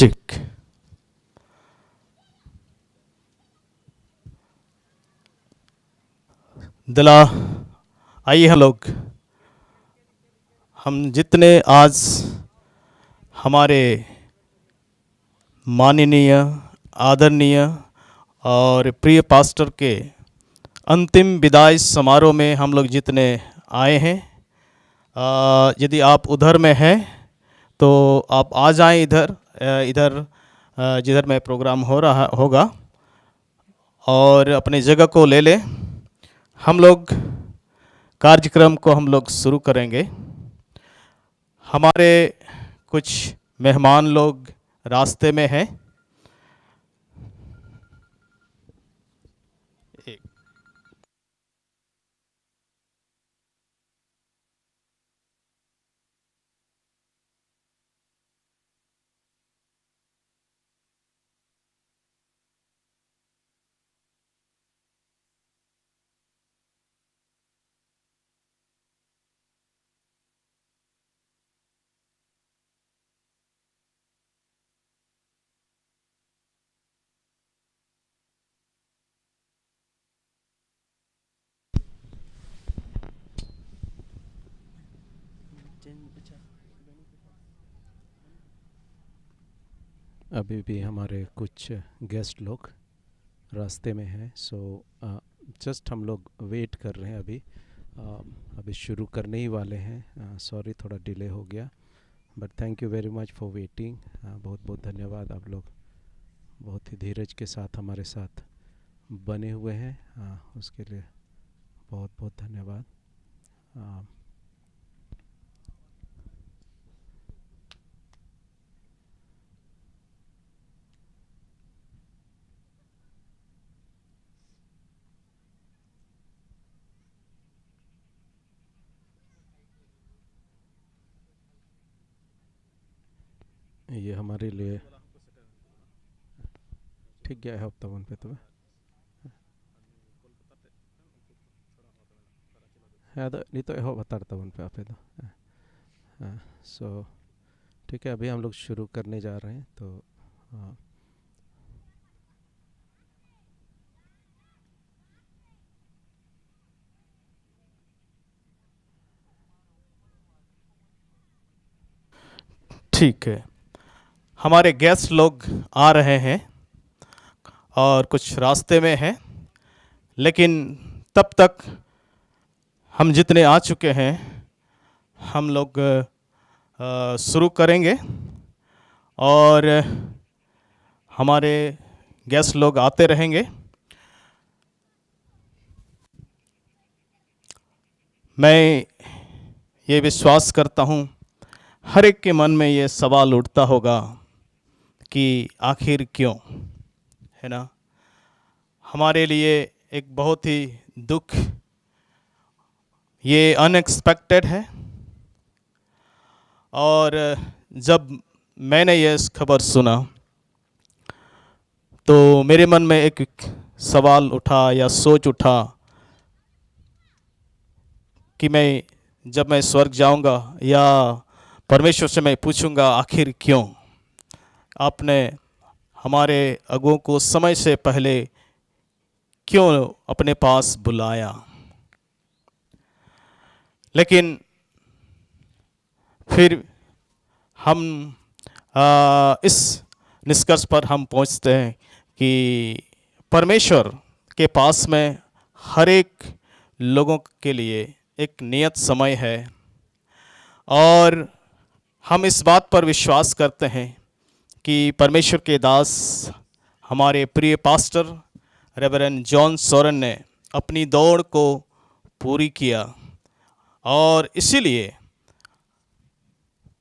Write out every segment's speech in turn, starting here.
चिक। दिला आइए हम जितने आज हमारे माननीय आदरणीय और प्रिय पास्टर के अंतिम विदाई समारोह में हम लोग जितने आए हैं, यदि आप उधर में हैं तो आप आ जाएं इधर जिधर में प्रोग्राम हो रहा होगा और अपने जगह को ले लें। हम लोग कार्यक्रम को हम लोग शुरू करेंगे। हमारे कुछ मेहमान लोग रास्ते में हैं। अभी भी हमारे कुछ गेस्ट लोग रास्ते में हैं, सो जस्ट हम लोग वेट कर रहे हैं। अभी शुरू करने ही वाले हैं। सॉरी, थोड़ा डिले हो गया, but thank you very much for waiting. बहुत बहुत धन्यवाद। आप लोग बहुत ही धीरज के साथ हमारे साथ बने हुए हैं, उसके लिए बहुत बहुत धन्यवाद। ये हमारे लिए ठीक गया है हफ्ता वन पे तो नहीं तो यह बताता वन पे आप तो सो ठीक है। अभी हम लोग शुरू करने जा रहे हैं, तो ठीक है। हमारे गेस्ट लोग आ रहे हैं और कुछ रास्ते में हैं, लेकिन तब तक हम जितने आ चुके हैं हम लोग शुरू करेंगे और हमारे गेस्ट लोग आते रहेंगे। मैं ये विश्वास करता हूँ हर एक के मन में ये सवाल उठता होगा कि आखिर क्यों, है ना। हमारे लिए एक बहुत ही दुख, ये अनएक्सपेक्टेड है। और जब मैंने ये खबर सुना तो मेरे मन में एक सवाल उठा या सोच उठा कि जब मैं स्वर्ग जाऊंगा या परमेश्वर से मैं पूछूंगा आखिर क्यों आपने हमारे अगुओं को समय से पहले क्यों अपने पास बुलाया। लेकिन फिर हम इस निष्कर्ष पर हम पहुंचते हैं कि परमेश्वर के पास में हर एक लोगों के लिए एक नियत समय है और हम इस बात पर विश्वास करते हैं कि परमेश्वर के दास हमारे प्रिय पास्टर रेवरेंड जॉन सोरेन ने अपनी दौड़ को पूरी किया और इसीलिए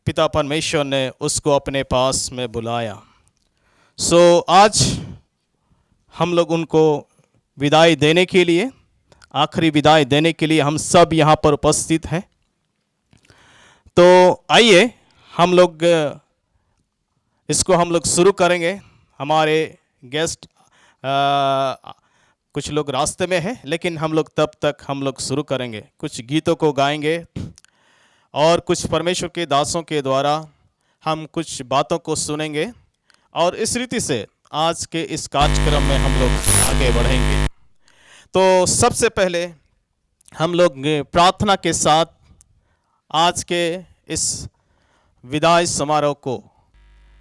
पिता परमेश्वर ने उसको अपने पास में बुलाया। सो आज हम लोग उनको विदाई देने के लिए, आखिरी विदाई देने के लिए हम सब यहाँ पर उपस्थित हैं। तो आइए हम लोग इसको हम लोग शुरू करेंगे। हमारे गेस्ट कुछ लोग रास्ते में हैं, लेकिन हम लोग तब तक हम लोग शुरू करेंगे, कुछ गीतों को गाएंगे और कुछ परमेश्वर के दासों के द्वारा हम कुछ बातों को सुनेंगे और इस रीति से आज के इस कार्यक्रम में हम लोग आगे बढ़ेंगे। तो सबसे पहले हम लोग प्रार्थना के साथ आज के इस विदाई समारोह को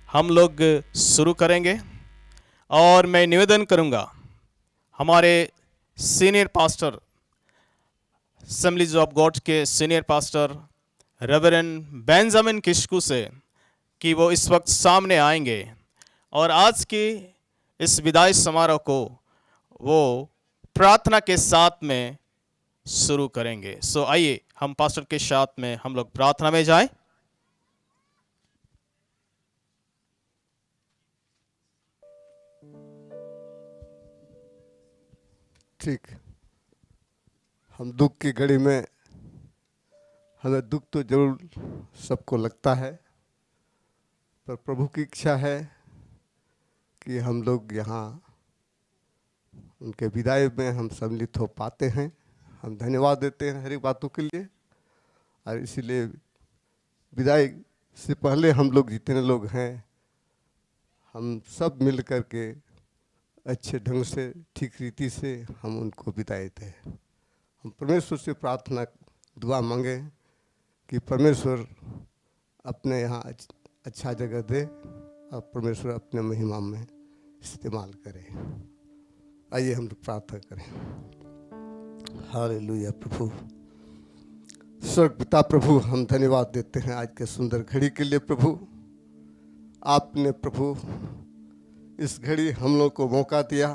हम लोग शुरू करेंगे। और मैं निवेदन करूंगा हमारे senior pastor, assemblies of God के सीनियर पास्टर रेवरेंड बेंजामिन किशकू से कि वो इस वक्त सामने आएंगे और आज की इस विदाई समारोह को वो प्रार्थना के साथ में शुरू करेंगे। सो आइए हम पास्टर के साथ में हम लोग प्रार्थना में जाएं। ठीक, हम दुख की घड़ी में, हमें दुख तो जरूर सबको लगता है, पर प्रभु की इच्छा है कि हम लोग यहाँ उनके विदाई में हम सम्मिलित हो पाते हैं। हम धन्यवाद देते हैं हर एक बातों के लिए। और इसीलिए विदाई से पहले हम लोग जितने लोग हैं, हम सब मिल कर के अच्छे ढंग से, ठीक रीति से हम उनको विदाई दें। हम परमेश्वर से प्रार्थना दुआ मांगे कि परमेश्वर अपने यहाँ अच्छा जगह दे और परमेश्वर अपने महिमा में इस्तेमाल करे। आइए हम लोग प्रार्थना करें। हालेलुया। प्रभु स्वर्ग पिता, प्रभु हम धन्यवाद देते हैं आज के सुंदर घड़ी के लिए। प्रभु आपने प्रभु इस घड़ी हम लोग को मौका दिया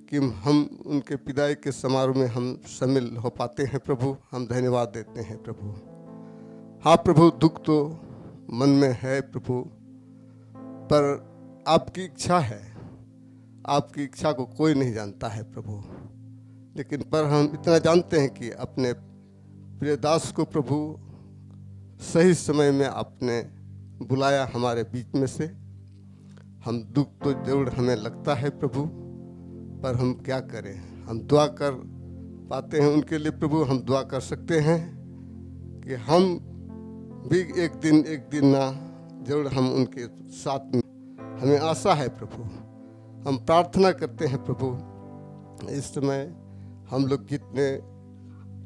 कि हम उनके विदाई के समारोह में हम शामिल हो पाते हैं। प्रभु हम धन्यवाद देते हैं। प्रभु हाँ प्रभु, दुख तो मन में है प्रभु, पर आपकी इच्छा है। आपकी इच्छा को कोई नहीं जानता है प्रभु, लेकिन पर हम इतना जानते हैं कि अपने प्रिय दास को प्रभु सही समय में आपने बुलाया हमारे बीच में से। हम दुख तो जरूर हमें लगता है प्रभु, पर हम क्या करें, हम दुआ कर पाते हैं उनके लिए। प्रभु हम दुआ कर सकते हैं कि हम भी एक दिन ना जरूर हम उनके साथ में, हमें आशा है प्रभु। हम प्रार्थना करते हैं प्रभु, इस समय हम लोग जितने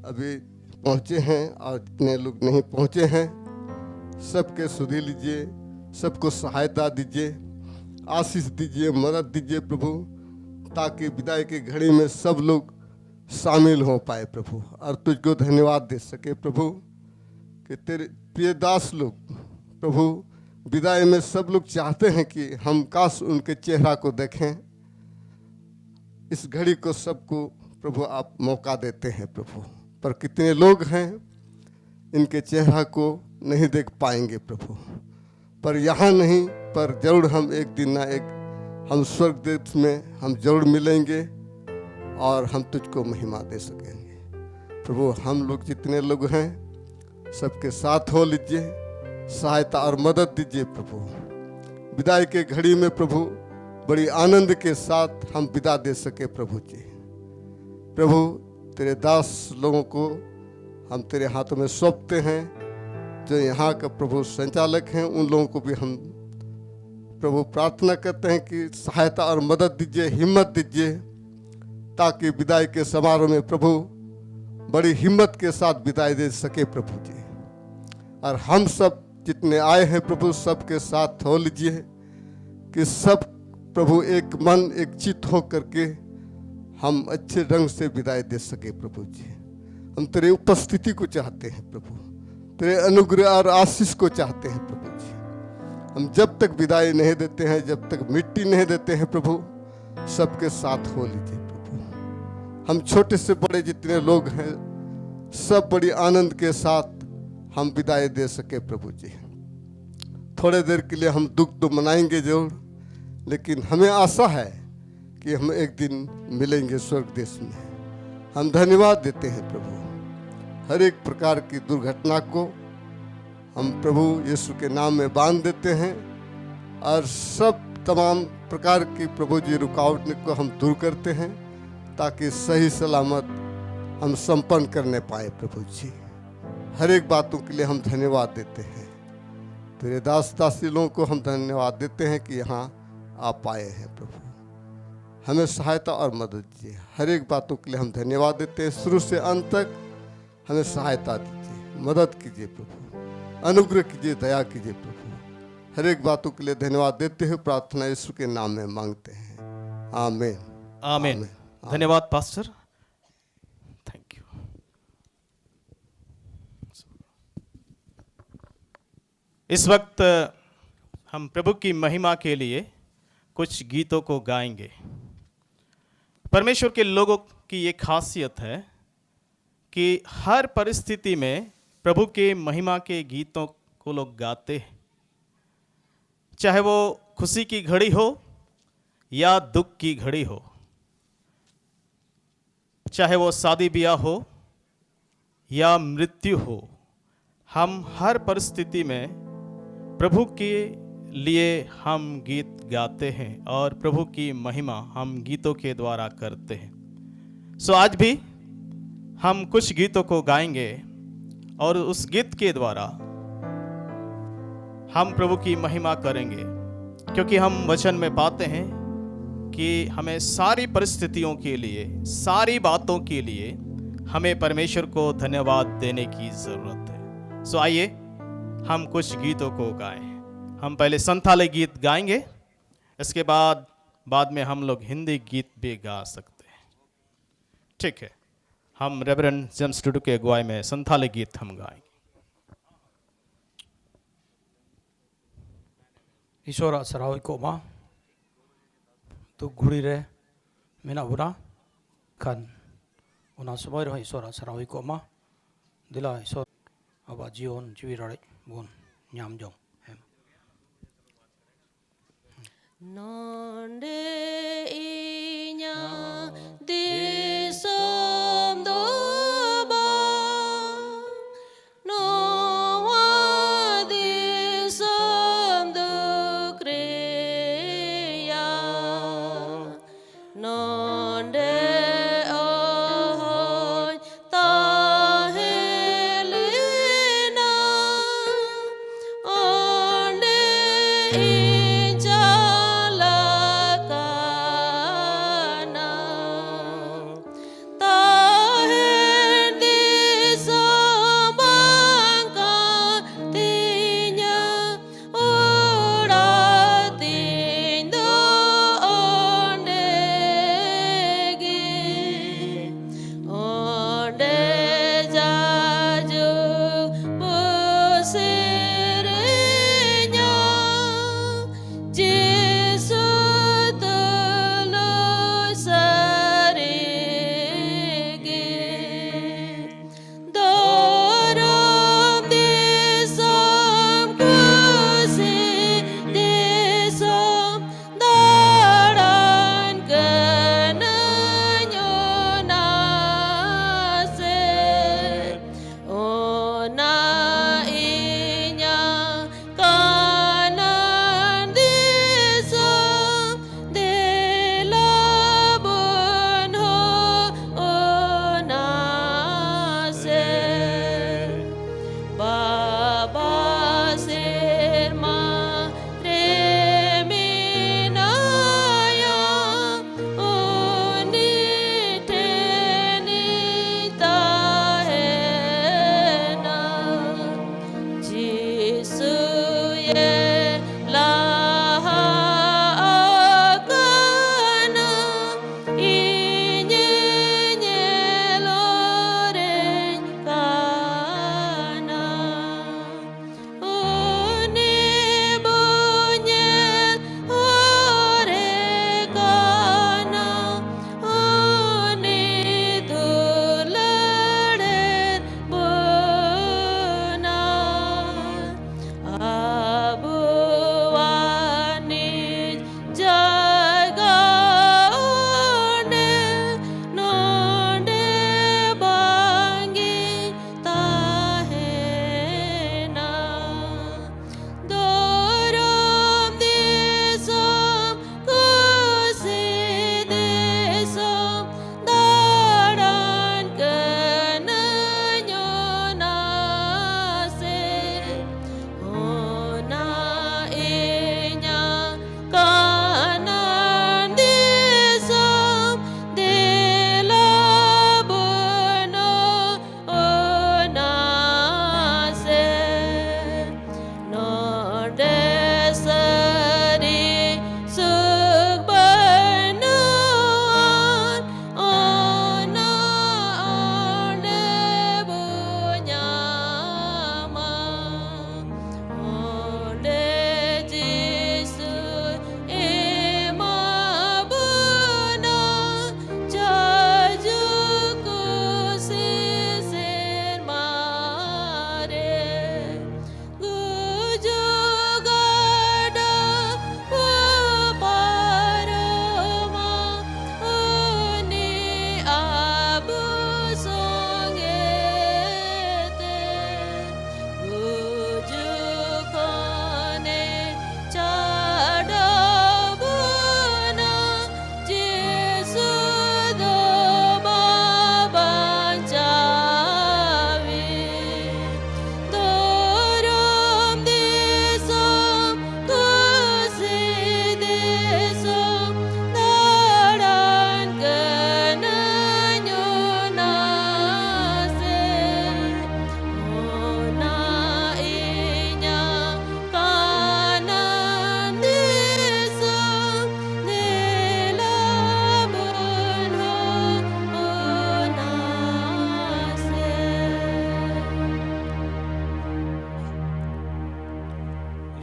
अभी पहुँचे हैं और जितने लोग नहीं पहुँचे हैं, सबके सुधि लीजिए, सबको सहायता दीजिए, आशीष दीजिए, मदद दीजिए प्रभु, ताकि विदाई की घड़ी में सब लोग शामिल हो पाए प्रभु और तुझको धन्यवाद दे सके प्रभु कि तेरे प्रिय दास लोग प्रभु विदाई में सब लोग चाहते हैं कि हम काश उनके चेहरा को देखें। इस घड़ी को सबको प्रभु आप मौका देते हैं प्रभु, पर कितने लोग हैं इनके चेहरा को नहीं देख पाएंगे प्रभु। पर यहाँ नहीं, पर जरूर हम एक दिन ना एक हम स्वर्ग देश में हम जरूर मिलेंगे और हम तुझको महिमा दे सकेंगे प्रभु। हम लोग जितने लोग हैं सबके साथ हो लीजिए, सहायता और मदद दीजिए प्रभु। विदाई के घड़ी में प्रभु बड़ी आनंद के साथ हम विदा दे सके प्रभु जी। प्रभु तेरे दास लोगों को हम तेरे हाथों में सौंपते हैं, जो यहाँ का प्रभु संचालक हैं उन लोगों को भी हम प्रभु प्रार्थना करते हैं कि सहायता और मदद दीजिए, हिम्मत दीजिए, ताकि विदाई के समारोह में प्रभु बड़ी हिम्मत के साथ विदाई दे सके प्रभु जी। और हम सब जितने आए हैं प्रभु सबके साथ हो लीजिए कि सब प्रभु एक मन एक चित हो करके हम अच्छे ढंग से विदाई दे सके प्रभु जी। हम तेरे उपस्थिति को चाहते हैं प्रभु, तेरे अनुग्रह और आशीष को चाहते हैं प्रभु जी। हम जब तक विदाई नहीं देते हैं, जब तक मिट्टी नहीं देते हैं प्रभु, सबके साथ हो लीजिए प्रभु। हम छोटे से बड़े जितने लोग हैं सब बड़ी आनंद के साथ हम विदाई दे सके प्रभु जी। थोड़े देर के लिए हम दुख तो मनाएंगे जरूर, लेकिन हमें आशा है कि हम एक दिन मिलेंगे स्वर्ग देश में। हम धन्यवाद देते हैं प्रभु। हर एक प्रकार की दुर्घटना को हम प्रभु यीशु के नाम में बांध देते हैं और सब तमाम प्रकार की प्रभु जी रुकावट को हम दूर करते हैं, ताकि सही सलामत हम संपन्न करने पाए प्रभु जी। हर एक बातों के लिए हम धन्यवाद देते हैं। तेरे दास दासी लोगों को हम धन्यवाद देते हैं कि यहाँ आप आए हैं प्रभु। हमें सहायता और मदद दीजिए। हर एक बातों के लिए हम धन्यवाद देते हैं। शुरू से अंत तक हमें सहायता दीजिए, मदद कीजिए प्रभु, अनुग्रह कीजिए, दया कीजिए प्रभु। हर एक बातों के लिए धन्यवाद देते हुए प्रार्थना यीशु के नाम में मांगते हैं, आमीन। आमीन। धन्यवाद पास्टर, थैंक यू। इस वक्त हम प्रभु की महिमा के लिए कुछ गीतों को गाएंगे। परमेश्वर के लोगों की ये खासियत है कि हर परिस्थिति में प्रभु के महिमा के गीतों को लोग गाते हैं, चाहे वो खुशी की घड़ी हो या दुख की घड़ी हो, चाहे वो शादी ब्याह हो या मृत्यु हो। हम हर परिस्थिति में प्रभु के लिए हम गीत गाते हैं और प्रभु की महिमा हम गीतों के द्वारा करते हैं। सो आज भी हम कुछ गीतों को गाएंगे और उस गीत के द्वारा हम प्रभु की महिमा करेंगे, क्योंकि हम वचन में पाते हैं कि हमें सारी परिस्थितियों के लिए, सारी बातों के लिए हमें परमेश्वर को धन्यवाद देने की जरूरत है। सो आइए हम कुछ गीतों को गाएं। हम पहले संथाली गीत गाएंगे, इसके बाद में हम लोग हिंदी गीत भी गा सकते हैं। ठीक है, हम रेवरेंड जेम्स टुडू के अगुवाई में संथाली गीत हम गाएंगे। ईश्वर सराहई को मा तो घुड़ी रे मेना बुरा खान उना समय रह ईश्वर सराहई को मा दिला ईश्वर अब जीवन जीवी रड़े बुन ᱧᱟᱢ ᱡᱚᱝ Nonde inya disom do bang, noa disom do kriya, nonde ahoy tahelina, onde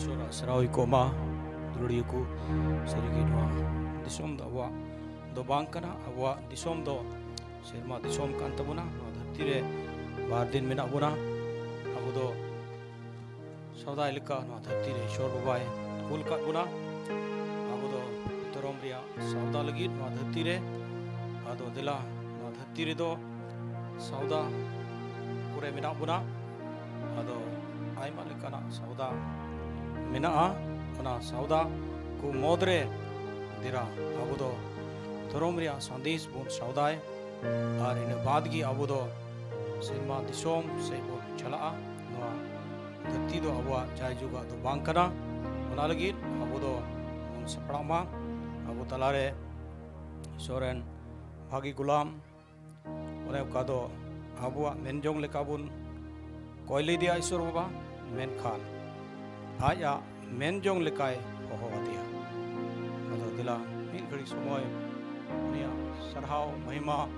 Isora Sarawi Koma Duriku Serigidwa Disom Dawa Do Bankana Awa Disom Do Sirma Disom Kantabuna Tire Bardin Minabuna Abudo Sauda Ilika no Tire Shorbabai Kulkat Buna Abudo Toromria Sauda Lagit no Tire Ado Dila no Tire Do Sauda Kure Minabuna Ado Aima Likana Sauda Minaa Ona Sauda Ku Modre Dira Abudo Toromria Sandis Bun Saudai Ar in Badgi Abudo Sima Disom Sebo Chala Noa Dati do Awa Jaijuga do Bankana Onalagit Abudo Un Saprama Abu Talare Soren Bagi Gulam One Kado Abua Menjong Lekabun Koili dia Isur Baba Men Khan Aya Menjong Lekai Hohowatia Ado Dila Min Gari Sumoy Nia Sarhau Mahima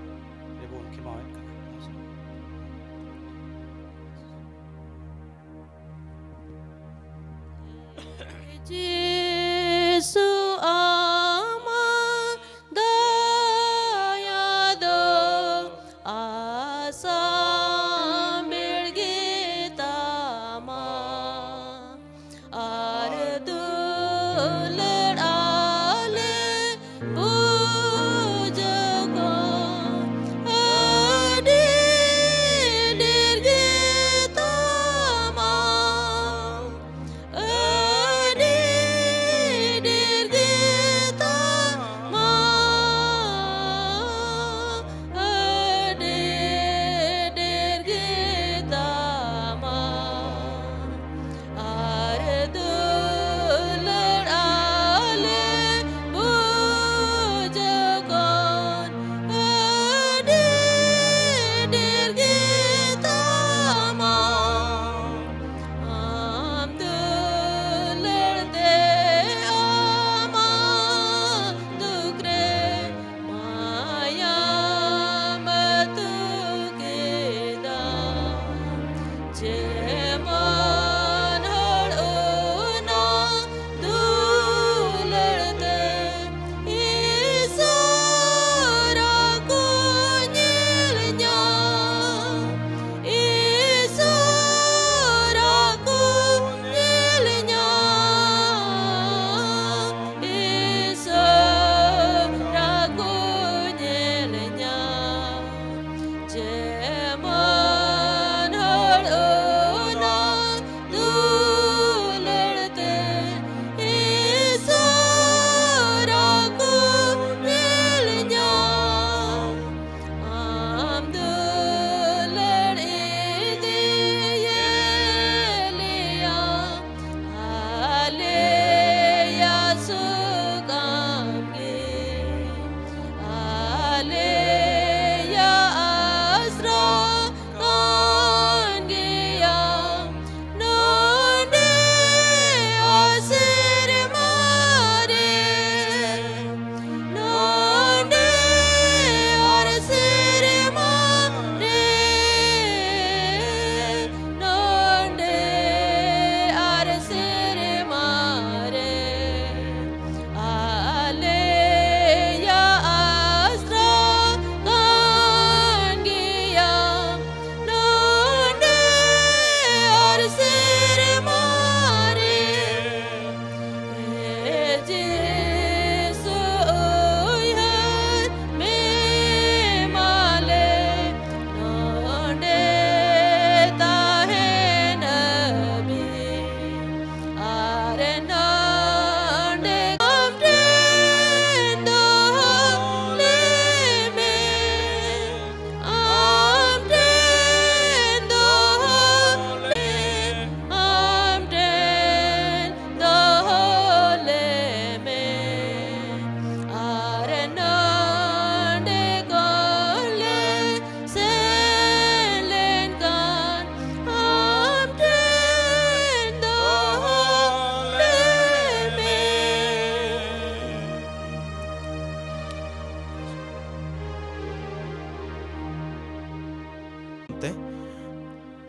Rebun Kimawet Kana Yesu ama daya do asa mirgita ma ardul ale pujago adi dirgita ma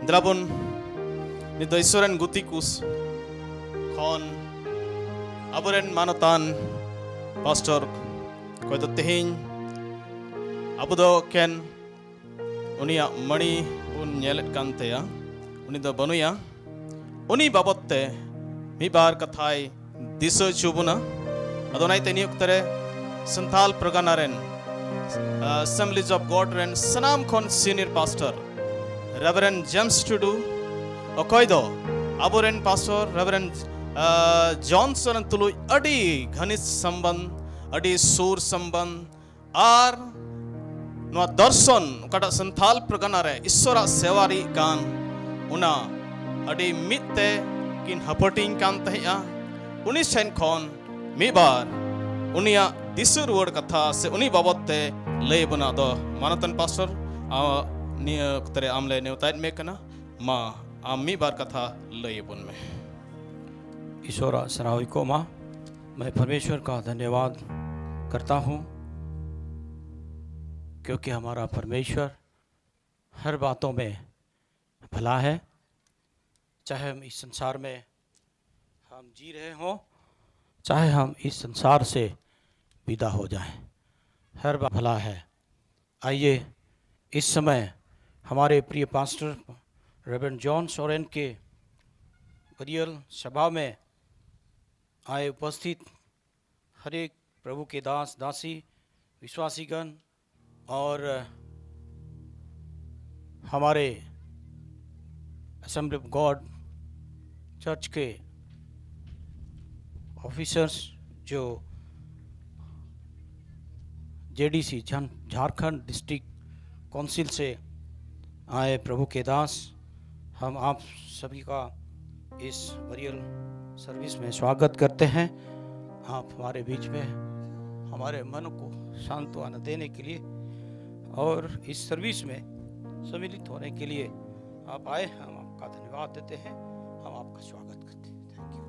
Drabon ni do isoran gutikus khon aburen manotan pastor koy do tehin abu do ken unia mani un nyelet kan teya uni do banuya uni babotte mi bar kathai diso chubuna adonai teni uktare santhal praganaren Assemblies of God ren sanam khon senior pastor Reverend James Tudu okoido aburen pastor Reverend Johnson tulu adi ghanis samband adi sur samband ar no darshan kata santhal pragana re isora sewari kan una adi mitte kin hapoting kan tahya uni sen khon mibar unia disur word katha se uni babotte lay bana do manatan pastor niya tare amle neutait me kana ma ami bar katha lay bun में ईश्वर सराहई को माँ मैं परमेश्वर का धन्यवाद करता हूँ क्योंकि हमारा परमेश्वर हर बातों में भला है। चाहे हम इस संसार में हम जी रहे हों, चाहे हम इस संसार से विदा हो जाएं, हर बात भला है। आइए इस समय हमारे प्रिय पास्टर रेवरेंड जॉन सोरेन के बरियल सभा में आए उपस्थित हर एक प्रभु के दास दासी विश्वासीगण और हमारे असेंबली ऑफ गॉड चर्च के ऑफिसर्स जो जेडीसी झारखंड डिस्ट्रिक्ट काउंसिल से आए प्रभु के दास, हम आप सभी का इस बरियल सर्विस में स्वागत करते हैं। आप हमारे बीच में हमारे मन को सांत्वना देने के लिए और इस सर्विस में सम्मिलित होने के लिए आप आए, हम आपका धन्यवाद देते हैं, हम आपका स्वागत करते हैं। Thank you.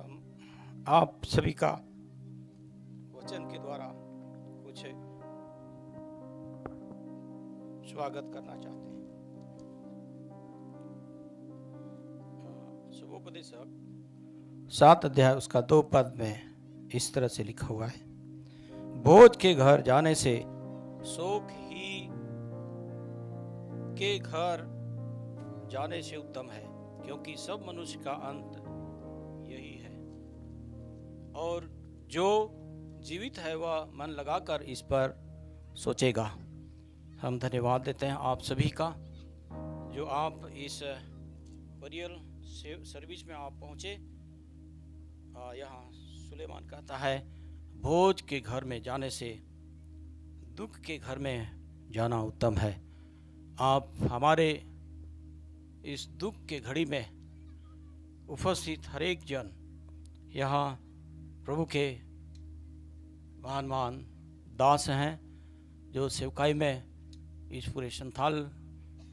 हम आप सभी का वचन के द्वारा कुछ स्वागत करना चाहते हैं। शुभोपदेशक 7 अध्याय उसका 2 पद में इस तरह से लिखा हुआ है, भोज के घर जाने से शोक ही के घर जाने से उत्तम है, क्योंकि सब मनुष्य का अंत यही है, और जो जीवित है वह मन लगाकर इस पर सोचेगा। हम धन्यवाद देते हैं आप सभी का जो आप इस बरियल सर्विस में आप पहुँचे। यहाँ सुलेमान कहता है भोज के घर में जाने से दुख के घर में जाना उत्तम है। आप हमारे इस दुख के घड़ी में उपस्थित हर एक जन यहाँ प्रभु के महान दास हैं जो सेवकाई में इस पूरे संथाल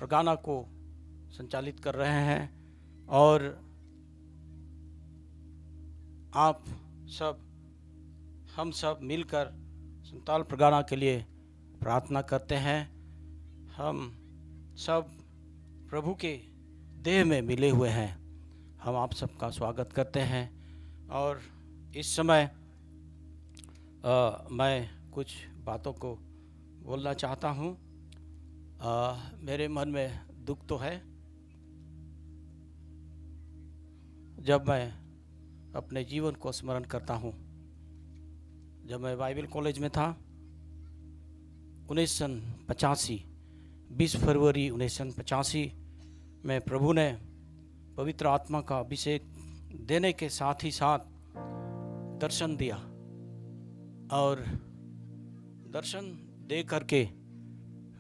परगाना को संचालित कर रहे हैं, और आप सब हम सब मिलकर संथाल परगाना के लिए प्रार्थना करते हैं। हम सब प्रभु के देह में मिले हुए हैं। हम आप सबका स्वागत करते हैं। और इस समय मैं कुछ बातों को बोलना चाहता हूँ। मेरे मन में दुख तो है। जब मैं अपने जीवन को स्मरण करता हूँ, जब मैं बाइबल कॉलेज में था 1985 20 फरवरी 1985 में प्रभु ने पवित्र आत्मा का अभिषेक देने के साथ ही साथ दर्शन दिया, और दर्शन दे करके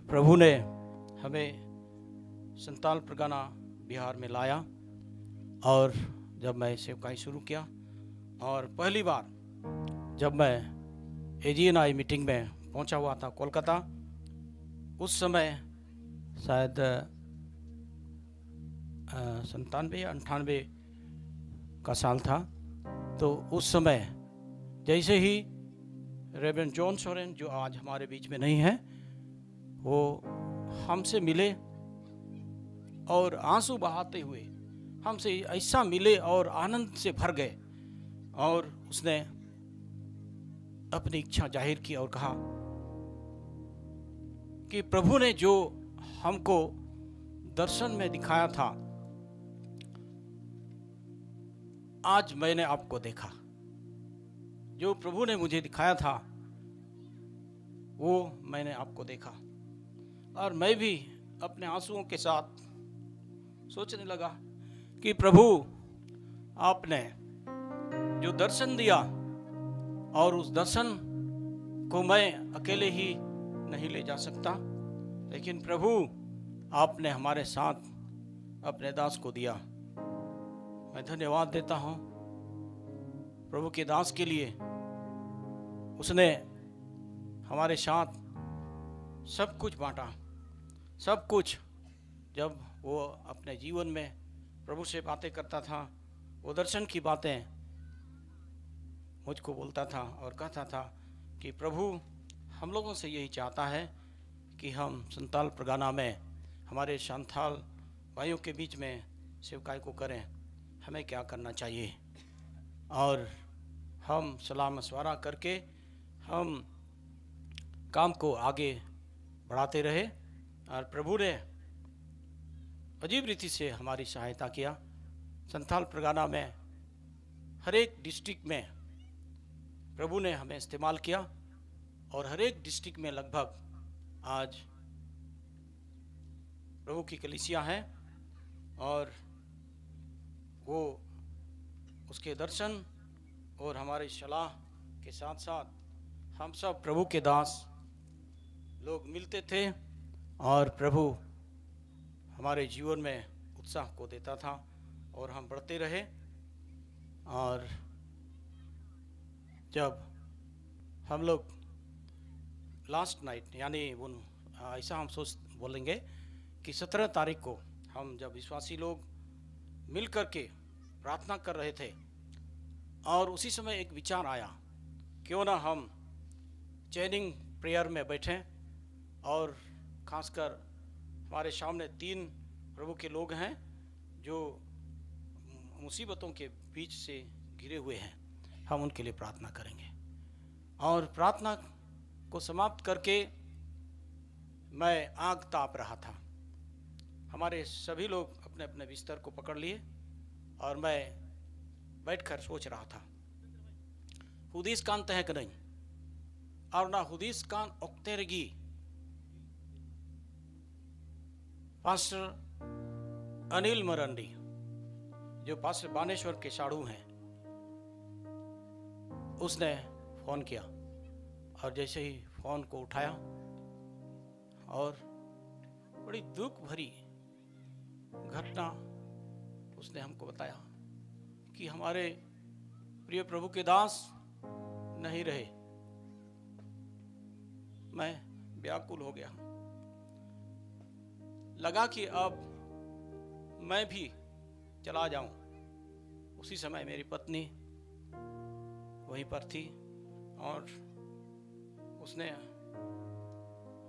प्रभु ने हमें संथाल परगाना बिहार में लाया। और जब मैं सेवकाई शुरू किया, और पहली बार जब मैं AGNI मीटिंग में पहुंचा हुआ था कोलकाता, उस समय शायद 97 या 98 का साल था। तो उस समय जैसे ही रेवरेंड जॉन सोरेन जो आज हमारे बीच में नहीं है, वो हमसे मिले और आंसू बहाते हुए हमसे ऐसा मिले और आनंद से भर गए, और उसने अपनी इच्छा जाहिर की और कहा कि प्रभु ने जो हमको दर्शन में दिखाया था, आज मैंने आपको देखा। जो प्रभु ने मुझे दिखाया था वो मैंने आपको देखा। और मैं भी अपने आंसुओं के साथ सोचने लगा कि प्रभु, आपने जो दर्शन दिया, और उस दर्शन को मैं अकेले ही नहीं ले जा सकता, लेकिन प्रभु आपने हमारे साथ अपने दास को दिया। मैं धन्यवाद देता हूँ प्रभु के दास के लिए। उसने हमारे साथ सब कुछ बांटा, सब कुछ। जब वो अपने जीवन में प्रभु से बातें करता था, वो दर्शन की बातें मुझको बोलता था और कहता था कि प्रभु हम लोगों से यही चाहता है कि हम संताल परगना में हमारे संताल भाइयों के बीच में सेवकाई को करें। हमें क्या करना चाहिए, और हम सलाह मशवरा करके हम काम को आगे बढ़ाते रहे। और प्रभु ने अजीब रीति से हमारी सहायता किया। संताल परगना में हर एक डिस्ट्रिक्ट में प्रभु ने हमें इस्तेमाल किया, और हर एक डिस्ट्रिक्ट में लगभग आज प्रभु की कलीसिया है, और वो उसके दर्शन और हमारी सलाह के साथ साथ हम सब प्रभु के दास लोग मिलते थे, और प्रभु हमारे जीवन में उत्साह को देता था और हम बढ़ते रहे। और जब हम लोग लास्ट नाइट, यानी वो ऐसा हम सोच बोलेंगे कि 17 तारीख को हम जब विश्वासी लोग मिल कर के प्रार्थना कर रहे थे, और उसी समय एक विचार आया, क्यों ना हम चैनिंग प्रेयर में बैठें। और खासकर हमारे सामने 3 प्रभु के लोग हैं जो मुसीबतों के बीच से घिरे हुए हैं, हम उनके लिए प्रार्थना करेंगे। और प्रार्थना को समाप्त करके मैं आग ताप रहा था। हमारे सभी लोग अपने अपने बिस्तर को पकड़ लिए, और मैं बैठकर सोच रहा था, हुदीस कान तह नहीं, और ना हुदीस कान ओक्तेरगी। पास्टर अनिल मरंडी, जो पास्टर बानेश्वर के साड़ू हैं, उसने फ़ोन किया, और जैसे ही फ़ोन को उठाया, और बड़ी दुख भरी घटना उसने हमको बताया कि हमारे प्रिय प्रभु के दास नहीं रहे। मैं व्याकुल हो गया, लगा कि अब मैं भी चला जाऊं। उसी समय मेरी पत्नी वहीं पर थी, और उसने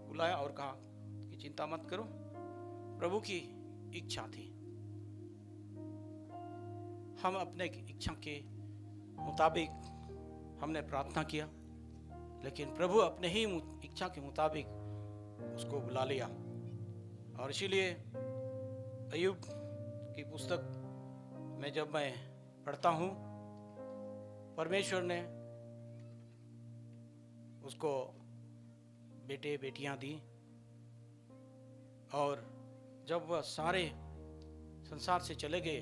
बुलाया और कहा कि चिंता मत करो, प्रभु की इच्छा थी। हम अपने इच्छा के मुताबिक हमने प्रार्थना किया, लेकिन प्रभु अपने ही इच्छा के मुताबिक उसको बुला लिया। और इसीलिए अय्यूब की पुस्तक में जब मैं पढ़ता हूँ, परमेश्वर ने उसको बेटे बेटियां दी, और जब वह सारे संसार से चले गए,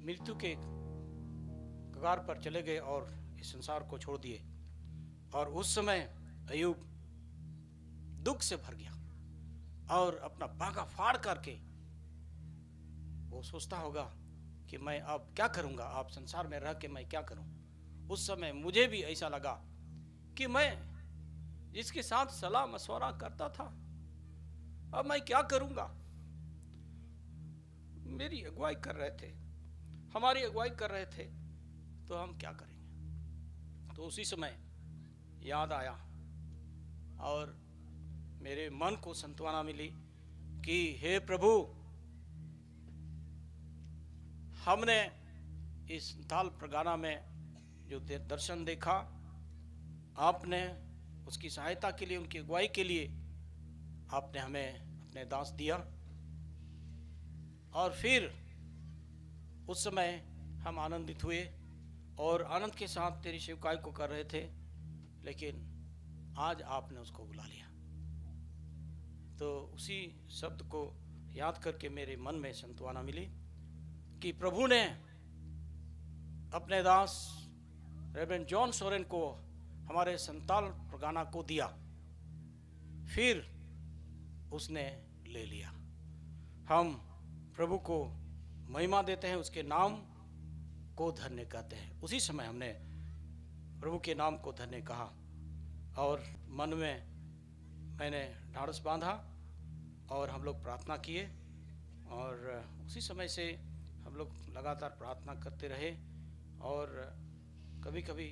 मृत्यु के कगार पर चले गए और इस संसार को छोड़ दिए, और उस समय अय्यूब दुख से भर गया और अपना बागा फाड़ करके वो सोचता होगा कि मैं अब क्या करूंगा, आप संसार में रह के मैं क्या करूं। उस समय मुझे भी ऐसा लगा कि मैं जिसके साथ सलाह मशवरा करता था, अब मैं क्या करूंगा। मेरी अगुवाई कर रहे थे, हमारी अगुवाई कर रहे थे, तो हम क्या करेंगे। तो उसी समय याद आया और मेरे मन को सांत्वना मिली कि हे प्रभु, हमने इस ताल प्रगाना में जो दर्शन देखा, आपने उसकी सहायता के लिए, उनकी अगुवाई के लिए आपने हमें अपने दास दिया। और फिर उस समय हम आनंदित हुए और आनंद के साथ तेरी सेवकाई को कर रहे थे, लेकिन आज आपने उसको बुला लिया। तो उसी शब्द को याद करके मेरे मन में सांत्वना मिली कि प्रभु ने अपने दास रेवरेंड जॉन सोरेन को हमारे संताल प्रगाना को दिया, फिर उसने ले लिया। हम प्रभु को महिमा देते हैं, उसके नाम को धन्य कहते हैं। उसी समय हमने प्रभु के नाम को धन्य कहा और मन में मैंने ढाढ़स बांधा और हम लोग प्रार्थना किए और उसी समय से हम लोग लगातार प्रार्थना करते रहे। और कभी कभी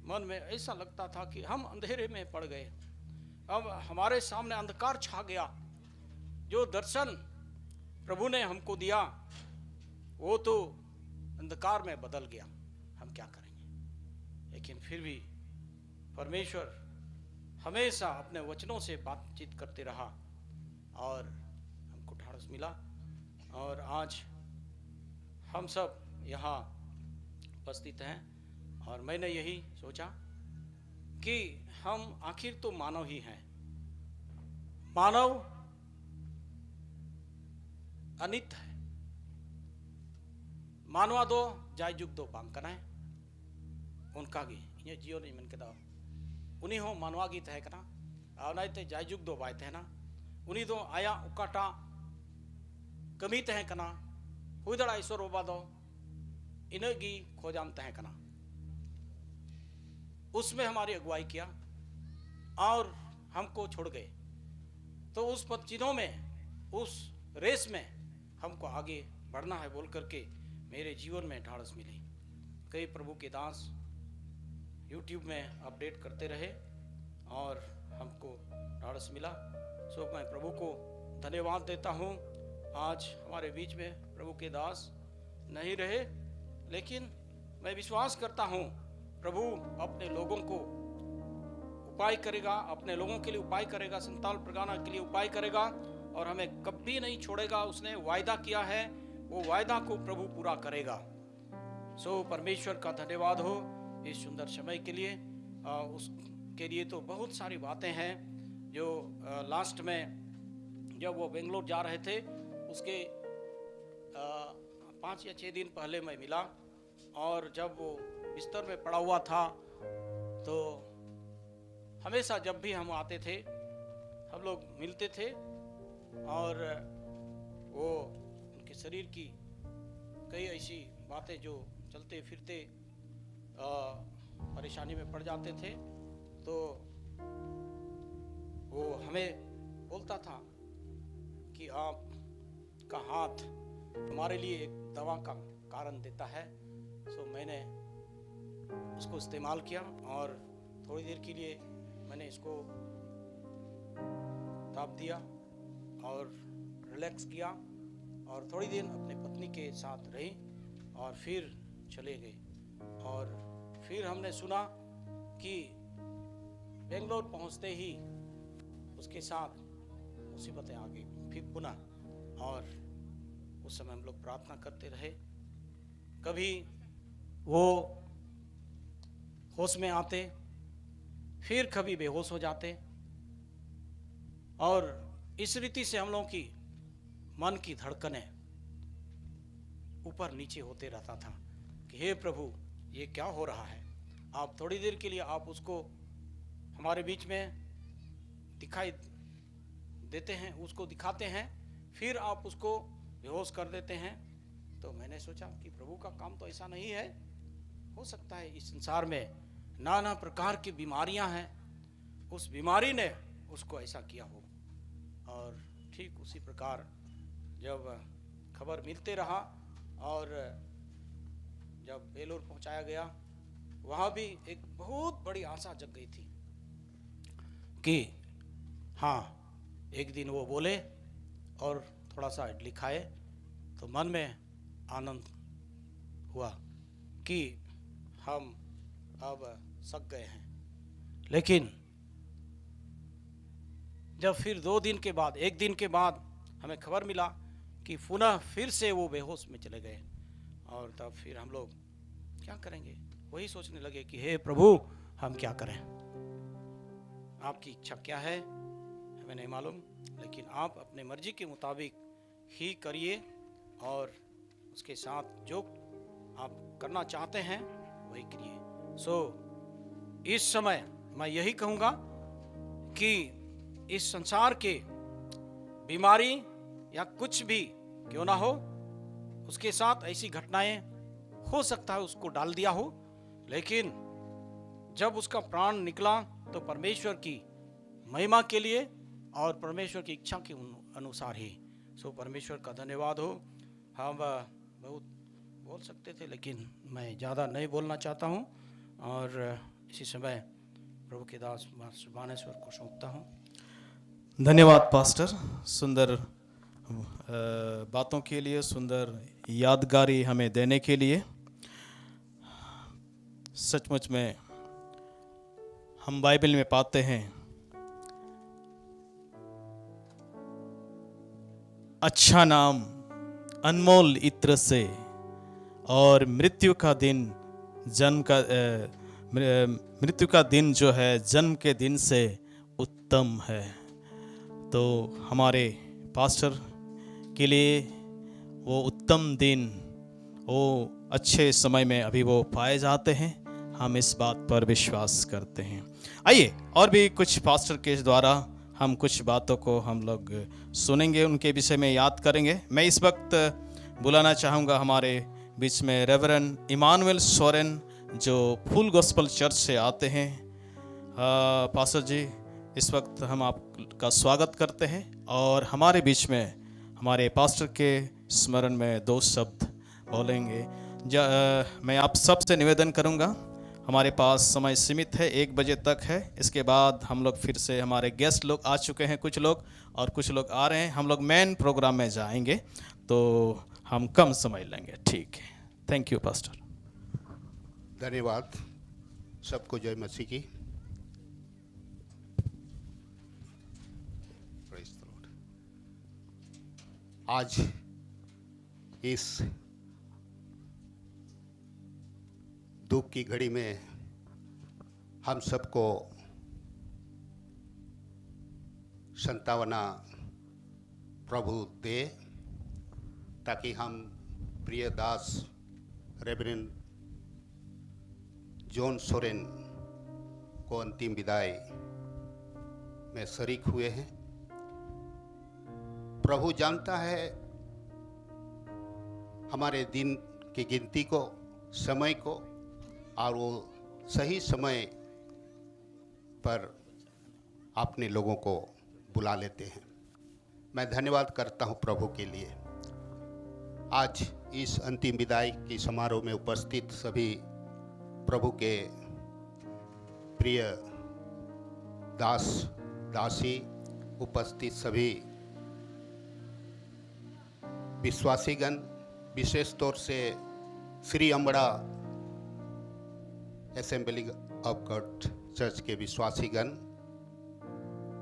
मन में ऐसा लगता था कि हम अंधेरे में पड़ गए, अब हमारे सामने अंधकार छा गया। जो दर्शन प्रभु ने हमको दिया वो तो अंधकार में बदल गया, हम क्या करेंगे। लेकिन फिर भी परमेश्वर हमेशा अपने वचनों से बातचीत करते रहा और हमको ढाढ़स मिला और आज हम सब यहाँ उपस्थित हैं। और मैंने यही सोचा कि हम आखिर तो मानव ही हैं, मानव अनित है, मानवा दो जाय जुग दो बांकना है उनका गी इन जियो नहीं मन के दो उन्हीं हो मानवा गी तहे कना आवनाइते जाय जुग दो बाय तहे ना उन्हीं दो आया उकाटा कमी तहे कना हुई दड़ा ईश्वर बाबा दो इनगी खोजाम तहे कना, उसमें हमारी अगुवाई किया और हमको छोड़ गए। तो उस पदचिन्हों में, उस रेस में हमको आगे बढ़ना है बोल करके मेरे जीवन में ढाढ़स मिली। कई प्रभु के दास YouTube में अपडेट करते रहे और हमको ढाढ़स मिला। सो मैं प्रभु को धन्यवाद देता हूँ। आज हमारे बीच में प्रभु के दास नहीं रहे, लेकिन मैं विश्वास करता हूँ प्रभु अपने लोगों को उपाय करेगा, अपने लोगों के लिए उपाय करेगा, संताल प्रगाना के लिए उपाय करेगा और हमें कभी नहीं छोड़ेगा। उसने वायदा किया है, वो वायदा को प्रभु पूरा करेगा। सो परमेश्वर का धन्यवाद हो इस सुंदर समय के लिए। उसके लिए तो बहुत सारी बातें हैं जो लास्ट में जब वो बेंगलोर जा रहे थे उसके 5 या 6 दिन पहले मैं मिला और जब वो बिस्तर में पड़ा हुआ था तो हमेशा जब भी हम आते थे हम लोग मिलते थे और वो उनके शरीर की कई ऐसी बातें जो चलते फिरते परेशानी में पड़ जाते थे, तो वो हमें बोलता था कि आपका हाथ हमारे लिए एक दवा का कारण देता है। सो मैंने उसको इस्तेमाल किया और थोड़ी देर के लिए मैंने इसको ताप दिया और रिलैक्स किया और थोड़ी देर अपने पत्नी के साथ रही और फिर चले गए। और फिर हमने सुना कि बेंगलोर पहुंचते ही उसके साथ मुसीबतें आ गई फिर पुनः। और उस समय हम लोग प्रार्थना करते रहे, कभी वो होश में आते फिर कभी बेहोश हो जाते और इस रीति से हम लोगों की मन की धड़कनें ऊपर नीचे होते रहता था कि हे प्रभु ये क्या हो रहा है। आप थोड़ी देर के लिए आप उसको हमारे बीच में दिखाई देते हैं, उसको दिखाते हैं, फिर आप उसको बेहोश कर देते हैं। तो मैंने सोचा कि प्रभु का काम तो ऐसा नहीं है। हो सकता है इस संसार में नाना प्रकार की बीमारियां हैं, उस बीमारी ने उसको ऐसा किया हो। और ठीक उसी प्रकार जब खबर मिलते रहा और जब बेलोर पहुंचाया गया वहाँ भी एक बहुत बड़ी आशा जग गई थी कि हाँ, एक दिन वो बोले और थोड़ा सा इडली खाए तो मन में आनंद हुआ कि हम अब सक गए हैं। लेकिन जब फिर 2 दिन के बाद, 1 दिन के बाद हमें खबर मिला कि पुनः फिर से वो बेहोश में चले गए, और तब फिर हम लोग क्या करेंगे, वही सोचने लगे कि हे प्रभु, हम क्या करें, आपकी इच्छा क्या है हमें नहीं मालूम, लेकिन आप अपने मर्जी के मुताबिक ही करिए और उसके साथ जो आप करना चाहते हैं वही करिए। इस समय मैं यही कहूँगा कि इस संसार के बीमारी या कुछ भी क्यों ना हो, उसके साथ ऐसी घटनाएं हो सकता है उसको डाल दिया हो, लेकिन जब उसका प्राण निकला तो परमेश्वर की महिमा के लिए और परमेश्वर की इच्छा के अनुसार ही। सो परमेश्वर का धन्यवाद हो। हम बहुत बोल सकते थे, लेकिन मैं ज़्यादा नहीं बोलना चाहता हूँ और इसी समय प्रभु के दास बानेश्वर को सौंपता हूँ। धन्यवाद पास्टर, सुंदर बातों के लिए, सुंदर यादगारी हमें देने के लिए। सचमुच में हम बाइबल में पाते हैं, अच्छा नाम अनमोल इत्र से और मृत्यु का दिन मृत्यु का दिन जो है जन्म के दिन से उत्तम है। तो हमारे पास्टर के लिए वो उत्तम दिन, वो अच्छे समय में अभी वो पाए जाते हैं, हम इस बात पर विश्वास करते हैं। आइए और भी कुछ पास्टर के द्वारा हम कुछ बातों को हम लोग सुनेंगे, उनके विषय में याद करेंगे। मैं इस वक्त बुलाना चाहूँगा हमारे बीच में रेवरेंड इमानुएल सोरेन, जो फुल गॉस्पल चर्च से आते हैं। पास्टर जी, इस वक्त हम आपका स्वागत करते हैं और हमारे बीच में हमारे पास्टर के स्मरण में 2 शब्द बोलेंगे। मैं आप सबसे निवेदन करूंगा, हमारे पास समय सीमित है, 1 बजे तक है। इसके बाद हम लोग फिर से, हमारे गेस्ट लोग आ चुके हैं कुछ लोग, और कुछ लोग आ रहे हैं, हम लोग मेन प्रोग्राम में जाएंगे, तो हम कम समय लेंगे। ठीक है, थैंक यू पास्टर। धन्यवाद। सबको जय मसीह की। Praise the Lord। आज इस दुख की घड़ी में हम सबको संतावना प्रभु दे, ताकि हम प्रिय दास रेवरेंड जॉन सोरेन को अंतिम विदाई में शरीक हुए हैं। प्रभु जानता है हमारे दिन की गिनती को, समय को, और वो सही समय पर अपने लोगों को बुला लेते हैं। मैं धन्यवाद करता हूं प्रभु के लिए। आज इस अंतिम विदाई की समारोह में उपस्थित सभी प्रभु के प्रिय दास दासी, उपस्थित सभी विश्वासीगण, विशेष तौर से Shri Ambada assembly of God church के विश्वासीगण,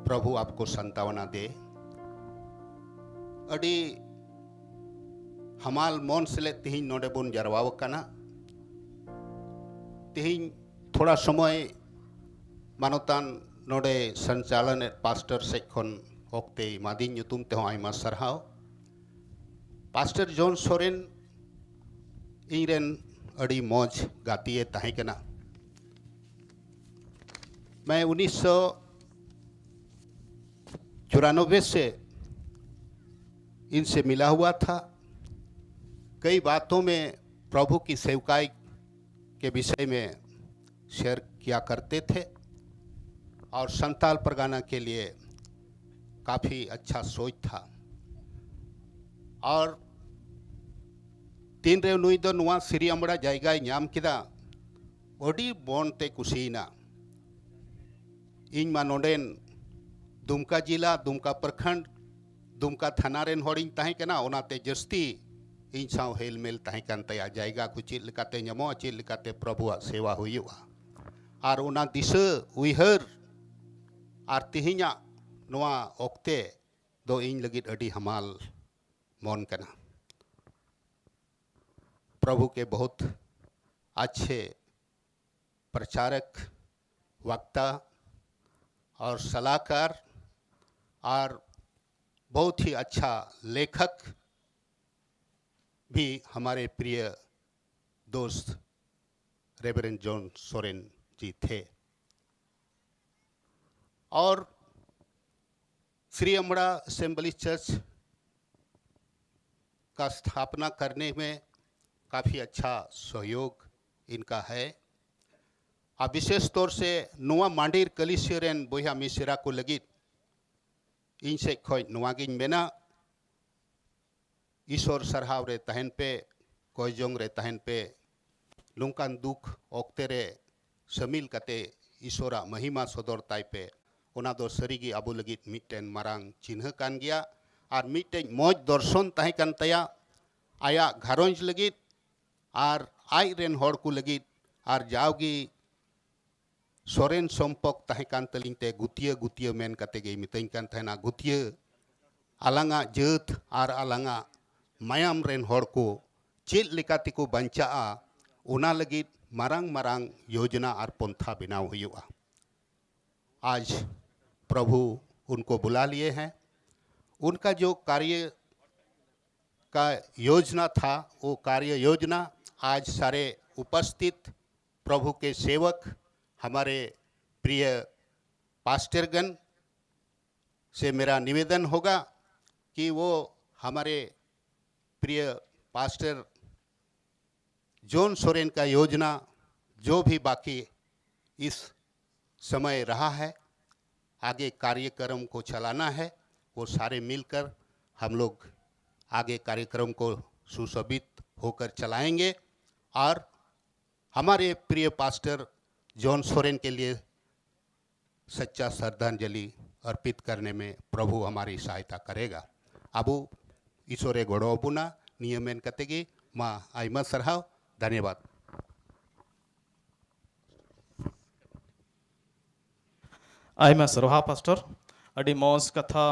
प्रभु आपको संतावना दे। अड़ी हमाल मन से तेहिं नोडे बोन जरवाव कना। तेहिं थोड़ा समय मानोतान नोडे संचालन पास्टर सेखन ओक्ते मादिन ᱧᱩᱛᱩᱢ तेहो आयमा सरहाव। पास्टर जॉन सोरेन इरेन अड़ी मौज गातीय ताहे कना। मैं 1994 से इनसे मिला हुआ था। कई बातों में प्रभु की सेवकाई के विषय में शेयर किया करते थे और संताल परगाना के लिए काफ़ी अच्छा सोच था। और 3 रे नुई दो नुआ श्री अम्बड़ा जायगा ᱧᱟᱢ किदा ᱟᱹᱰᱤ ᱵᱚᱱᱛᱮ ᱠᱩᱥᱤᱭᱮᱱᱟ ᱤᱧ ᱢᱟ ᱱᱚᱰᱮᱱ दुमका जिला दुमका प्रखंड दुमका थाना रेन हॉरिंग ताहे कना ओनाते जस्ती इन साव हेल मेल ताहे कान तया जायगा को चेत लेकाते ᱧᱟᱢᱚᱜᱼᱟ चेत लेकाते प्रभुआ सेवा हुयुआ आर ओना दिशा उइहर आर तिहिᱧᱟ नोआ ओक्ते दो इन लगित अडी हमाल मन कना प्रभु के बहुत अच्छे प्रचारक वक्ता और सलाहकार और बहुत ही अच्छा लेखक भी हमारे प्रिय दोस्त रेवरेंड जॉन सोरेन जी थे और श्री अमड़ा असेंबली चर्च का स्थापना करने में काफ़ी अच्छा सहयोग इनका है। आ विशेष तौर से नोआ मांडीर कलिसियरेन बोया मिसरा को लगित इन से खोज नोआगिन मेना ईश्वर सरहाव रे तहन पे कोयजोंग रे तहन पे लुंकान दुख ओक्ते रे समिल कते ईश्वरा महिमा सदर ताई पे ओना दो सरीगी आबो लगित मिटेन मारांग चिन्ह कान गया और मिटेन मौज दर्शन ताहे कान तया आया घारोंज लगित और आई रेन हॉर को लगित और जाओगी सोरेन संपक ताहे कान तलिंते गुतिया गुतिया मेन कते गे मितेन कान थाना गुतिया आलांगा जत और आलांगा मायाम रेन हॉर को चेत लेकाते को बंचाआ ओना लगित मारांग मारांग योजना और पंथा बनाव हुआ। आज प्रभु उनको बुला लिए हैं। उनका जो कार्य का योजना था वो कार्य योजना आज सारे उपस्थित प्रभु के सेवक हमारे प्रिय पास्टरगण से मेरा निवेदन होगा कि वो हमारे प्रिय पास्टर जॉन सोरेन का योजना जो भी बाकी इस समय रहा है आगे कार्यक्रम को चलाना है वो सारे मिलकर हम लोग आगे कार्यक्रम को सुशोभित होकर चलाएंगे और हमारे प्रिय पास्टर जॉन सोरेन के लिए सच्चा श्रद्धांजलि अर्पित करने में प्रभु हमारी सहायता करेगा। अबू ईश्वरे गोड़ोपुना नियमेन कतेगी माँ आइमा सरहाव धन्यवाद। आइमा सरहा पास्टर अडी मौज कथा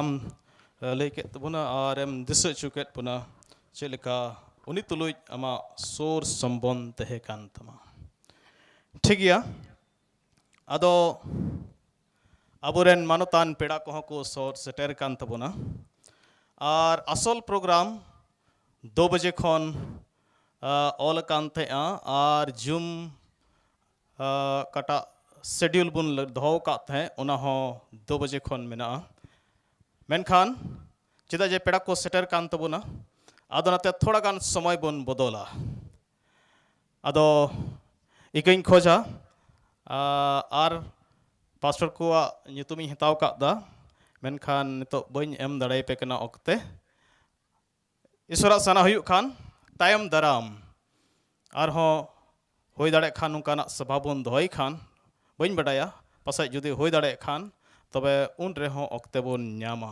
लेके तबुना और एम दिस चुकेट पुना चेलिका उनी तुलुज अमा सोर संबंध तहे कांतमा ठीक गया अदो अबुरेन मानतान पेड़ा को सोर सेटर कान तबुना और असल प्रोग्राम 2 बजे खन ऑल कांते और जूम कटा शेड्यूल बुन दो काते उना हो 2 बजे खन मेना मेनखान चेदा जे पेड़ा को सेटर कान तबुना आदो नाते थोड़ा गान समय बुन बदला आदो इकइन खोजा और पास्टर को नितुमी हताव कादा मेनखान नितो बइन एम दड़ाई पे कना ओक्ते ईश्वरा सना हुयु खान तायम दराम और हो होय दाड़े खान उनकाना सभा बन दोय खान बइन बडाया पासे जुदी होय दाड़े खान तबे उन रे हो ओक्ते बन न्यामा।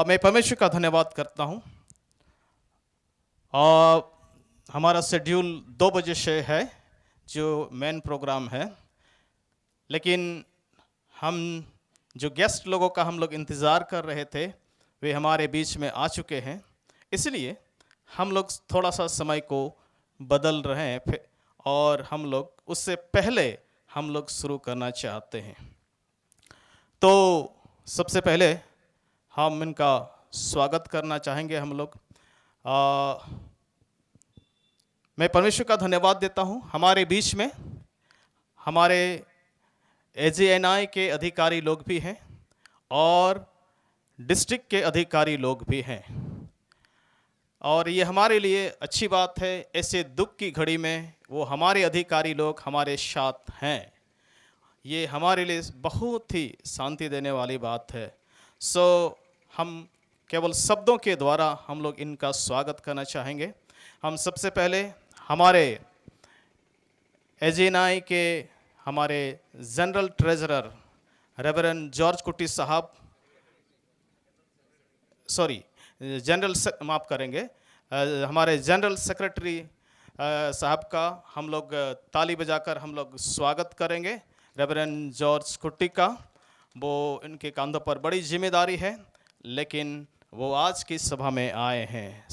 मैं परमेश्वर का धन्यवाद करता हूँ। हमारा शेड्यूल 2 बजे से है जो मेन प्रोग्राम है, लेकिन हम जो गेस्ट लोगों का हम लोग इंतज़ार कर रहे थे वे हमारे बीच में आ चुके हैं, इसलिए हम लोग थोड़ा सा समय को बदल रहे हैं और हम लोग उससे पहले हम लोग शुरू करना चाहते हैं। तो सबसे पहले हम इनका स्वागत करना चाहेंगे। हम लोग मैं परमेश्वर का धन्यवाद देता हूँ। हमारे बीच में हमारे AGNI के अधिकारी लोग भी हैं और डिस्ट्रिक्ट के अधिकारी लोग भी हैं और ये हमारे लिए अच्छी बात है। ऐसे दुख की घड़ी में वो हमारे अधिकारी लोग हमारे साथ हैं, ये हमारे लिए बहुत ही शांति देने वाली बात है। हम केवल शब्दों के द्वारा हम लोग इनका स्वागत करना चाहेंगे। हम सबसे पहले हमारे एजेनाई के हमारे जनरल ट्रेजरर रेवरेंड जॉर्ज कुटी साहब, सॉरी माफ़ करेंगे, हमारे जनरल सेक्रेटरी साहब का हम लोग ताली बजाकर हम लोग स्वागत करेंगे। रेवरेंड जॉर्ज कुट्टी का, वो इनके कंधों पर बड़ी जिम्मेदारी है, लेकिन वो आज की सभा में आए हैं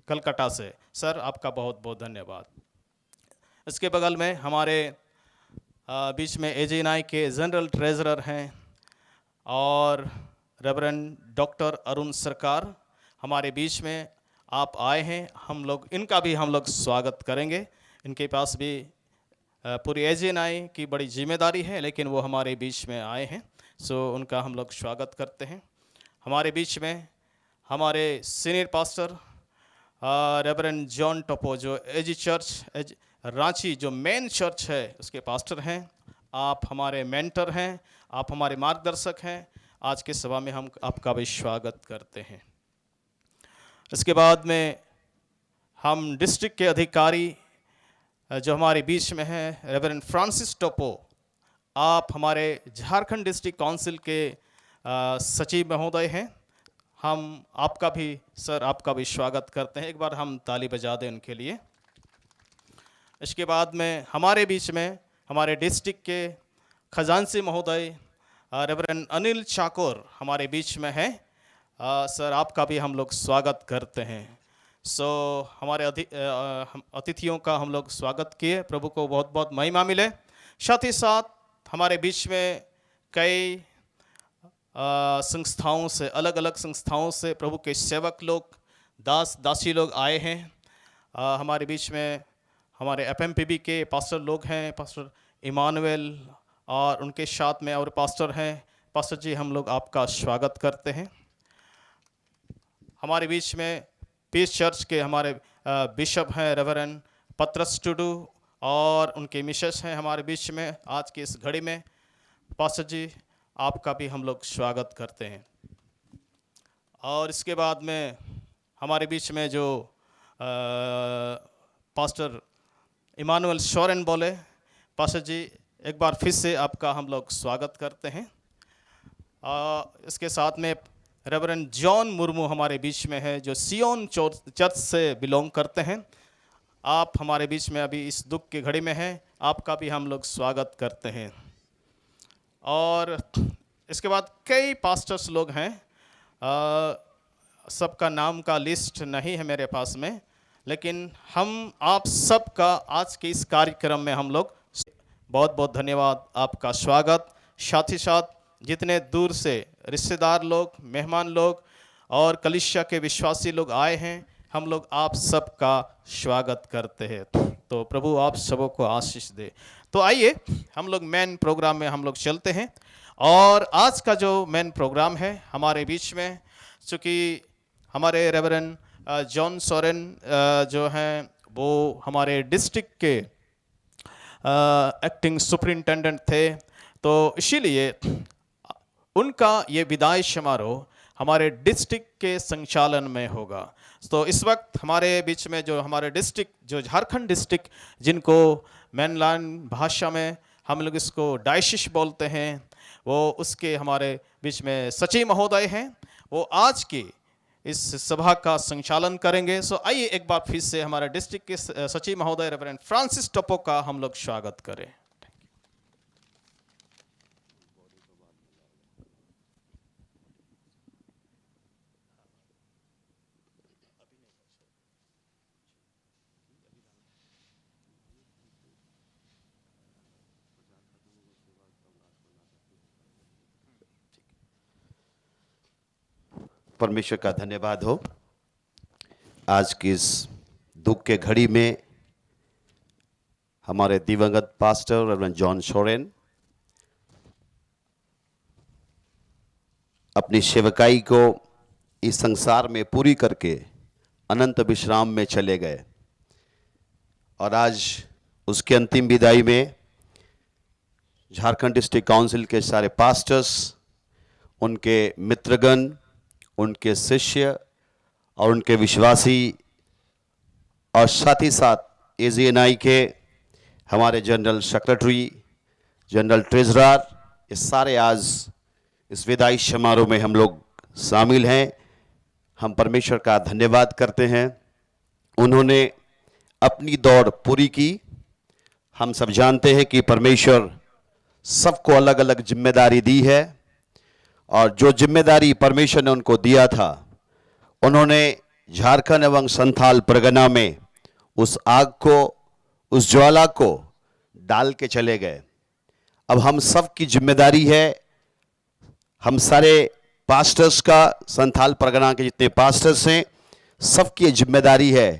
कलकत्ता से। सर, आपका बहुत बहुत धन्यवाद। इसके बगल में हमारे बीच में एजेनाई के जनरल ट्रेजरर हैं और रेवरेंड डॉक्टर अरुण सरकार हमारे बीच में आप आए हैं। हम लोग इनका भी हम लोग स्वागत करेंगे। इनके पास भी पूरी एजेनाई की बड़ी जिम्मेदारी है, लेकिन वो हमारे बीच में आए हैं, सो उनका हम लोग स्वागत करते हैं। हमारे बीच में हमारे सीनियर पास्टर रेवरेंड जॉन टोपो, जो एजी चर्च रांची जो मेन चर्च है उसके पास्टर हैं। आप हमारे मेंटर हैं, आप हमारे मार्गदर्शक हैं। आज के सभा में हम आपका भी स्वागत करते हैं। इसके बाद में हम डिस्ट्रिक्ट के अधिकारी जो हमारे बीच में हैं, रेवरेंड फ्रांसिस टोपो, आप हमारे झारखंड डिस्ट्रिक्ट काउंसिल के सचिव महोदय हैं। हम आपका भी सर, आपका भी स्वागत करते हैं। एक बार हम ताली बजा दें उनके लिए। इसके बाद में हमारे बीच में हमारे डिस्ट्रिक्ट के खजांची महोदय रेवरेंड अनिल चाकोर हमारे बीच में हैं। सर, आपका भी हम लोग स्वागत करते हैं। सो हमारे अतिथियों का हम लोग स्वागत किए। प्रभु को बहुत बहुत महिमा मिले। साथ ही साथ हमारे बीच में कई संस्थाओं से, अलग अलग संस्थाओं से प्रभु के सेवक लोग, दास दासी लोग आए हैं। हमारे बीच में हमारे एफएमपीबी के पास्टर लोग हैं, पास्टर इमानुएल, और उनके साथ में और पास्टर हैं। पास्टर जी, हम लोग आपका स्वागत करते हैं। हमारे बीच में पीस चर्च के हमारे बिशप हैं रेवरेंड पत्रस टुडू, और उनके मिसेस हैं हमारे बीच में आज की इस घड़ी में। पास्टर जी, आपका भी हम लोग स्वागत करते हैं। और इसके बाद में हमारे बीच में जो पास्टर इमानुएल शोरेन बोले, पास्टर जी एक बार फिर से आपका हम लोग स्वागत करते हैं। इसके साथ में रेवरेंड जॉन मुर्मू हमारे बीच में है, जो सियोन चर्च से बिलोंग करते हैं। आप हमारे बीच में अभी इस दुख की घड़ी में हैं, आपका भी हम लोग स्वागत करते हैं। और इसके बाद कई पास्टर्स लोग हैं, सबका नाम का लिस्ट नहीं है मेरे पास में, लेकिन हम आप सबका आज के इस कार्यक्रम में हम लोग बहुत बहुत धन्यवाद, आपका स्वागत। साथ ही साथ जितने दूर से रिश्तेदार लोग, मेहमान लोग और कलीसिया के विश्वासी लोग आए हैं, हम लोग आप सबका स्वागत करते हैं। तो प्रभु आप सबों को आशीष दे। तो आइए हम लोग मेन प्रोग्राम में हम लोग चलते हैं। और आज का जो मेन प्रोग्राम है हमारे बीच में, चूँकि हमारे रेवरेंड जॉन सोरेन जो हैं वो हमारे डिस्ट्रिक्ट के एक्टिंग सुपरिंटेंडेंट थे, तो इसीलिए उनका ये विदाई समारोह हमारे डिस्ट्रिक्ट के संचालन में होगा। तो इस वक्त हमारे बीच में जो हमारे डिस्ट्रिक्ट, जो झारखंड डिस्ट्रिक्ट, जिनको मेनलैंड भाषा में हम लोग इसको डायसिस बोलते हैं, वो उसके हमारे बीच में सचिव महोदय हैं। वो आज की इस सभा का संचालन करेंगे। सो आइए एक बार फिर से हमारे डिस्ट्रिक्ट के सचिव महोदय रेवरेंड फ्रांसिस टोपो का हम लोग स्वागत करें। परमेश्वर का धन्यवाद हो। आज की इस दुख के घड़ी में हमारे दिवंगत पास्टर रेवरेंड जॉन सोरेन अपनी सेवकाई को इस संसार में पूरी करके अनंत विश्राम में चले गए, और आज उसके अंतिम विदाई में झारखंड डिस्ट्रिक्ट काउंसिल के सारे पास्टर्स, उनके मित्रगण, उनके शिष्य और उनके विश्वासी, और साथ ही साथ एजीएनआई के हमारे जनरल सेक्रेटरी, जनरल ट्रेजरर, ये सारे आज इस विदाई समारोह में हम लोग शामिल हैं। हम परमेश्वर का धन्यवाद करते हैं, उन्होंने अपनी दौड़ पूरी की। हम सब जानते हैं कि परमेश्वर सबको अलग अलग जिम्मेदारी दी है, और जो जिम्मेदारी परमेश्वर ने उनको दिया था, उन्होंने झारखंड एवं संथाल परगना में उस आग को, उस ज्वाला को डाल के चले गए। अब हम सब की जिम्मेदारी है, हम सारे पास्टर्स का, संथाल परगना के जितने पास्टर्स हैं, सबकी जिम्मेदारी है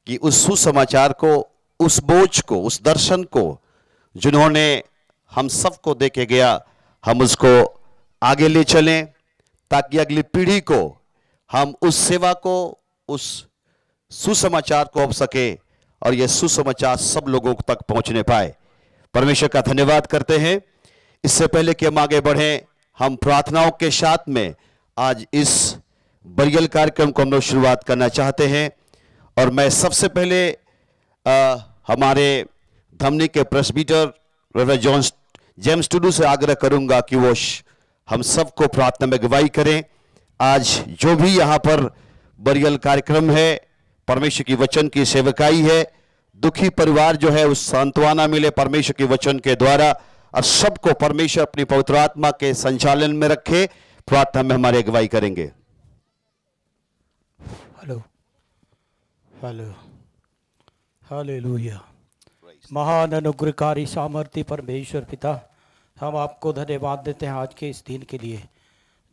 कि उस सुसमाचार को, उस बोझ को, उस दर्शन को जिन्होंने हम सबको दे के गया, हम उसको आगे ले चलें, ताकि अगली पीढ़ी को हम उस सेवा को, उस सुसमाचार को हो सके और यह सुसमाचार सब लोगों तक पहुंचने पाए। परमेश्वर का धन्यवाद करते हैं। इससे पहले कि हम आगे बढ़ें, हम प्रार्थनाओं के साथ में आज इस बरियल कार्यक्रम को हम लोग शुरुआत करना चाहते हैं। और मैं सबसे पहले हमारे धमनी के presbyter reverend John James Tudu से आग्रह करूंगा कि वो हम सबको प्रार्थना में अगुवाई करें। आज जो भी यहाँ पर बरियल कार्यक्रम है, परमेश्वर की वचन की सेवकाई है, दुखी परिवार जो है उस सांत्वना मिले परमेश्वर के वचन के द्वारा, और सबको परमेश्वर अपनी पवित्र आत्मा के संचालन में रखे। प्रार्थना में हमारी अगुवाई करेंगे। Hello hello hallelujah. महान अनुग्रहकारी सामर्थी परमेश्वर पिता, हम आपको धन्यवाद देते हैं आज के इस दिन के लिए,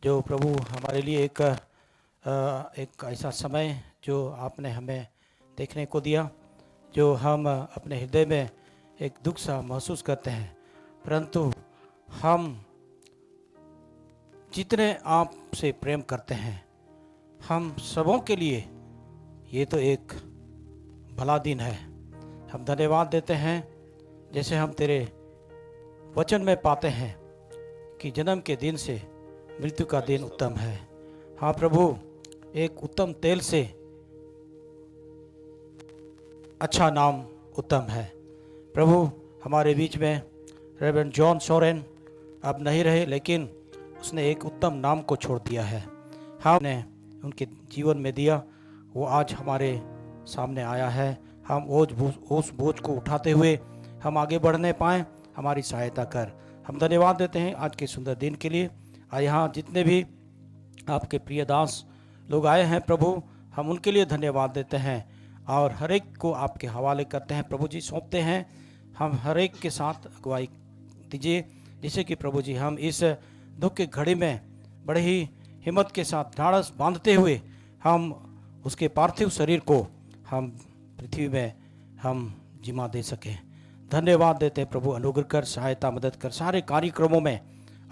जो प्रभु हमारे लिए एक ऐसा समय जो आपने हमें देखने को दिया, जो हम अपने हृदय में एक दुख सा महसूस करते हैं, परंतु हम जितने आपसे प्रेम करते हैं, हम सबों के लिए ये तो एक भला दिन है। हम धन्यवाद देते हैं, जैसे हम तेरे वचन में पाते हैं कि जन्म के दिन से मृत्यु का दिन उत्तम है। हाँ प्रभु, एक उत्तम तेल से अच्छा नाम उत्तम है। प्रभु, हमारे बीच में रेवरेंड जॉन सोरेन अब नहीं रहे, लेकिन उसने एक उत्तम नाम को छोड़ दिया है। हमने उनके जीवन में दिया, वो आज हमारे सामने आया है। हम उस बोझ को उठाते हुए हम आगे बढ़ने पाएँ, हमारी सहायता कर। हम धन्यवाद देते हैं आज के सुंदर दिन के लिए। और यहाँ जितने भी आपके प्रिय दास लोग आए हैं प्रभु, हम उनके लिए धन्यवाद देते हैं और हर एक को आपके हवाले करते हैं। प्रभु जी सौंपते हैं, हम हर एक के साथ अगुवाई दीजिए, जिससे कि प्रभु जी हम इस दुख की घड़ी में बड़े ही हिम्मत के साथ ढाढ़स बांधते हुए हम उसके पार्थिव शरीर को हम पृथ्वी में हम जिमा दे सकें। धन्यवाद देते हैं प्रभु, अनुग्रह कर, सहायता, मदद कर। सारे कार्यक्रमों में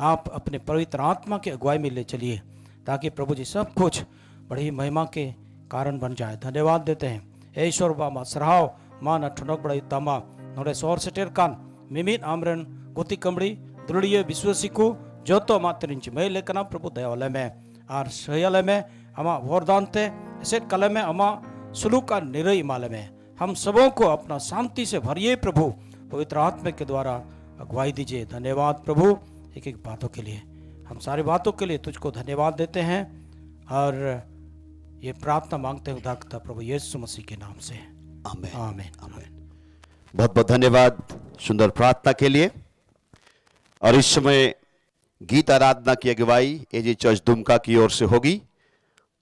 आप अपने पवित्र आत्मा के अगुवाई में ले चलिए, ताकि प्रभु जी सब कुछ बड़ी महिमा के कारण बन जाए। धन्यवाद देते हैं ईश्वर बामा सराव मान अठनक बड़ा तमा नोड़े सौर सेटेर कान मिमिन आमरन गोती कमड़ी दृढ़ीय विश्वसिकु जो तो मातरिंच मैं लेकना प्रभु दयालय में और सयालय में अमा वरदानते सेट कल में अमा सुलूक का निरय माल में हम सबों को अपना शांति से भरिए प्रभु, पवित्र आत्मा के द्वारा अगुवाई दीजिए। धन्यवाद प्रभु, एक एक बातों के लिए, हम सारी बातों के लिए तुझको धन्यवाद देते हैं और ये प्रार्थना मांगते हैं उदारता प्रभु यीशु मसीह के नाम से, आमीन आमीन। आमीन। बहुत बहुत धन्यवाद सुंदर प्रार्थना के लिए। और इस समय गीत आराधना की अगुवाई एजी चर्च दुमका की ओर से होगी,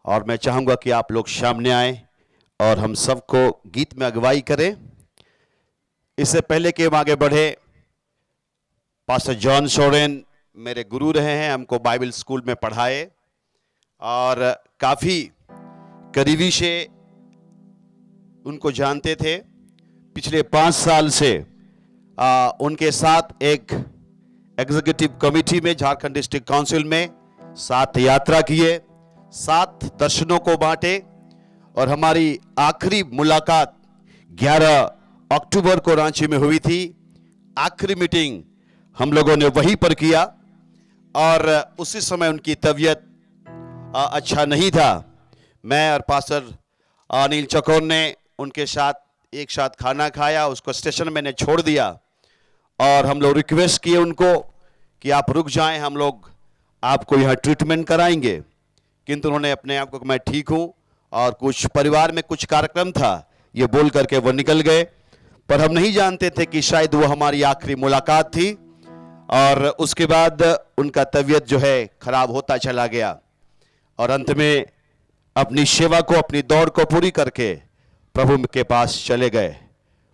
और मैं चाहूँगा कि आप लोग सामने आए और हम सबको गीत में अगुवाई करें। इससे पहले कि हम आगे बढ़े, पास्टर जॉन सोरेन मेरे गुरु रहे हैं, हमको बाइबल स्कूल में पढ़ाए और काफ़ी करीबी से उनको जानते थे। पिछले 5 साल से उनके साथ एक एग्जीक्यूटिव कमेटी में झारखंड डिस्ट्रिक्ट काउंसिल में साथ यात्रा किए, साथ दर्शनों को बांटे, और हमारी आखिरी मुलाकात 11 अक्टूबर को रांची में हुई थी। आखिरी मीटिंग हम लोगों ने वहीं पर किया और उसी समय उनकी तबीयत अच्छा नहीं था। मैं और पास्टर अनिल चकोर ने उनके साथ एक साथ खाना खाया, उसको स्टेशन मैंने छोड़ दिया और हम लोग रिक्वेस्ट किए उनको कि आप रुक जाएं, हम लोग आपको यहाँ ट्रीटमेंट कराएंगे, किंतु उन्होंने अपने आप को मैं ठीक हूँ और कुछ परिवार में कुछ कार्यक्रम था ये बोल करके वो निकल गए। पर हम नहीं जानते थे कि शायद वो हमारी आखिरी मुलाकात थी और उसके बाद उनका तबीयत जो है खराब होता चला गया और अंत में अपनी सेवा को, अपनी दौड़ को पूरी करके प्रभु के पास चले गए।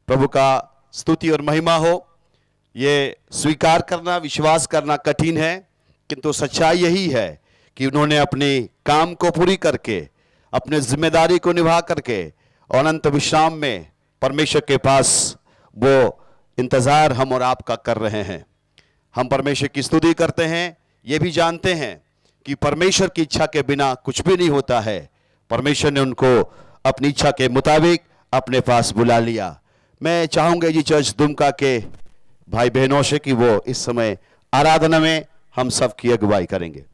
प्रभु का स्तुति और महिमा हो। ये स्वीकार करना, विश्वास करना कठिन है, किंतु सच्चाई यही है कि उन्होंने अपने काम को पूरी करके, अपने जिम्मेदारी को निभा करके और अनंत विश्राम में परमेश्वर के पास वो इंतजार हम और आपका कर रहे हैं। हम परमेश्वर की स्तुति करते हैं, ये भी जानते हैं कि परमेश्वर की इच्छा के बिना कुछ भी नहीं होता है। परमेश्वर ने उनको अपनी इच्छा के मुताबिक अपने पास बुला लिया। मैं चाहूंगा जी चर्च दुमका के भाई बहनों से कि वो इस समय आराधना में हम सब की अगुवाई करेंगे।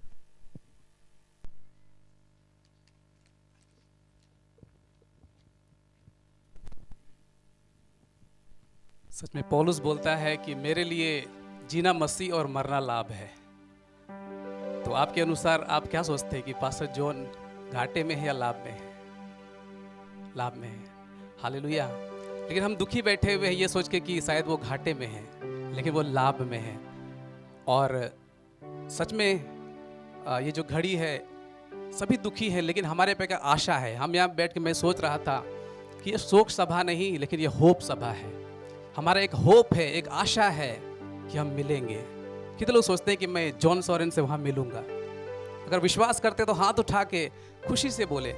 सच में पौलुस बोलता है कि मेरे लिए जीना मसीह और मरना लाभ है। तो आपके अनुसार आप क्या सोचते हैं कि पास्टर जॉन घाटे में है या लाभ में है? लाभ में है। हालेलुया। लेकिन हम दुखी बैठे हुए हैं ये सोच के कि शायद वो घाटे में है, लेकिन वो लाभ में है। और सच में ये जो घड़ी है सभी दुखी हैं, लेकिन हमारे पे क्या आशा है। हम यहाँ बैठ के मैं सोच रहा था कि ये शोक सभा नहीं, लेकिन ये होप सभा है। हमारा एक होप है, एक आशा है कि हम मिलेंगे। कितने लोग सोचते हैं कि मैं जॉन सॉरेन से वहाँ मिलूंगा? अगर विश्वास करते तो हाथ उठा के खुशी से बोले।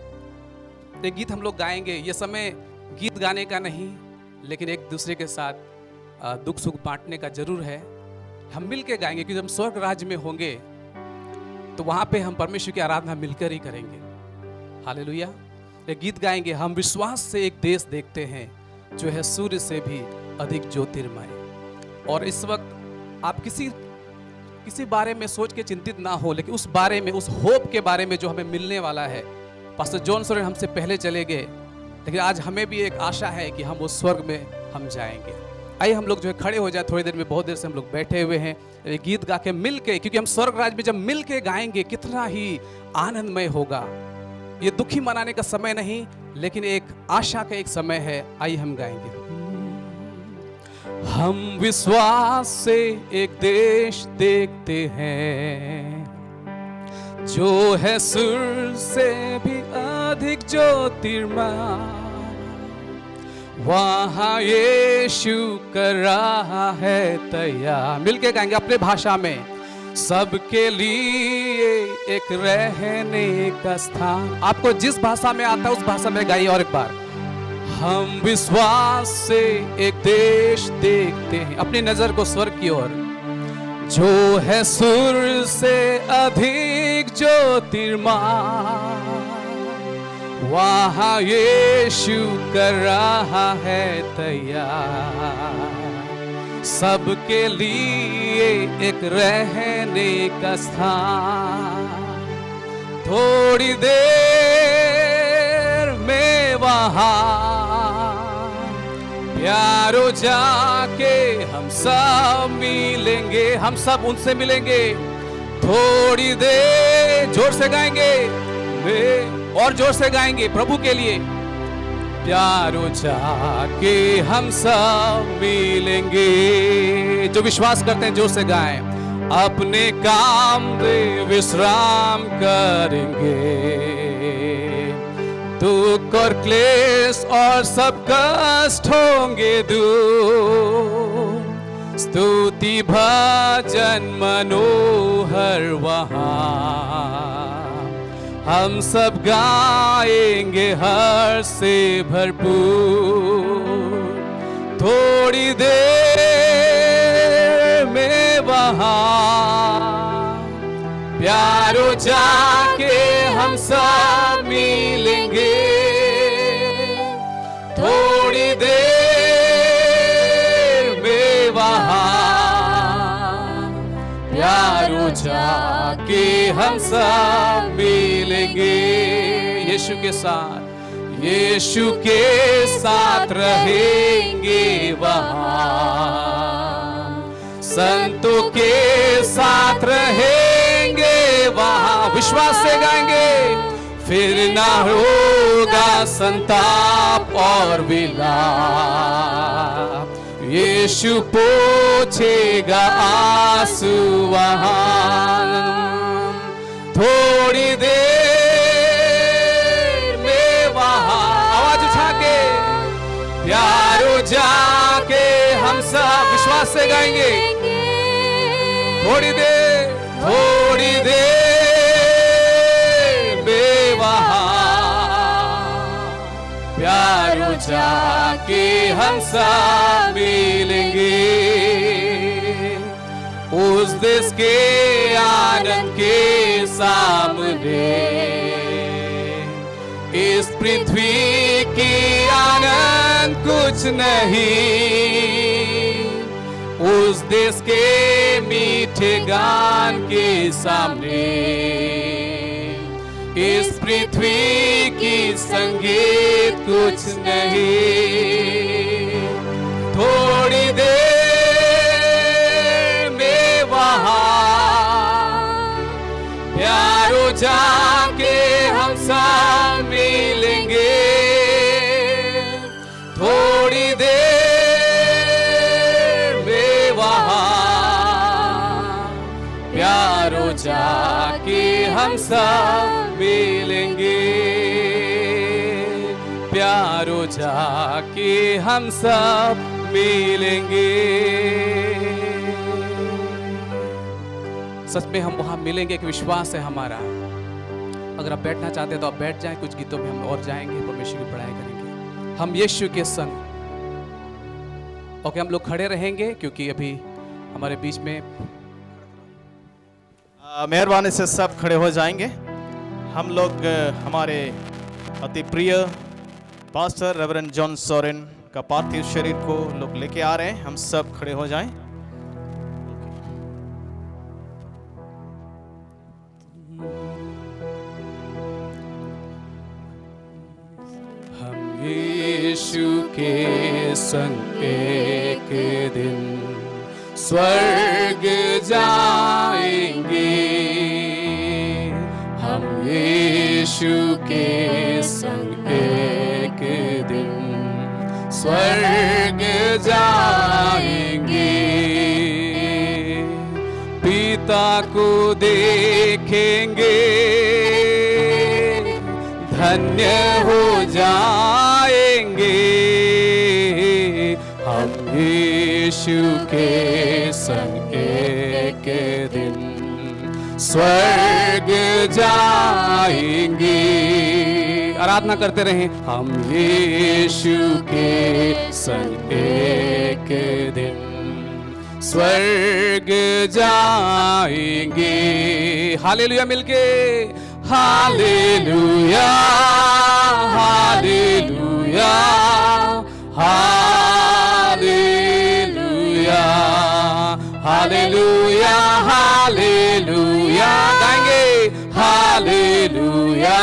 एक गीत हम लोग गाएंगे। ये समय गीत गाने का नहीं, लेकिन एक दूसरे के साथ दुख सुख बांटने का जरूर है। हम मिल के गाएंगे, क्योंकि हम स्वर्ग राज्य में होंगे तो वहाँ पे हम परमेश्वर की आराधना मिलकर ही करेंगे। हालेलुया। एक गीत गाएंगे, हम विश्वास से एक देश देखते हैं जो है सूर्य से भी अधिक ज्योतिर्मय। और इस वक्त आप किसी बारे में सोच के चिंतित ना हो, लेकिन उस बारे में, उस होप के बारे में जो हमें मिलने वाला है। पास्टर जॉन सॉरेन हमसे पहले चले गए, लेकिन आज हमें भी एक आशा है कि हम उस स्वर्ग में हम जाएंगे। आइए हम लोग जो है खड़े हो जाए थोड़ी देर में। बहुत देर से हम लोग बैठे हुए हैं, एक गीत गा के मिल के, क्योंकि हम स्वर्ग राज्य में जब मिल के गाएंगे कितना ही आनंदमय होगा। ये दुखी मनाने का समय नहीं, लेकिन एक आशा का एक समय है। आइए हम गाएंगे। हम विश्वास से एक देश देखते हैं जो है सूर्य से भी अधिक ज्योतिर्मय। वहाँ यीशु कर रहा है तैयार। मिलके गाएंगे अपने भाषा में। सबके लिए एक रहने का स्थान। आपको जिस भाषा में आता है उस भाषा में गाइए और एक बार। हम विश्वास से एक देश देखते हैं, अपनी नजर को स्वर्ग की ओर, जो है सूर्य से अधिक ज्योतिर्मय। वहाँ यीशु कर रहा है तैयार। सबके लिए एक रहने का स्थान। थोड़ी देर में वहाँ प्यारो जाके हम सब मिलेंगे। हम सब उनसे मिलेंगे। थोड़ी देर जोर से गाएंगे, और जोर से गाएंगे प्रभु के लिए। प्यारो जाके हम सब मिलेंगे। जो विश्वास करते हैं जोर से गाएं। अपने काम में विश्राम करेंगे। दुख और क्लेश और सब कष्ट होंगे दूर। स्तुति भजन मनोहर वहाँ हम सब गाएंगे हर से भरपूर। थोड़ी देर में वहाँ प्यारो जाके हम सब मिलेंगे। थोड़ी देर में वहाँ प्यारो जाके हम सब मिलेंगे। यीशु के साथ, यीशु के साथ रहेंगे वहाँ, संतों के साथ रहेंगे वहाँ। विश्वास से गाएंगे, फिर ना होगा संताप और विलाप, यीशु पोंछेगा आंसू वहाँ। थोड़ी देर में वहाँ, आवाज उठा के, प्यारो जाके हम सब विश्वास से गाएंगे। थोड़ी देर में वहाँ, प्यारो जाके हम सब मिलेंगे। उस देश के आनंद के सामने इस पृथ्वी की आनंद कुछ नहीं। उस देश के मीठे गान के सामने इस पृथ्वी की संगीत कुछ नहीं। थोड़ी देर में वहाँ, प्यारो जाके हम सब मिलेंगे। थोड़ी देर में वहाँ, प्यारो जाके हम सब मिलेंगे। प्यारो जाके हम सब मिलेंगे। सच में हम वहां मिलेंगे कि विश्वास है हमारा। अगर आप बैठना चाहते हैं तो आप बैठ जाएं, कुछ गीतों में हम और जाएंगे, परमेश्वर की पढ़ाई करेंगे हम यीशु के संग। ओके, हम लोग खड़े रहेंगे क्योंकि अभी हमारे बीच में मेहरबानी से सब खड़े हो जाएंगे। हम लोग हमारे अति प्रिय पास्टर रेवरेंड जॉन सोरेन का पार्थिव शरीर को लोग लेके आ रहे हैं। हम सब खड़े हो जाएं। हम यीशु के संग एक दिन स्वर्ग जाएंगे। हम यीशु के संग एक दिन स्वर्ग जाएंगे। पिता को देखेंगे, धन्य हो जाएंगे। हम यीशु के संग एक दिन स्वर्ग जाएंगे। आराधना करते रहें। हम यीशु के संग एक दिन स्वर्ग जाएंगे। हालेलुया मिलके, हालेलुया हालेलुया हालेलुया हालेलुया हालेलुया गाएंगे। हालेलुया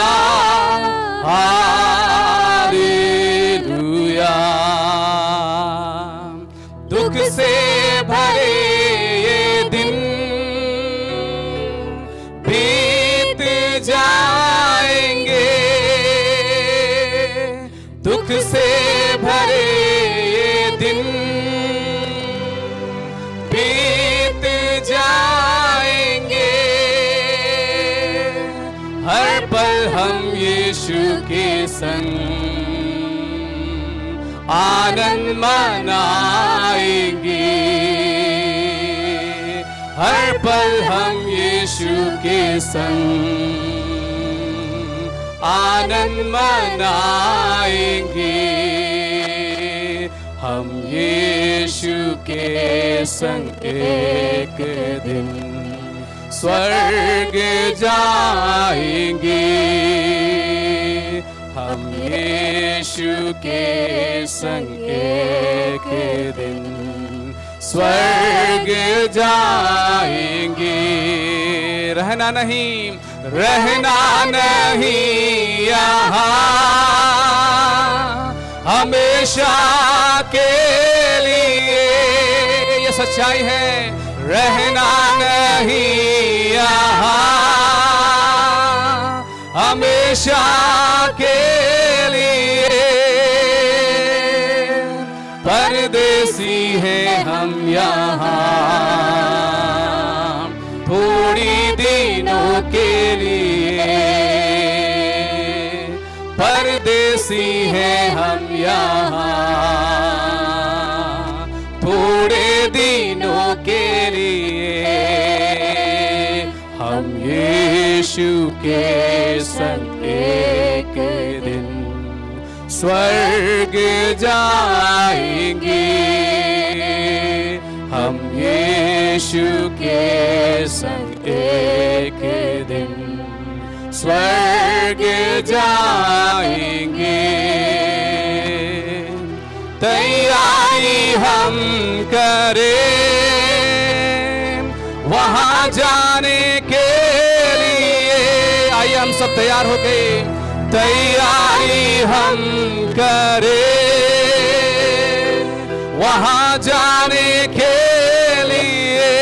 हालेलुया। दुख से भरे ये दिन बीत जाएंगे। दुख से भरे ये दिन बीत जाएंगे। हर पल हम यीशु के संग आनंद मनाएंगे। हर पल हम यीशु के संग आनंद मनाएंगे। हम यीशु के संग एक दिन स्वर्ग जाएंगे। हम यीशु के संग एक दिन स्वर्ग जाएंगे। रहना नहीं यहाँ हमेशा के लिए, ये सच्चाई है, रहना नहीं यहाँ, हमेशा के लिए। परदेसी हैं हम यहाँ, थोड़ी दिनों के लिए। परदेसी हैं हम यहाँ, थोड़े दिनों के लिए। हम यीशु के संग एक दिन स्वर्ग जाएंगे। हम यीशु के संग एक दिन स्वर्ग जाएंगे। तैयारी हम करें वहां जाने के लिए। आइए हम सब तैयार हो गए, तैयारी हम करें वहां जाने के लिए।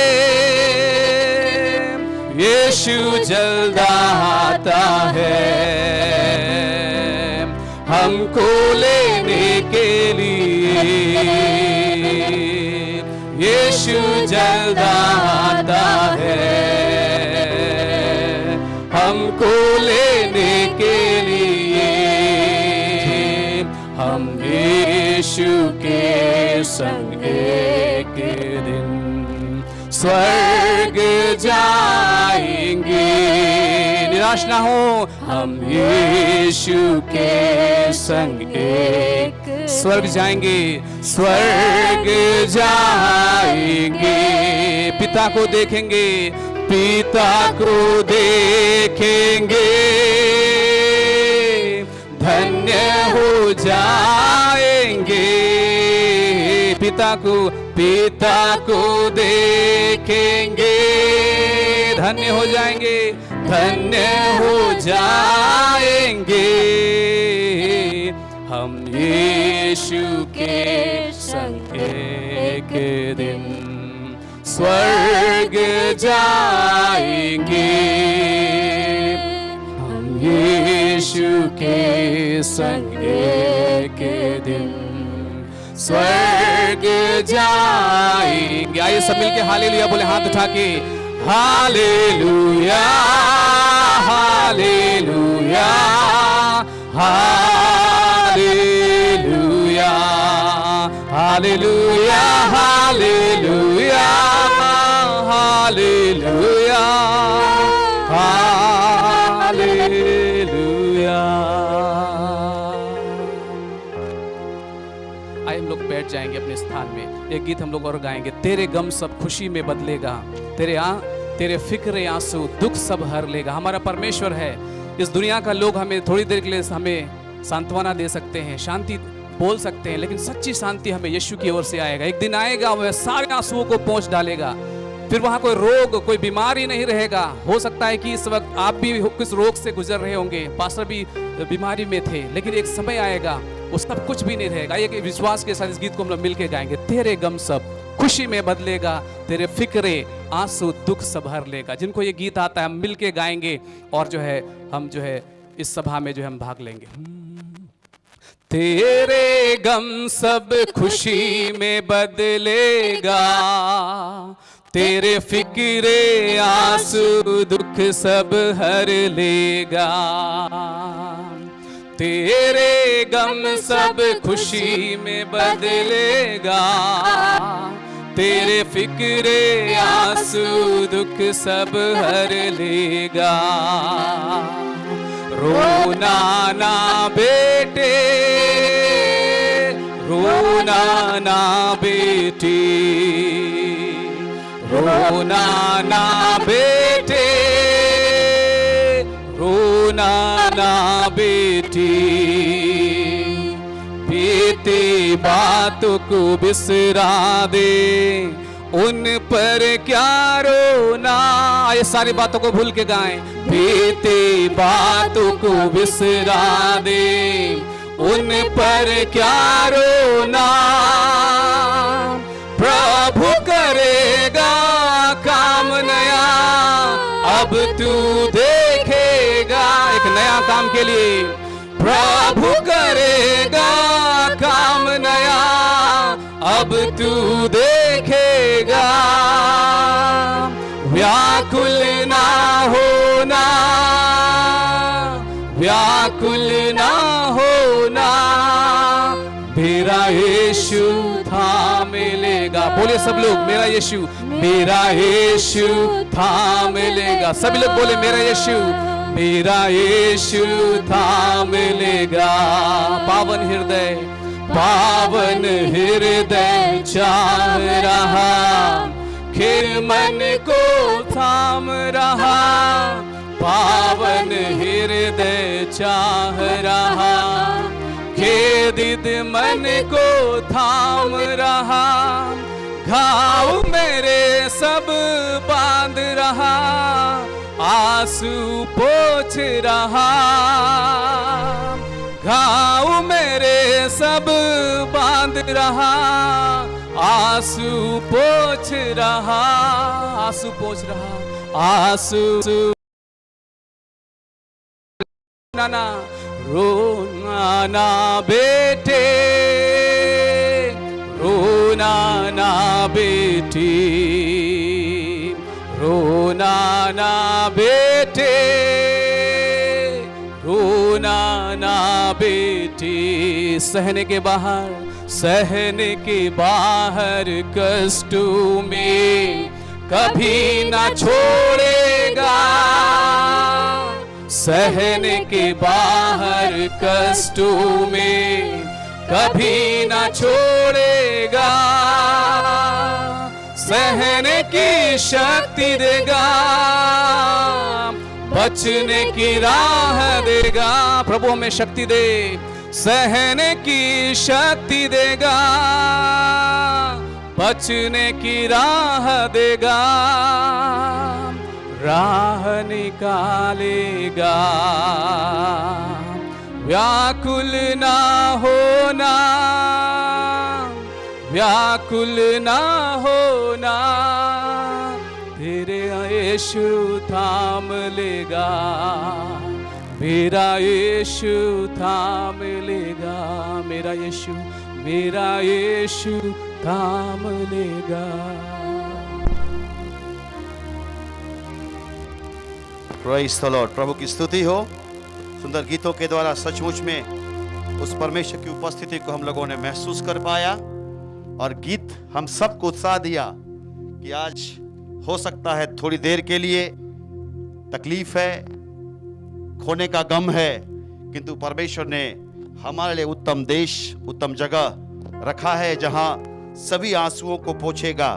यीशु जल्द आता है हमको लेने के लिए। यीशु जल्द आता है हमको लेने के लिए। हम यीशु के संग एक दिन स्वर्ग जाएंगे। निराश ना हो, हम यीशु के संग एक स्वर्ग जाएंगे, स्वर्ग जाएंगे। पिता को देखेंगे, पिता को देखेंगे, धन्य हो जाएंगे। पिता को देखेंगे, धन्य हो जाएंगे, धन्य हो जाएंगे। हम यीशु के संग एक दिन स्वर्ग जाएंगे। हम यीशु के संग एक दिन स्वर्ग जाएंगे। आइए सब मिलके हालेलुया बोले, हाथ उठा के hallelujah hallelujah hallelujah hallelujah hallelujah hallelujah hallelujah. आइए हम लोग बैठ जाएंगे अपने स्थान में। एक गीत हम लोग और गाएंगे, तेरे गम सब खुशी में बदलेगा, तेरे फिक्र आंसू दुख सब हर लेगा। हमारा परमेश्वर है। इस दुनिया का लोग हमें थोड़ी देर के लिए हमें सांत्वना दे सकते हैं, शांति बोल सकते हैं, लेकिन सच्ची शांति हमें यीशु की ओर से आएगा। एक दिन आएगा वह सारे आंसुओं को पोंछ डालेगा। फिर वहाँ कोई रोग, कोई बीमारी नहीं रहेगा। हो सकता है कि इस वक्त आप भी किस रोग से गुजर रहे होंगे, पास्टर भी बीमारी में थे, लेकिन एक समय आएगा वो सब कुछ भी नहीं रहेगा। एक विश्वास के साथ इस गीत को हम लोग मिलके गाएंगे, तेरे गम सब खुशी में बदलेगा, तेरे फिक्रे आंसू दुख सब हर लेगा। जिनको ये गीत आता है हम मिलके गाएंगे और जो है हम जो है इस सभा में जो है हम भाग लेंगे। तेरे गम सब खुशी में बदलेगा, तेरे फिक्रे आंसू दुख सब हर लेगा। तेरे गम सब खुशी में बदलेगा, तेरे फिक्रे आंसू दुख सब हर लेगा। रोना ना बेटे, रोना ना बेटी, रोना ना बेटे, रोना ना बेटी। बीती बातों को बिसरा दे, उन पर क्या रोना। ये सारी बातों को भूल के गाएं। बीती बातों को बिसरा दे, उन पर क्या रोना, प्रभु करेगा काम नया, अब तू देखेगा। एक नया काम के लिए प्रभु करेगा काम नया, अब तू देखेगा। व्याकुल ना होना, व्याकुल ना होना, मेरा यीशु थाम लेगा। बोले सब लोग, मेरा यीशु, मेरा यीशु थाम लेगा। सभी लोग बोले, मेरा यीशु, मेरा यीशु थाम लेगा। पावन हृदय, पावन हृदय चाह रहा, खिर मन को थाम रहा। पावन हृदय चाह रहा, खेदित मन को थाम रहा। घाव मेरे सब बांध रहा, आंसू पोंछ रहा। घाव मेरे सब बांध रहा, आंसू पोंछ रहा। आंसू पोंछ रहा, आंसू ना रोना ना बेटे, रोना ना बेटी, रोना ना बेटे, रोना ना बेटी। सहने के बाहर, सहने के बाहर कष्टों में कभी ना छोड़ेगा। सहने के बाहर कष्टों में कभी ना छोड़ेगा। सहने की शक्ति देगा, बचने की राह देगा। प्रभु हमें शक्ति दे, सहने की शक्ति देगा, बचने की राह देगा। राह निकालेगा, व्याकुल ना होना, व्याकुल ना होना, तेरे यीशु थाम लेगा। मेरा यीशु थाम लेगा, मेरा यीशु, मेरा यीशु थाम लेगा। Praise the Lord. प्रभु की स्तुति हो। सुंदर गीतों के द्वारा सचमुच में उस परमेश्वर की उपस्थिति को हम लोगों ने महसूस कर पाया, और गीत हम सबको उत्साह दिया कि आज हो सकता है थोड़ी देर के लिए तकलीफ है, खोने का गम है, किंतु परमेश्वर ने हमारे लिए उत्तम देश, उत्तम जगह रखा है जहां सभी आंसुओं को पोंछेगा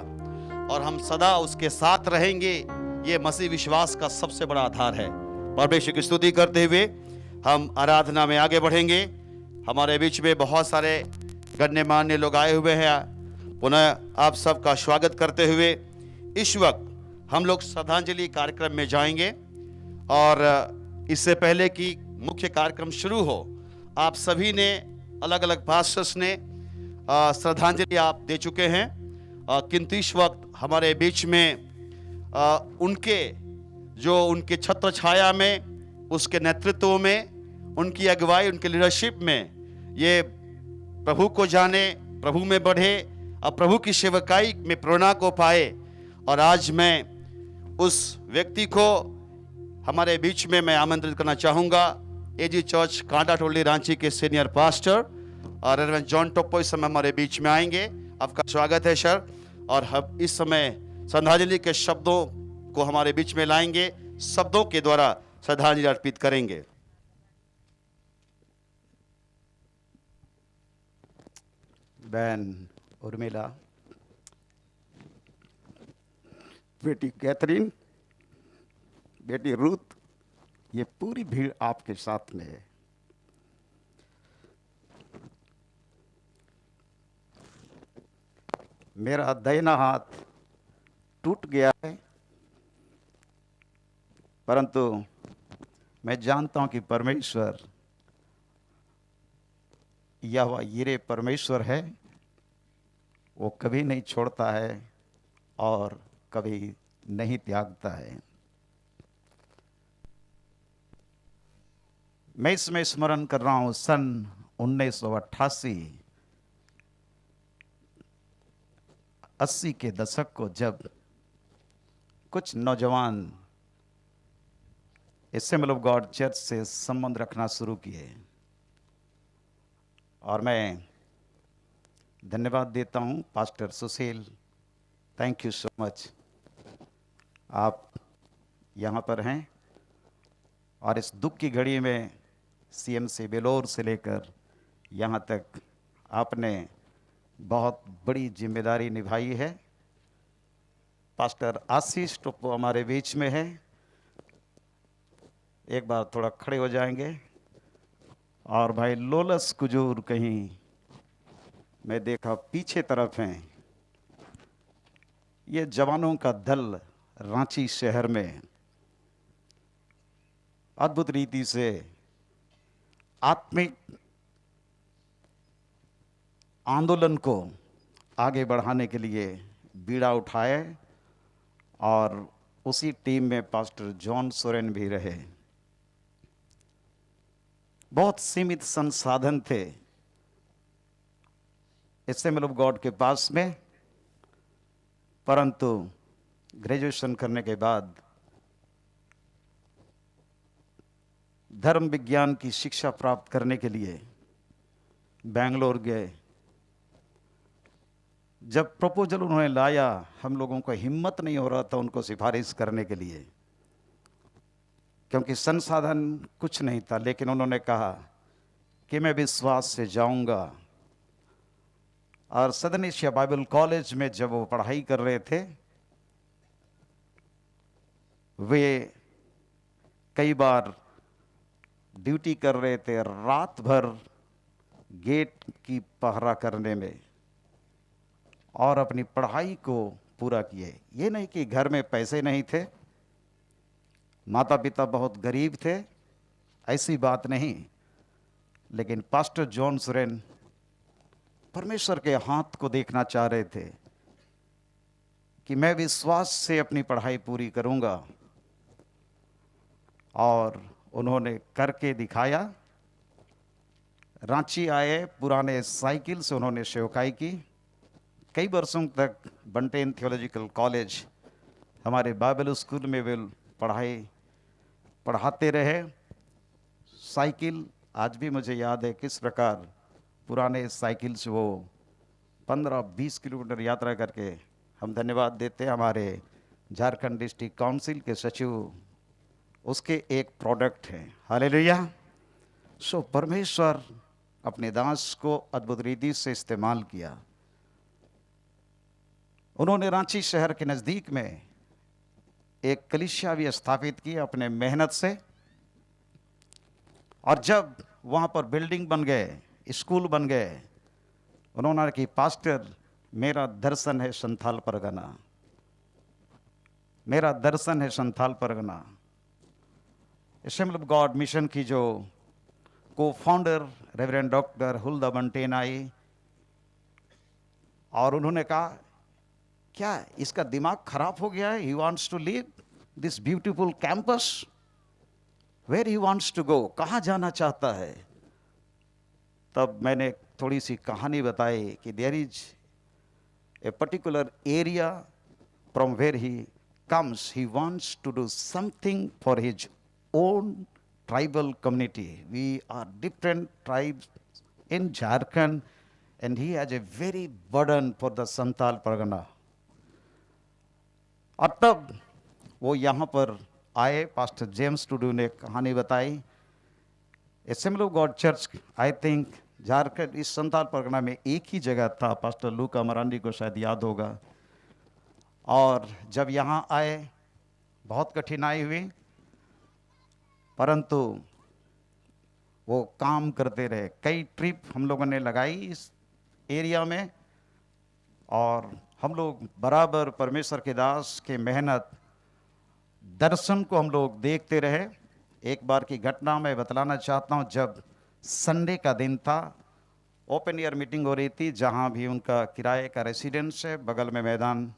और हम सदा उसके साथ रहेंगे। ये मसीह विश्वास का सबसे बड़ा आधार है। परमेश्वर की स्तुति करते हुए हम आराधना में आगे बढ़ेंगे। हमारे बीच में बहुत सारे गण्यमान्य लोग आए हुए हैं। पुनः आप सबका स्वागत करते हुए इस वक्त हम लोग श्रद्धांजलि कार्यक्रम में जाएंगे, और इससे पहले कि मुख्य कार्यक्रम शुरू हो, आप सभी ने अलग अलग पास्टर्स ने श्रद्धांजलि आप दे चुके हैं, किंतु इस वक्त हमारे बीच में उनके जो उनके छत्र छाया में, उसके नेतृत्व में, उनकी अगुवाई, उनके लीडरशिप में ये प्रभु को जाने, प्रभु में बढ़े और प्रभु की सेवकाई में प्रेरणा को पाए। और आज मैं उस व्यक्ति को हमारे बीच में मैं आमंत्रित करना चाहूँगा। एजी चर्च कांटा टोली रांची के सीनियर पास्टर और रेवरेंड जॉन टोप्पो इस समय हमारे बीच में आएंगे। आपका स्वागत है सर। और हम इस समय श्रद्धांजलि के शब्दों को हमारे बीच में लाएंगे, शब्दों के द्वारा श्रद्धांजलि अर्पित करेंगे। बहन उर्मिला, बेटी कैथरीन, बेटी रूथ, ये पूरी भीड़ आपके साथ में है। मेरा दाहिना हाथ टूट गया है, परंतु मैं जानता हूं कि परमेश्वर यहोवा यिरे परमेश्वर है, वो कभी नहीं छोड़ता है और कभी नहीं त्यागता है। मैं इसमें स्मरण कर रहा हूं सन 1988 80 के दशक को, जब कुछ नौजवान असेंबली ऑफ गॉड चर्च से संबंध रखना शुरू किए। और मैं धन्यवाद देता हूं pastor Sushil, thank you so much, आप यहाँ पर हैं और इस दुख की घड़ी में सीएमसी बेलोर से लेकर यहाँ तक आपने बहुत बड़ी जिम्मेदारी निभाई है। पास्टर आशीष टोप्पो हमारे बीच में है, एक बार थोड़ा खड़े हो जाएंगे। और भाई लोलस कुजूर कहीं मैं देखा पीछे तरफ हैं। ये जवानों का दल रांची शहर में अद्भुत रीति से आत्मिक आंदोलन को आगे बढ़ाने के लिए बीड़ा उठाए और उसी टीम में पास्टर जॉन सोरेन भी रहे। बहुत सीमित संसाधन थे असेंबली ऑफ गॉड के पास में, परंतु ग्रेजुएशन करने के बाद धर्म विज्ञान की शिक्षा प्राप्त करने के लिए बेंगलोर गए। जब प्रपोजल उन्होंने लाया, हम लोगों को हिम्मत नहीं हो रहा था उनको सिफारिश करने के लिए, क्योंकि संसाधन कुछ नहीं था। लेकिन उन्होंने कहा कि मैं विश्वास से जाऊंगा। और सदन एशिया बाइबल कॉलेज में जब वो पढ़ाई कर रहे थे, वे कई बार ड्यूटी कर रहे थे, रात भर गेट की पहरा करने में, और अपनी पढ़ाई को पूरा किए। ये नहीं कि घर में पैसे नहीं थे, माता पिता बहुत गरीब थे, ऐसी बात नहीं, लेकिन पास्टर जॉन सोरेन परमेश्वर के हाथ को देखना चाह रहे थे कि मैं विश्वास से अपनी पढ़ाई पूरी करूंगा, और उन्होंने करके दिखाया। रांची आए, पुराने साइकिल से उन्होंने सेवकाई की। कई वर्षों तक बंटेन थियोलॉजिकल कॉलेज हमारे बाइबल स्कूल में वे पढ़ाते रहे। साइकिल आज भी मुझे याद है किस प्रकार पुराने साइकिल से वो 15-20 किलोमीटर यात्रा करके, हम धन्यवाद देते हैं हमारे झारखंड डिस्ट्रिक्ट काउंसिल के सचिव, उसके एक प्रोडक्ट हैं। हालेलुया। सो परमेश्वर अपने दास को अद्भुत रीति से इस्तेमाल किया। उन्होंने रांची शहर के नज़दीक में एक कलीसिया भी स्थापित की अपने मेहनत से। और जब वहाँ पर बिल्डिंग बन गए, स्कूल बन गए, उन्होंने कहा कि पास्टर मेरा दर्शन है संथाल परगना, मेरा दर्शन है Santhal Pargana. Assembly of God mission की जो को फाउंडर रेवरेंड डॉक्टर हुल्दा बंटेन आई, और उन्होंने कहा क्या इसका दिमाग खराब हो गया है, he wants to leave this beautiful campus, where he wants to go, कहाँ जाना चाहता है। तब मैंने थोड़ी सी कहानी बताई कि there is a particular area from where he comes, he wants to do something for his own tribal community. We are different tribes in Jharkhand, and he has a very burden for the Santal Pargana. और तब वो यहाँ पर आए, pastor James Tudu ने कहानी बताई। Assembly of God church I think Jharkhand इस संताल परगना में एक ही जगह था, पास्टर लूका मरांडी को शायद याद होगा। और जब यहाँ आए बहुत कठिनाई हुई, परंतु वो काम करते रहे। कई ट्रिप हम लोगों ने लगाई इस एरिया में, और हम लोग बराबर परमेश्वर के दास के मेहनत दर्शन को हम लोग देखते रहे। एक बार की घटना मैं बतलाना चाहता हूँ। जब संडे का दिन था ओपन एयर मीटिंग हो रही थी, जहां भी उनका किराए का रेसिडेंस है, बगल में मैदान।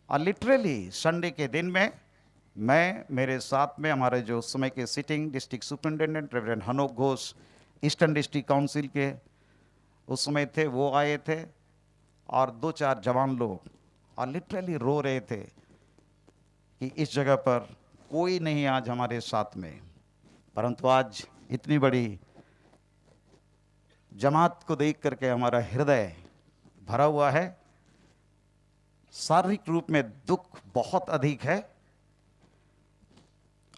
और लिटरली संडे के दिन में मैं, मेरे साथ में हमारे जो उस समय के सिटिंग डिस्ट्रिक्ट सुपरिटेंडेंट रेवरेंड हनोक घोष, ईस्टर्न डिस्ट्रिक्ट काउंसिल के उस समय थे, वो आए थे और 2-4 जवान लोग, और लिटरली रो रहे थे कि इस जगह पर कोई नहीं आज हमारे साथ में। परंतु आज इतनी बड़ी जमात को देख करके हमारा हृदय भरा हुआ है। शारीरिक रूप में दुख बहुत अधिक है,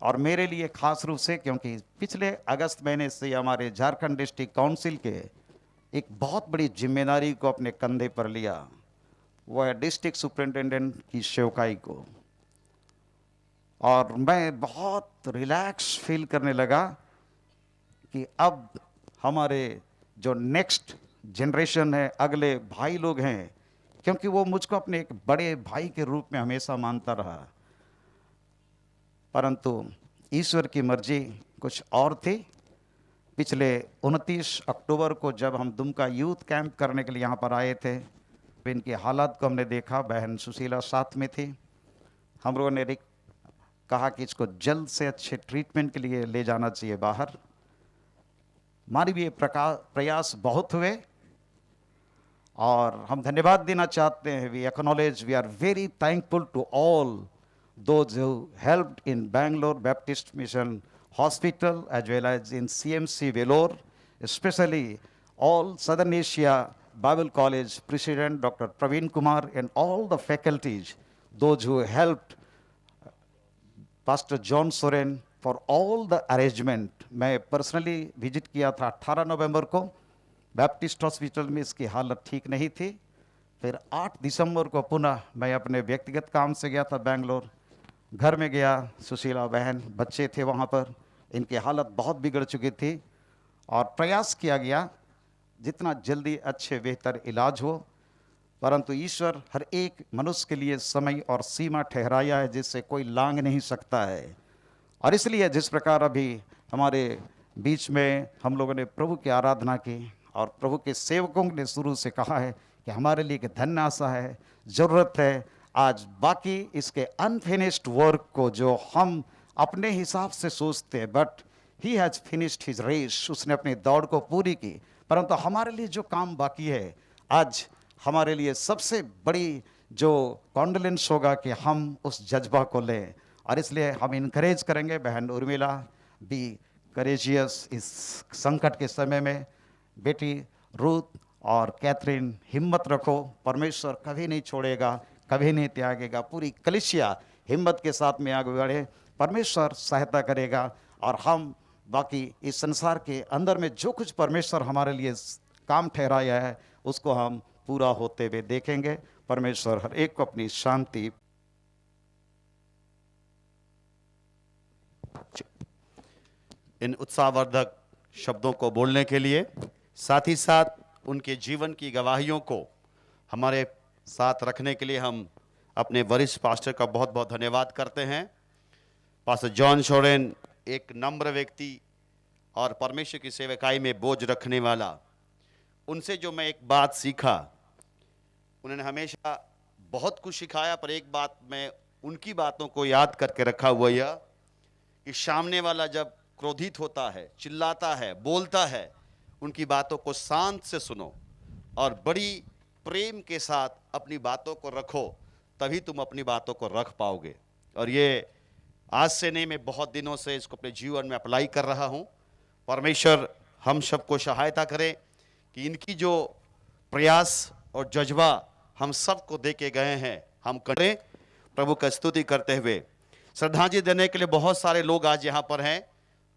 और मेरे लिए खास रूप से, क्योंकि पिछले अगस्त महीने से हमारे झारखंड डिस्ट्रिक्ट काउंसिल के एक बहुत बड़ी जिम्मेदारी को अपने कंधे पर लिया, वह है डिस्ट्रिक्ट सुपरिटेंडेंट की सेवकाई को। और मैं बहुत रिलैक्स फील करने लगा कि अब हमारे जो नेक्स्ट जनरेशन है, अगले भाई लोग हैं, क्योंकि वो मुझको अपने एक बड़े भाई के रूप में हमेशा मानता रहा, परंतु ईश्वर की मर्जी कुछ और थी। पिछले 29 अक्टूबर को जब हम दुमका यूथ कैंप करने के लिए यहाँ पर आए थे, इनकी हालत को हमने देखा, बहन सुशीला साथ में थी। हम लोगों ने कहा कि इसको जल्द से अच्छे ट्रीटमेंट के लिए ले जाना चाहिए बाहर। हमारी भी प्रयास बहुत हुए, और हम धन्यवाद देना चाहते हैं। We acknowledge, we are very thankful to all those who helped in Bangalore Baptist Mission Hospital as well as in CMC Vellore, especially all Southern Asia Bible College President Dr. Praveen Kumar and all the faculties, those who helped Pastor John Soren for all the arrangement. मैं personally visit किया था 18 नवंबर को Baptist hospital में, इसकी हालत ठीक नहीं थी। फिर 8 दिसंबर को पुनः मैं अपने व्यक्तिगत काम से गया था बैंगलोर। घर में गया, सुशीला बहन, बच्चे थे वहाँ पर, इनकी हालत बहुत बिगड़ चुकी थी, और प्रयास किया गया जितना जल्दी अच्छे बेहतर इलाज हो। परंतु ईश्वर हर एक मनुष्य के लिए समय और सीमा ठहराया है, जिससे कोई लांघ नहीं सकता है। और इसलिए जिस प्रकार अभी हमारे बीच में हम लोगों ने प्रभु की आराधना की, और प्रभु के सेवकों ने शुरू से कहा है कि हमारे लिए एक धन्य आशा है, ज़रूरत है आज बाकी इसके अनफिनिश्ड वर्क को, जो हम अपने हिसाब से सोचते हैं, but he has finished his race, उसने अपनी दौड़ को पूरी की। परंतु हमारे लिए जो काम बाकी है, आज हमारे लिए सबसे बड़ी जो कॉन्डोलेंस होगा कि हम उस जज्बा को लें। और इसलिए हम इनकरेज करेंगे बहन उर्मिला, बी करेजियस इस संकट के समय में। बेटी रूथ और कैथरीन, हिम्मत रखो, परमेश्वर कभी नहीं छोड़ेगा, कभी नहीं त्यागेगा। पूरी कलीसिया हिम्मत के साथ में आगे बढ़े, परमेश्वर सहायता करेगा, और हम बाकी इस संसार के अंदर में जो कुछ परमेश्वर हमारे लिए काम ठहराया है, उसको हम पूरा होते हुए देखेंगे। परमेश्वर हर एक को अपनी शांति। इन उत्साहवर्धक शब्दों को बोलने के लिए, साथ ही साथ उनके जीवन की गवाहियों को हमारे साथ रखने के लिए हम अपने वरिष्ठ पास्टर का बहुत बहुत धन्यवाद करते हैं। पास्टर जॉन सोरेन एक नम्र व्यक्ति और परमेश्वर की सेवकाई में बोझ रखने वाला। उनसे जो मैं एक बात सीखा, उन्होंने हमेशा बहुत कुछ सिखाया, पर एक बात मैं उनकी बातों को याद करके रखा हुआ यह कि सामने वाला जब क्रोधित होता है, चिल्लाता है, बोलता है, उनकी बातों को शांत से सुनो और बड़ी प्रेम के साथ अपनी बातों को रखो, तभी तुम अपनी बातों को रख पाओगे। और ये आज से नहीं, मैं बहुत दिनों से इसको अपने जीवन में अप्लाई कर रहा हूँ। परमेश्वर हम सबको सहायता करें कि इनकी जो प्रयास और जज्बा हम सबको दे के गए हैं, हम करें। प्रभु का स्तुति करते हुए श्रद्धांजलि देने के लिए बहुत सारे लोग आज यहाँ पर हैं,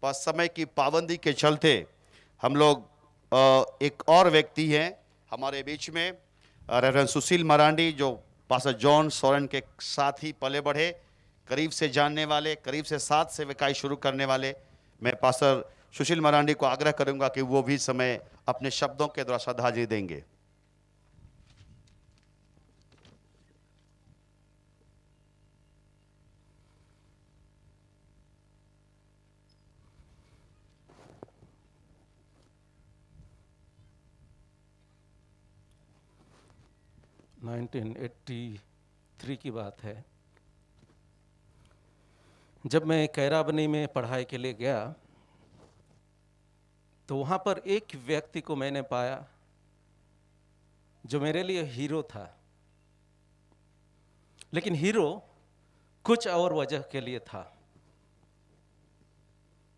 पर समय की पाबंदी के चलते हम लोग एक और व्यक्ति हैं हमारे बीच में, रेवरेंड सुशील मरांडी, जो पास्टर जॉन सोरेन के साथ ही पले बढ़े, करीब से जानने वाले, करीब से साथ सेवकाई शुरू करने वाले। मैं पास्टर सुशील मरांडी को आग्रह करूंगा कि वो भी समय अपने शब्दों के द्वारा श्रद्धांजलि देंगे। 1983 की बात है। जब मैं कैराबनी में पढ़ाई के लिए गया तो वहाँ पर एक व्यक्ति को मैंने पाया जो मेरे लिए हीरो था, लेकिन हीरो कुछ और वजह के लिए था,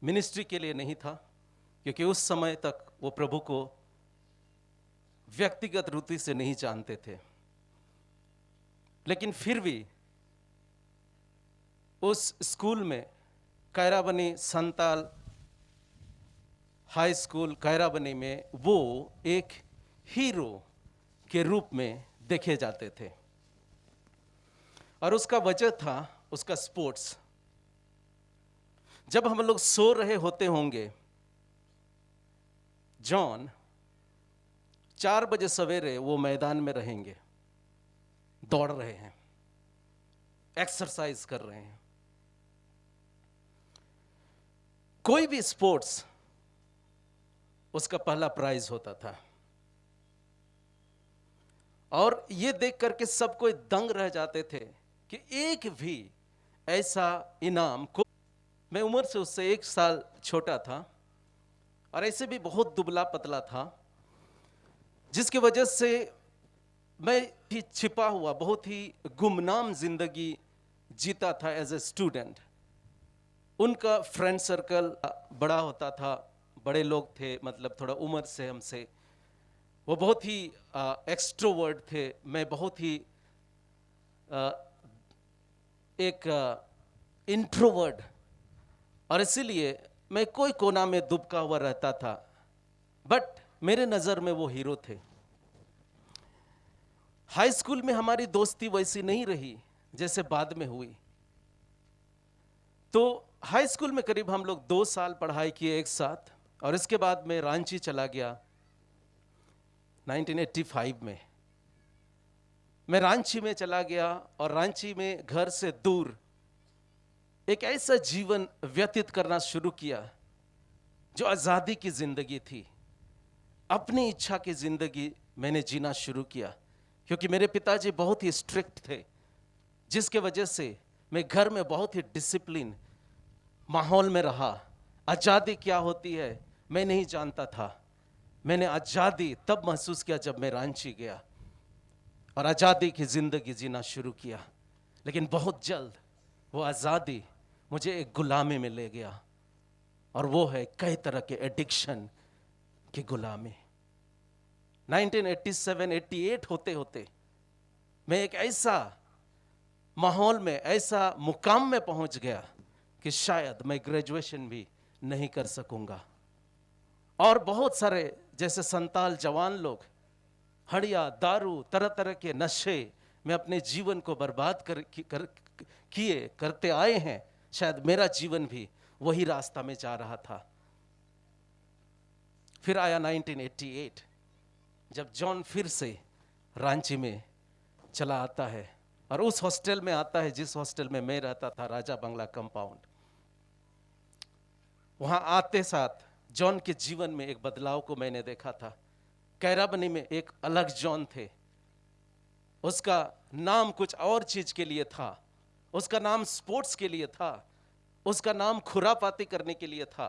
मिनिस्ट्री के लिए नहीं था, क्योंकि उस समय तक वो प्रभु को व्यक्तिगत रूप से नहीं जानते थे। लेकिन फिर भी उस स्कूल में, कैराबनी संताल हाई स्कूल कैराबनी में, वो एक हीरो के रूप में देखे जाते थे। और उसका वजह था उसका स्पोर्ट्स। जब हम लोग सो रहे होते होंगे, जॉन 4 बजे सवेरे वो मैदान में रहेंगे, दौड़ रहे हैं, एक्सरसाइज कर रहे हैं। कोई भी स्पोर्ट्स उसका पहला प्राइज होता था। और ये देख करके सब कोई दंग रह जाते थे कि एक भी ऐसा इनाम को। मैं उम्र से उससे 1 साल छोटा था और ऐसे भी बहुत दुबला पतला था, जिसकी वजह से मैं भी छिपा हुआ, बहुत ही गुमनाम जिंदगी जीता था एज ए स्टूडेंट। उनका फ्रेंड सर्कल बड़ा होता था, बड़े लोग थे, मतलब थोड़ा उम्र से हमसे। वो बहुत ही एक्सट्रोवर्ट थे, मैं बहुत ही एक इंट्रोवर्ट, और इसीलिए मैं कोई कोना में दुबका हुआ रहता था। बट मेरे नज़र में वो हीरो थे। हाई स्कूल में हमारी दोस्ती वैसी नहीं रही जैसे बाद में हुई। तो हाई स्कूल में करीब हम लोग 2 साल पढ़ाई किए एक साथ, और इसके बाद मैं रांची चला गया 1985 में। मैं रांची में चला गया और रांची में घर से दूर एक ऐसा जीवन व्यतीत करना शुरू किया जो आज़ादी की जिंदगी थी। अपनी इच्छा की जिंदगी मैंने जीना शुरू किया, क्योंकि मेरे पिताजी बहुत ही स्ट्रिक्ट थे, जिसके वजह से मैं घर में बहुत ही डिसिप्लिन माहौल में रहा। आज़ादी क्या होती है मैं नहीं जानता था। मैंने आज़ादी तब महसूस किया जब मैं रांची गया और आज़ादी की ज़िंदगी जीना शुरू किया। लेकिन बहुत जल्द वो आज़ादी मुझे एक गुलामी में ले गया, और वो है कई तरह के एडिक्शन की गुलामी। 1987-88 होते होते मैं एक ऐसा माहौल में, ऐसा मुकाम में पहुंच गया कि शायद मैं ग्रेजुएशन भी नहीं कर सकूंगा। और बहुत सारे जैसे संताल जवान लोग हड़िया, दारू, तरह तरह के नशे में अपने जीवन को बर्बाद करते आए हैं। शायद मेरा जीवन भी वही रास्ता में जा रहा था। फिर आया 1988, जब जॉन फिर से रांची में चला आता है और उस हॉस्टल में आता है जिस हॉस्टल में मैं रहता था, राजा बंगला कंपाउंड। वहां आते साथ जॉन के जीवन में एक बदलाव को मैंने देखा था। कैराबनी में एक अलग जॉन थे। उसका नाम कुछ और चीज के लिए था, उसका नाम स्पोर्ट्स के लिए था, उसका नाम खुरापाती करने के लिए था,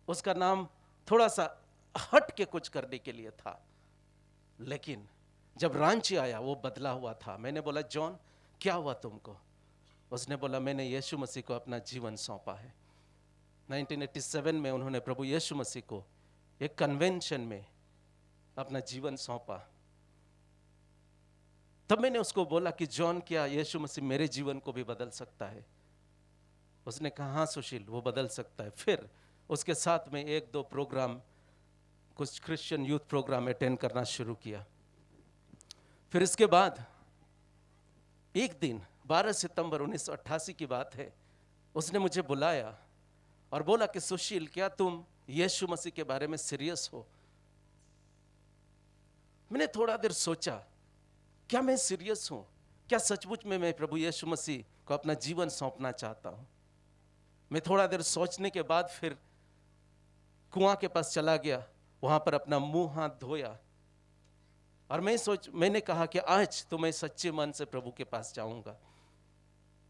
उसका नाम थोड़ा सा हट के कुछ करने के लिए था। लेकिन जब रांची आया वो बदला हुआ था। मैंने बोला, जॉन क्या हुआ तुमको? उसने बोला, मैंने यीशु मसीह को अपना जीवन सौंपा है। 1987 में उन्होंने प्रभु यीशु मसीह को एक कन्वेंशन में अपना जीवन सौंपा। तब मैंने उसको बोला कि जॉन, क्या यीशु मसीह मेरे जीवन को भी बदल सकता है? उसने कहा, हाँ सुशील, वो बदल सकता है। फिर उसके साथ में 1-2 प्रोग्राम, कुछ क्रिश्चियन यूथ प्रोग्राम अटेंड करना शुरू किया। फिर इसके बाद एक दिन 12 सितंबर 1988 की बात है, उसने मुझे बुलाया और बोला कि सुशील, क्या तुम यीशु मसीह के बारे में सीरियस हो? मैंने थोड़ा देर सोचा, क्या मैं सीरियस हूं? क्या सचमुच में मैं प्रभु यीशु मसीह को अपना जीवन सौंपना चाहता हूं? मैं थोड़ा देर सोचने के बाद फिर कुआं के पास चला गया, वहां पर अपना मुंह हाथ धोया और मैंने कहा कि आज तो मैं सच्चे मन से प्रभु के पास जाऊंगा।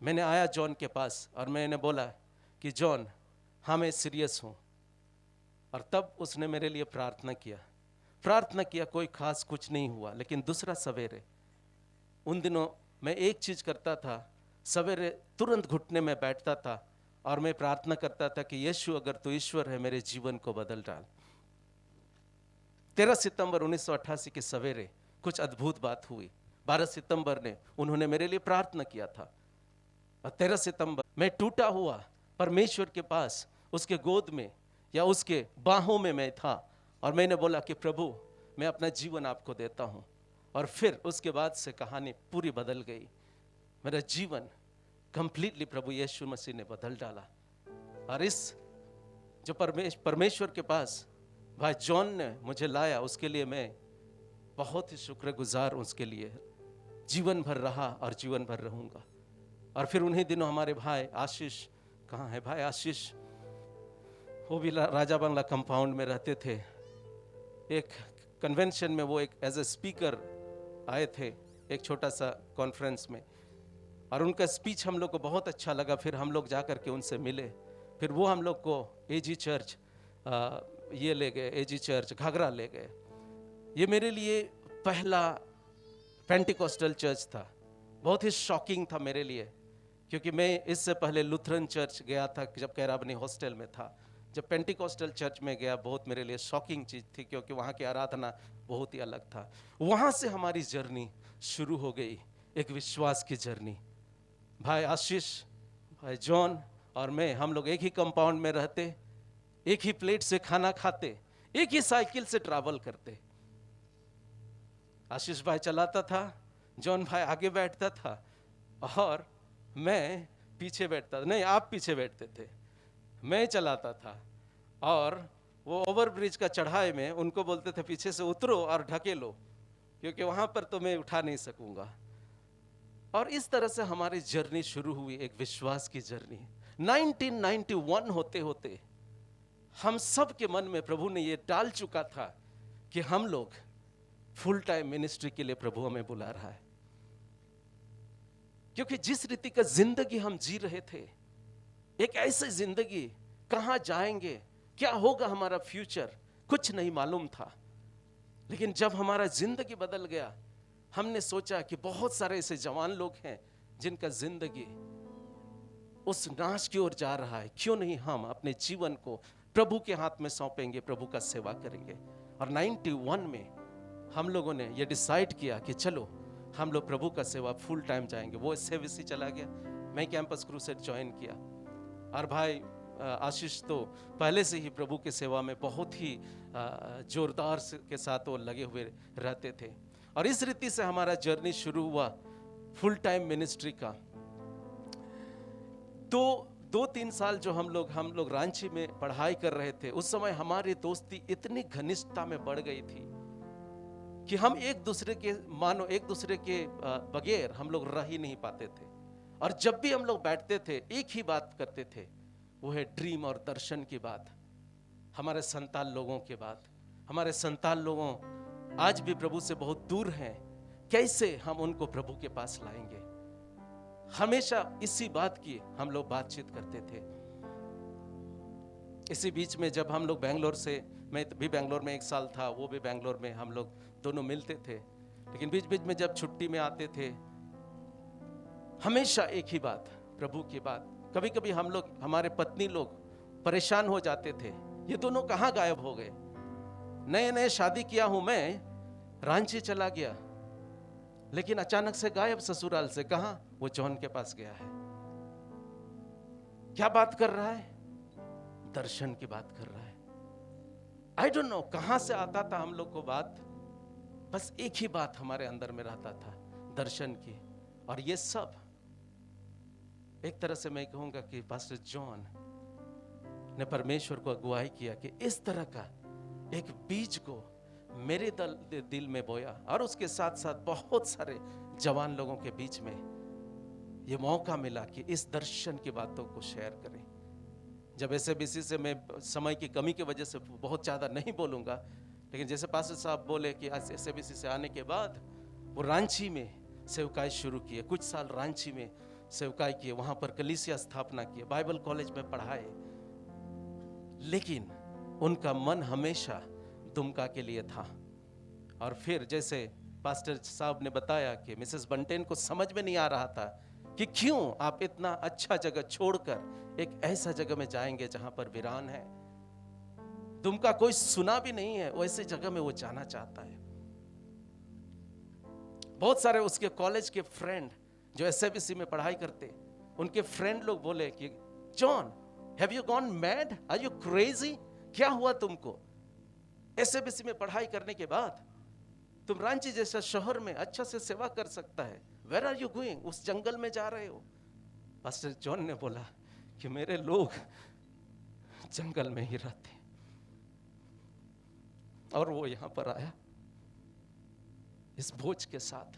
मैंने आया जॉन के पास और मैंने बोला कि जॉन, हाँ मैं सीरियस हूँ। और तब उसने मेरे लिए प्रार्थना किया। कोई खास कुछ नहीं हुआ, लेकिन दूसरा सवेरे, उन दिनों मैं एक चीज करता था, सवेरे तुरंत घुटने में बैठता था और मैं प्रार्थना करता था कि यीशु अगर तू ईश्वर है, मेरे जीवन को बदल डाल। 13 सितंबर 1988 के सवेरे कुछ अद्भुत बात हुई। 12 सितंबर ने उन्होंने मेरे लिए प्रार्थना किया था और 13 सितंबर मैं टूटा हुआ परमेश्वर के पास, उसके गोद में या उसके बाहों में मैं था और मैंने बोला कि प्रभु, मैं अपना जीवन आपको देता हूं। और फिर उसके बाद से कहानी पूरी बदल गई। मेरा जीवन कंप्लीटली प्रभु यीशु मसीह ने बदल डाला। और इस जो परमेश्वर के पास भाई जॉन ने मुझे लाया, उसके लिए मैं बहुत ही शुक्रगुजार हूं। उसके लिए जीवन भर रहा और जीवन भर रहूंगा। और फिर उन्हीं दिनों हमारे भाई आशीष, कहाँ है भाई आशीष, वो भी राजा बंगला कंपाउंड में रहते थे। एक कन्वेंशन में वो एक एज ए स्पीकर आए थे, एक छोटा सा कॉन्फ्रेंस में, और उनका स्पीच हम लोग को बहुत अच्छा लगा। फिर हम लोग जा कर के उनसे मिले। फिर वो हम लोग को एजी चर्च ये ले गए, एजी चर्च घाघरा ले गए। ये मेरे लिए पहला पेंटिकोस्टल चर्च था। बहुत ही शॉकिंग था मेरे लिए, क्योंकि मैं इससे पहले लुथरन चर्च गया था जब कैराबनी हॉस्टल में था। जब पेंटिकोस्टल चर्च में गया, बहुत मेरे लिए शॉकिंग चीज़ थी, क्योंकि वहाँ की आराधना बहुत ही अलग था। वहाँ से हमारी जर्नी शुरू हो गई, एक विश्वास की जर्नी। भाई आशीष, भाई जॉन और मैं, हम लोग एक ही कंपाउंड में रहते, एक ही प्लेट से खाना खाते, एक ही साइकिल से ट्रैवल करते। आशीष भाई चलाता था, जॉन भाई आगे बैठता था और मैं पीछे बैठता था। नहीं, आप पीछे बैठते थे, मैं चलाता था। और वो ओवर ब्रिज का चढ़ाई में उनको बोलते थे पीछे से उतरो और ढकेलो, क्योंकि वहां पर तो मैं उठा नहीं सकूंगा। और इस तरह से हमारी जर्नी शुरू हुई, एक विश्वास की जर्नी। 1991 होते होते हम सब के मन में प्रभु ने ये डाल चुका था कि हम लोग फुल टाइम मिनिस्ट्री के लिए प्रभु हमें बुला रहा है। क्योंकि जिस रीति का जिंदगी हम जी रहे थे, एक ऐसी जिंदगी, कहां जाएंगे, क्या होगा हमारा फ्यूचर, कुछ नहीं मालूम था। लेकिन जब हमारा जिंदगी बदल गया, हमने सोचा कि बहुत सारे ऐसे जवान लोग हैं जिनका जिंदगी उस नाश की ओर जा रहा है, क्यों नहीं हम अपने जीवन को प्रभु के हाथ में सौंपेंगे, प्रभु का सेवा करेंगे। और 91 में हम लोगों ने ये डिसाइड किया कि चलो हम लोग प्रभु का सेवा फुल टाइम जाएंगे। वो सेविसी चला गया, मैं कैंपस क्रूसेड ज्वाइन किया। और भाई आशीष तो पहले से ही प्रभु की सेवा में बहुत ही जोरदार के साथ वो लगे हुए रहते थे। और इस रीति से हमारा जर्नी शुरू हुआ फुल टाइम मिनिस्ट्री का। तो 2-3 साल जो हम लोग रांची में पढ़ाई कर रहे थे, उस समय हमारी दोस्ती इतनी घनिष्ठता में बढ़ गई थी कि हम एक दूसरे के बगैर हम लोग रह ही नहीं पाते थे। और जब भी हम लोग बैठते थे, एक ही बात करते थे, वो है ड्रीम और दर्शन की बात, हमारे संतान लोगों की बात। हमारे संतान लोगों आज भी प्रभु से बहुत दूर हैं, कैसे हम उनको प्रभु के पास लाएंगे। हमेशा इसी बात की हम लोग बातचीत करते थे। इसी बीच में जब हम लोग बेंगलोर से, मैं भी बेंगलोर में 1 साल था, वो भी बेंगलोर में, हम लोग दोनों मिलते थे। लेकिन बीच बीच में जब छुट्टी में आते थे, हमेशा एक ही बात, प्रभु की बात। कभी कभी हम लोग, हमारे पत्नी लोग परेशान हो जाते थे, ये दोनों कहाँ गायब हो गए। नए नए शादी किया हूं मैं, रांची चला गया, लेकिन अचानक से गायब ससुराल से। कहां? वो जॉन के पास गया है। क्या बात कर रहा है? दर्शन की बात कर रहा है। आई डोंट नो कहां से आता था हम लोग को बात, बस एक ही बात हमारे अंदर में रहता था, दर्शन की। और ये सब एक तरह से मैं कहूंगा कि पास्टर जॉन ने परमेश्वर को अगुवाई किया कि इस तरह का एक बीज को मेरे दिल में बोया। और उसके साथ साथ बहुत सारे जवान लोगों के बीच में ये मौका मिला कि इस दर्शन की बातों को शेयर करें। जब SABC से मैं समय की कमी की वजह से बहुत ज़्यादा नहीं बोलूँगा, लेकिन जैसे पास्टर साहब बोले कि आज SABC से आने के बाद वो रांची में सेवकाई शुरू किए, कुछ साल रांची में सेवकाई किए, वहाँ पर कलीसिया स्थापना किए, बाइबल कॉलेज में पढ़ाए, लेकिन उनका मन हमेशा दुमका के लिए था। और फिर जैसे पास्टर साहब ने बताया कि मिसेस बंटेन को समझ में नहीं आ रहा था कि क्यों आप इतना अच्छा जगह छोड़कर एक ऐसा जगह में जाएंगे जहां पर वीरान है, दुमका कोई सुना भी नहीं है, वैसे जगह में वो जाना चाहता है। बहुत सारे उसके कॉलेज के फ्रेंड जो SABC में पढ़ाई करते, उनके फ्रेंड लोग बोले कि John, have you gone mad, are you crazy, क्या हुआ तुमको? SABC में पढ़ाई करने के बाद तुम रांची जैसा शहर में अच्छा से सेवा कर सकता है, वेयर आर यू गोइंग, उस जंगल में जा रहे हो? पास्टर जॉन ने बोला कि मेरे लोग जंगल में ही रहते हैं। और वो यहां पर आया इस बोझ के साथ,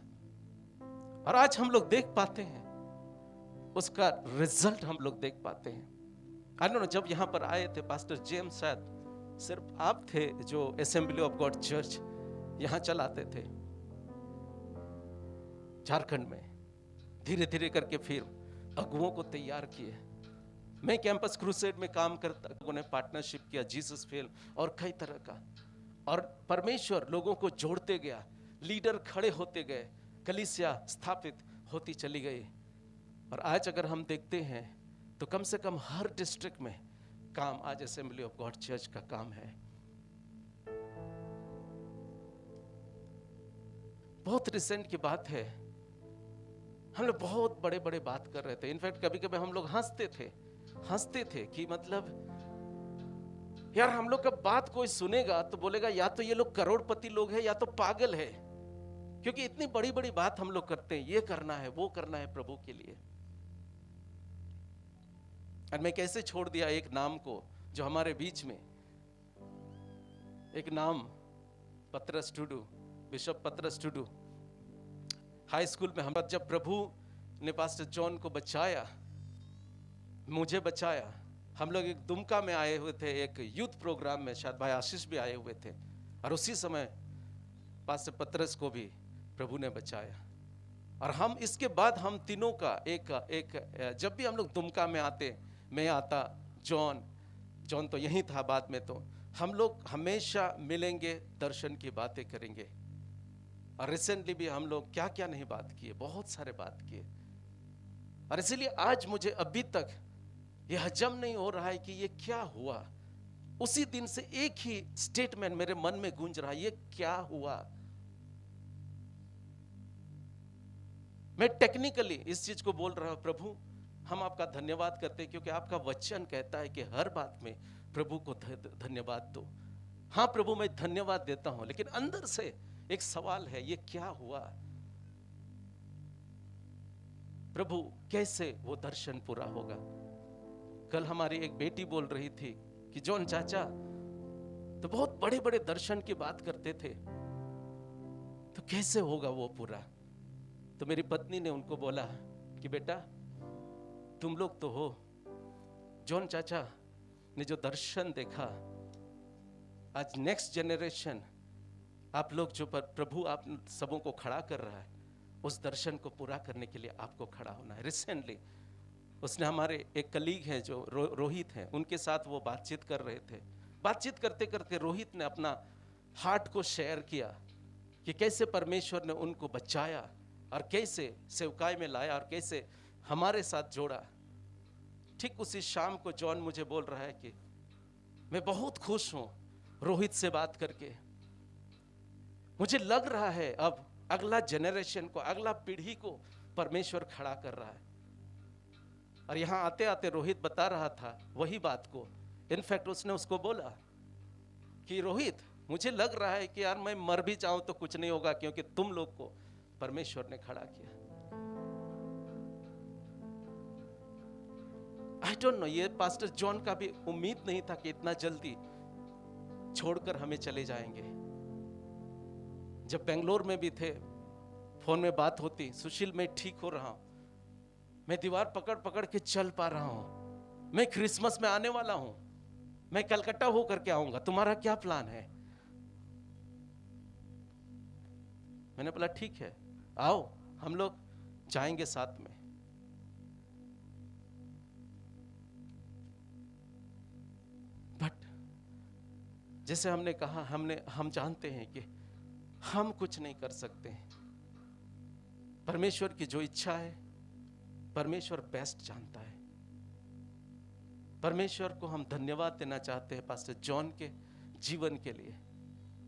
और आज हम लोग देख पाते हैं उसका रिजल्ट, हम लोग देख पाते हैं। आई डोंट नो, जब यहां पर आए थे पास्टर जेम्स, शायद सिर्फ आप थे जो असेंबली ऑफ गॉड चर्च यहां चलाते थे झारखंड में। धीरे धीरे करके फिर अगुओं को तैयार किए। मैं कैंपस क्रूसेड में काम करता, लोगों ने पार्टनरशिप किया, जीसस फिल्म और कई तरह का, और परमेश्वर लोगों को जोड़ते गया, लीडर खड़े होते गए, कलीसिया स्थापित होती चली गई। और आज अगर हम देखते हैं तो कम से कम हर डिस्ट्रिक्ट में काम आज असेंबली ऑफ गॉड चर्च का काम है। बहुत रिसेंट की बात है, हम लोग बहुत बड़े बड़े बात कर रहे थे। इनफैक्ट कभी कभी हम लोग हंसते थे कि मतलब यार हम लोग का बात कोई सुनेगा तो बोलेगा या तो ये लोग करोड़पति लोग हैं या तो पागल है, क्योंकि इतनी बड़ी बड़ी बात हम लोग करते हैं, ये करना है वो करना है प्रभु के लिए। और मैं कैसे छोड़ दिया एक नाम को जो हमारे बीच में, एक नाम पतरस टुडू, बिशप पतरस टुडू। हाई स्कूल में हम जब प्रभु ने पास्टर जॉन को बचाया, मुझे बचाया, हम लोग एक दुमका में आए हुए थे, एक यूथ प्रोग्राम में, शायद भाई आशीष भी आए हुए थे, और उसी समय पास्टर पतरस को भी प्रभु ने बचाया। और हम इसके बाद हम तीनों का एक जब भी हम लोग दुमका में आते, मैं आता, जॉन तो यहीं था बाद में, तो हम लोग हमेशा मिलेंगे, दर्शन की बातें करेंगे। और रिसेंटली भी हम लोग क्या क्या नहीं बात किए, बहुत सारे बात किए। और इसीलिए आज मुझे अभी तक ये हजम नहीं हो रहा है कि ये क्या हुआ। उसी दिन से एक ही स्टेटमेंट मेरे मन में गूंज रहा है, ये क्या हुआ। मैं टेक्निकली इस चीज को बोल रहा हूं, प्रभु हम आपका धन्यवाद करते हैं, क्योंकि आपका वचन कहता है कि हर बात में प्रभु को धन्यवाद दो। हाँ प्रभु, मैं धन्यवाद देता हूं, लेकिन अंदर से एक सवाल है, ये क्या हुआ प्रभु, कैसे वो दर्शन पूरा होगा। कल हमारी एक बेटी बोल रही थी कि जॉन चाचा तो बहुत बड़े बड़े दर्शन की बात करते थे, तो कैसे होगा वो पूरा। तो मेरी पत्नी ने उनको बोला कि बेटा तुम लोग तो हो, जॉन चाचा ने जो दर्शन देखा, आज नेक्स्ट जनरेशन आप लोग जो पर प्रभु आप सबों को खड़ा कर रहा है, उस दर्शन को पूरा करने के लिए आपको खड़ा होना है। रिसेंटली उसने, हमारे एक कलीग हैं जो रोहित हैं, उनके साथ वो बातचीत कर रहे थे। बातचीत करते करते रोहित ने अपना हार्ट को शेयर किया कि कैसे परमेश्वर ने उनको बचाया और कैसे सेवकाई में लाया और कैसे हमारे साथ जोड़ा। ठीक उसी शाम को जॉन मुझे बोल रहा है कि मैं बहुत खुश हूं रोहित से बात करके। मुझे लग रहा है अब अगला जनरेशन को, अगला पीढ़ी को परमेश्वर खड़ा कर रहा है। और यहां आते आते रोहित बता रहा था वही बात को। इनफैक्ट उसने उसको बोला कि रोहित मुझे लग रहा है कि यार मैं मर भी जाऊं तो कुछ नहीं होगा, क्योंकि तुम लोग को परमेश्वर ने खड़ा किया। आई डोंट नो, ये पास्टर जॉन का भी उम्मीद नहीं था कि इतना जल्दी छोड़कर हमें चले जाएंगे। जब बेंगलोर में भी थे, फोन में बात होती, सुशील मैं ठीक हो रहा हूं, मैं दीवार पकड़ पकड़ के चल पा रहा हूं, मैं क्रिसमस में आने वाला हूं, मैं कलकत्ता होकर के आऊंगा, तुम्हारा क्या प्लान है। मैंने बोला ठीक है, आओ हम लोग जाएंगे साथ में। बट जैसे हमने कहा, हम जानते हैं कि हम कुछ नहीं कर सकते हैं। परमेश्वर की जो इच्छा है, परमेश्वर बेस्ट जानता है। परमेश्वर को हम धन्यवाद देना चाहते हैं पास्टर जॉन के जीवन के लिए।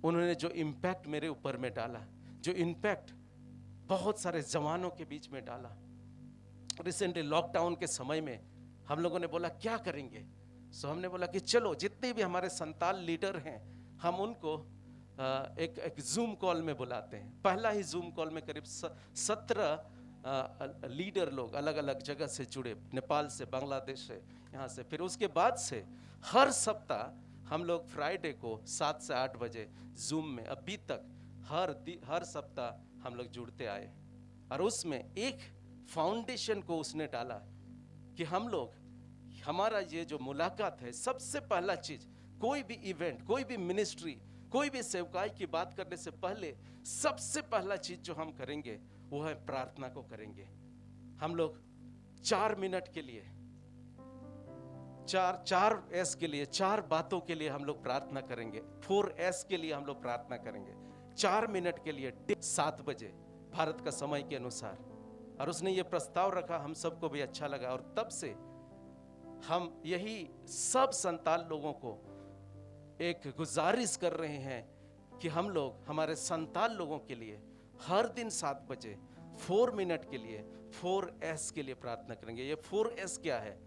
उन्होंने जो इम्पैक्ट मेरे ऊपर में डाला, जो इम्पैक्ट बहुत सारे जवानों के बीच में डाला। रिसेंटली लॉकडाउन के समय में हम लोगों ने बोला क्या करेंगे, सो हमने बोला कि चलो जितने भी हमारे संताल लीडर हैं हम उनको एक जूम कॉल में बुलाते हैं। पहला ही जूम कॉल में करीब 17 लीडर लोग अलग अलग जगह से जुड़े, नेपाल से, बांग्लादेश से, यहाँ से। फिर उसके बाद से हर सप्ताह हम लोग फ्राइडे को 7 से 8 बजे जूम में अभी तक हर सप्ताह हम लोग जुड़ते आए। और उसमें एक फाउंडेशन को उसने डाला कि हम लोग, हमारा ये जो मुलाकात है, सबसे पहला चीज, कोई भी इवेंट, कोई भी मिनिस्ट्री, कोई भी सेवकाई की बात करने से पहले सबसे पहला चीज जो हम करेंगे वो है प्रार्थना को करेंगे। हम लोग 4 मिनट के लिए, 4 के लिए, 4 बातों के लिए हम लोग प्रार्थना करेंगे। 4S के लिए हम लोग प्रार्थना करेंगे 4 मिनट के लिए 7 बजे भारत का समय के अनुसार। और उसने ये प्रस्ताव रखा, हम सबको भी अच्छा लगा। और तब से हम यही सब संताल लोगों को एक गुजारिश कर रहे हैं कि हम लोग हमारे संताल लोगों के लिए हर दिन 7 बजे 4 मिनट के लिए 4S के लिए प्रार्थना करेंगे। ये 4S क्या है?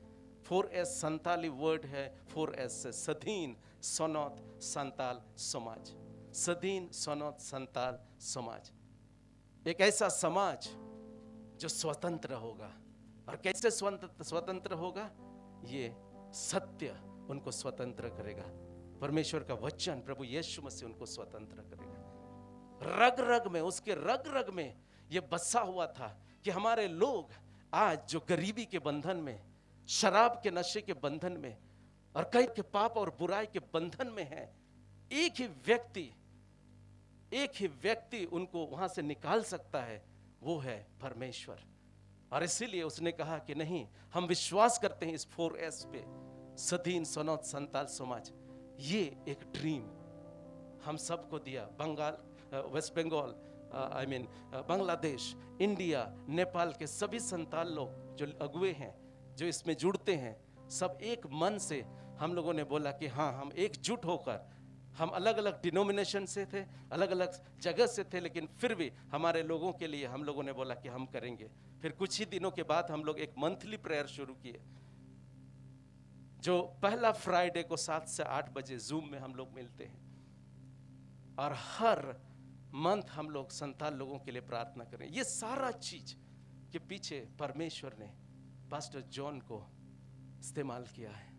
4S संताली वर्ड है। 4S से सधीन सनौत संताल समाज, सधीन सनौत संताल समाज, एक ऐसा समाज जो स्वतंत्र होगा। और कैसे स्वतंत्र होगा? ये सत्य उनको स्वतंत्र करेगा। परमेश्वर का वचन, प्रभु यीशु मसीह उनको स्वतंत्र करेगा। रग रग में, उसके रग रग में ये बसा हुआ था कि हमारे लोग आज जो गरीबी के बंधन में, शराब के नशे के बंधन में और कई के पाप और बुराई के बंधन में हैं, एक ही व्यक्ति उनको वहां से निकाल सकता है, वो है परमेश्वर। और इसीलिए उसने कहा कि नहीं, हम विश्वास करते हैं इस 4S पे, सधीन सनौत संताल समाज। ये एक ड्रीम हम सबको दिया। वेस्ट बंगाल, बांग्लादेश, इंडिया, नेपाल के सभी संताल लोग जो अगुए हैं, जो इसमें जुड़ते हैं, सब एक मन से हम लोगों ने बोला कि हाँ, हम एकजुट होकर, हम अलग अलग डिनोमिनेशन से थे, अलग अलग जगह से थे, लेकिन फिर भी हमारे लोगों के लिए हम लोगों ने बोला कि हम करेंगे। फिर कुछ ही दिनों के बाद हम लोग एक मंथली प्रेयर शुरू किए, जो पहला फ्राइडे को 7 से 8 बजे जूम में हम लोग मिलते हैं। और हर मंथ हम लोग संताल लोगों के लिए प्रार्थना करें। ये सारा चीज के पीछे परमेश्वर ने पास्टर जॉन को इस्तेमाल किया है।